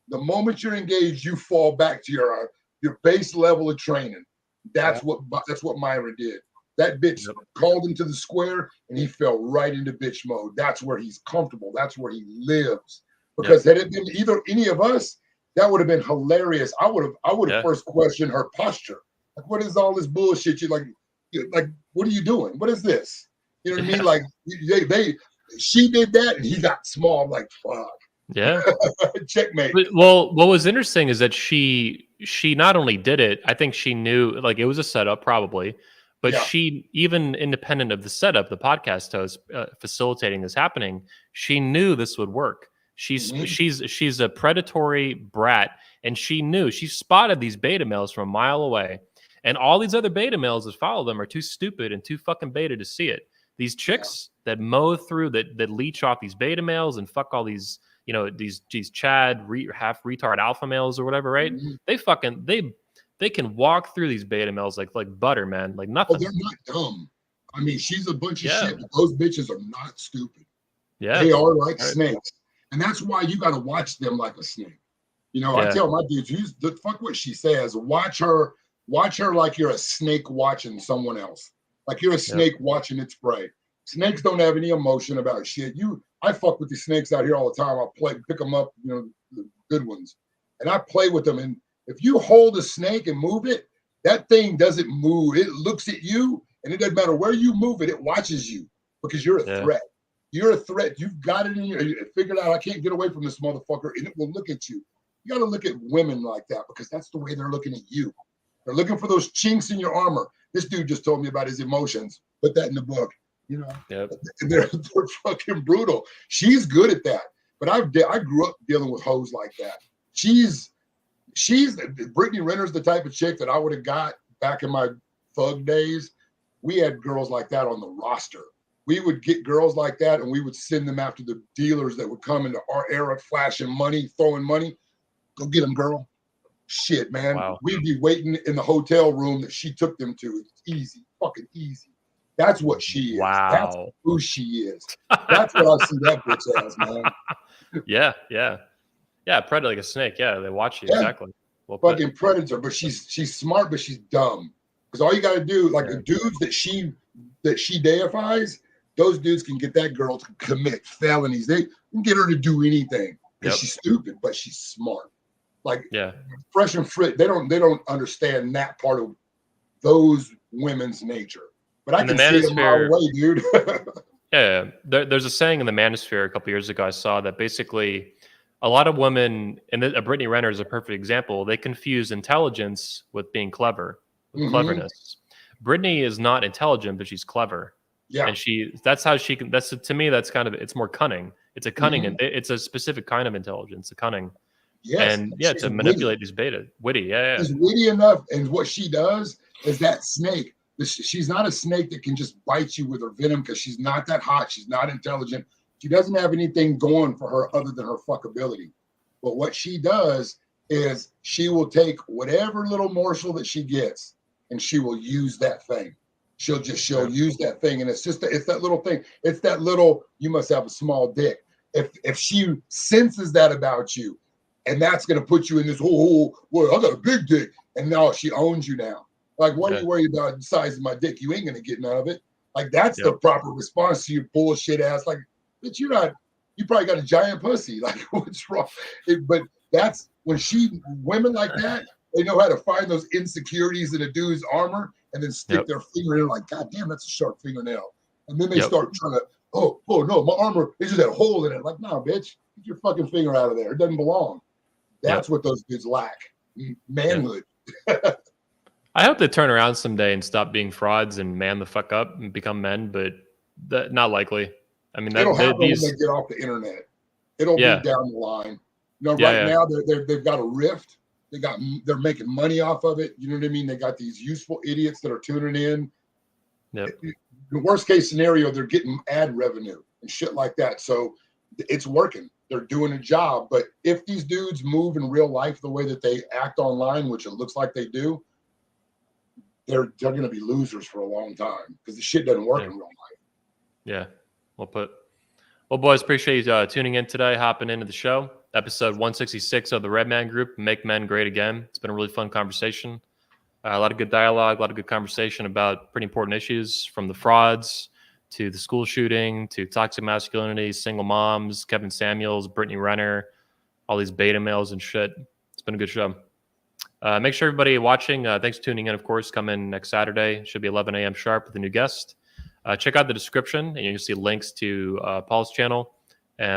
The moment you're engaged, you fall back to your base level of training. That's what Myra did. That bitch called him to the square, and he fell right into bitch mode. That's where he's comfortable. That's where he lives. Because had it been either any of us, that would have been hilarious. I would have first questioned her posture. Like, what is all this bullshit? You like, what are you doing? What is this? You know what I mean? Like, she did that, and he got small. I'm like, fuck. Yeah. Checkmate. Well, what was interesting is that she not only did it, I think she knew, like, it was a setup probably, but she, even independent of the setup, the podcast host facilitating this happening, she knew this would work. She's a predatory brat, and she spotted these beta males from a mile away, and all these other beta males that follow them are too stupid and too fucking beta to see it. These chicks that mow through, that leech off these beta males and fuck all these, these Chad half retard alpha males or whatever, right? Mm-hmm. They can walk through these beta males like butter, man, like nothing. Oh, they're not dumb. I mean, she's a bunch of shit, but those bitches are not stupid. Yeah, they are like snakes, and that's why you got to watch them like a snake. I tell my dudes, fuck what she says. Watch her like you're a snake watching someone else. Like you're a snake watching its prey. Snakes don't have any emotion about shit. I fuck with the snakes out here all the time. I pick them up, the good ones, and I play with them. And if you hold a snake and move it, that thing doesn't move. It looks at you, and it doesn't matter where you move it. It watches you because you're a threat. You're a threat. You've got it in you figured out. I can't get away from this motherfucker, and it will look at you. You got to look at women like that because that's the way they're looking at you. They're looking for those chinks in your armor. This dude just told me about his emotions. Put that in the book. They're fucking brutal. She's good at that. But I grew up dealing with hoes like that. She's Brittany Renner's the type of chick that I would have got back in my thug days. We had girls like that on the roster. We would get girls like that, and we would send them after the dealers that would come into our era, flashing money, throwing money. Go get them, girl. Shit, man. Wow. We'd be waiting in the hotel room that she took them to. It's easy, fucking easy. That's what she is. Wow. That's who she is. That's what I see that bitch as, man. Yeah, predator like a snake. Yeah, they watch you. Exactly. Well, fucking predator, but she's smart, but she's dumb. Because all you got to do, like the dudes that she deifies, those dudes can get that girl to commit felonies. They can get her to do anything because she's stupid, but she's smart. Like Fresh and Fit, they don't understand that part of those women's nature. But I can see it a mile away, dude. There's a saying in the manosphere a couple years ago I saw that basically a lot of women, and Brittany Renner is a perfect example, they confuse intelligence with being clever, with cleverness. Brittany is not intelligent, but she's clever. Yeah. And that's how she can, to me, that's kind of, it's more cunning. It's a cunning, and it's a specific kind of intelligence, a cunning. Yes. And to manipulate these witty. She's witty enough. And what she does is that snake. She's not a snake that can just bite you with her venom because she's not that hot. She's not intelligent. She doesn't have anything going for her other than her fuckability. But what she does is she will take whatever little morsel that she gets and she will use that thing. She'll use that thing. And it's that little thing. It's that little, you must have a small dick. If she senses that about you, and that's going to put you in this, well, I got a big dick. And now she owns you now. Like, what are you worried about the size of my dick? You ain't going to get none of it. Like, that's the proper response to your bullshit ass. Like, bitch, you probably got a giant pussy. Like, what's wrong? But that's when women like that, they know how to find those insecurities in a dude's armor and then stick their finger in like, God damn, that's a sharp fingernail. And then they start trying to, oh no, my armor is just that hole in it. Like, nah, bitch, get your fucking finger out of there. It doesn't belong. That's what those dudes lack. Manhood. I hope they turn around someday and stop being frauds and man the fuck up and become men. But Not likely. I mean, It'll happen when these. they get off the internet. It'll Yeah. be down the line. Yeah, Right yeah. now they've got a rift. They're making money off of it. You know what I mean? They got these useful idiots that are tuning in. Yep. The worst case scenario, they're getting ad revenue and shit like that. So it's working. They're doing a job. But if these dudes move in real life the way that they act online, which it looks like they do, they're going to be losers for a long time because the shit doesn't work in real life. Yeah. Well put. Well, boys, appreciate you tuning in today, hopping into the show. Episode 166 of the Red Man Group, Make Men Great Again. It's been a really fun conversation. A lot of good dialogue, a lot of good conversation about pretty important issues, from the frauds to the school shooting to toxic masculinity, single moms, Kevin Samuels, Brittany Renner, all these beta males and shit. It's been a good show. Make sure everybody watching, thanks for tuning in, of course. Come in next Saturday. Should be 11 a.m. sharp with a new guest. Check out the description, and you'll see links to Paul's channel,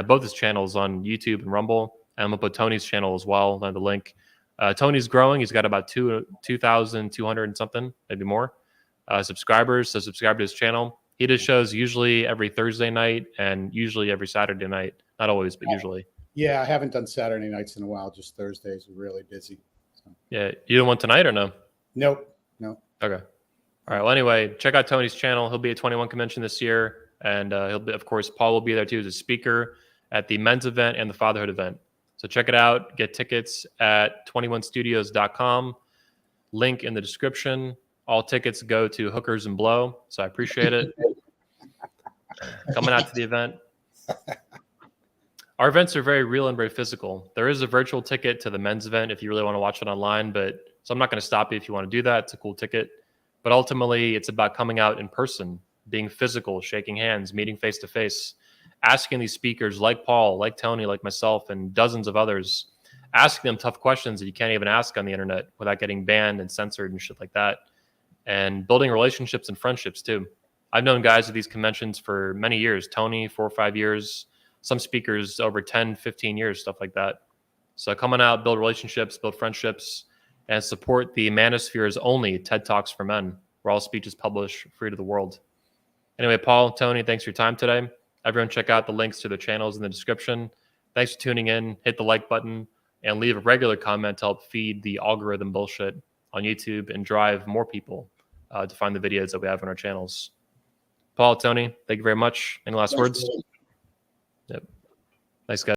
both his channels on YouTube and Rumble. And I'm going to put Tony's channel as well on the link. Tony's growing. He's got about 2,200 and something, maybe more, subscribers. So subscribe to his channel. He does shows usually every Thursday night and usually every Saturday night. Not always, but usually. Yeah, I haven't done Saturday nights in a while. Just Thursdays are really busy. So. Yeah. You doing one tonight or no? Nope. No. Okay. All right. Well, anyway, check out Tony's channel. He'll be at 21 convention this year. And he'll be, of course, Paul will be there too as a speaker at the men's event and the fatherhood event. So check it out. Get tickets at 21studios.com. Link in the description. All tickets go to Hookers and Blow. So I appreciate it. Coming out to the event. Our events are very real and very physical. There is a virtual ticket to the men's event if you really want to watch it online. So I'm not going to stop you if you want to do that. It's a cool ticket. But ultimately, it's about coming out in person, being physical, shaking hands, meeting face to face, asking these speakers like Paul, like Tony, like myself, and dozens of others, asking them tough questions that you can't even ask on the internet without getting banned and censored and shit like that, and building relationships and friendships too. I've known guys at these conventions for many years, Tony, 4 or 5 years, some speakers over 10, 15 years, stuff like that. So coming out, build relationships, build friendships, and support the Manosphere's only TED Talks for Men, where all speech is published free to the world. Anyway, Paul, Tony, thanks for your time today. Everyone check out the links to their channels in the description. Thanks for tuning in. Hit the like button and leave a regular comment to help feed the algorithm bullshit on YouTube and drive more people to find the videos that we have on our channels. Paul, Tony, thank you very much. Any last words? Man. Yep. Thanks, guys.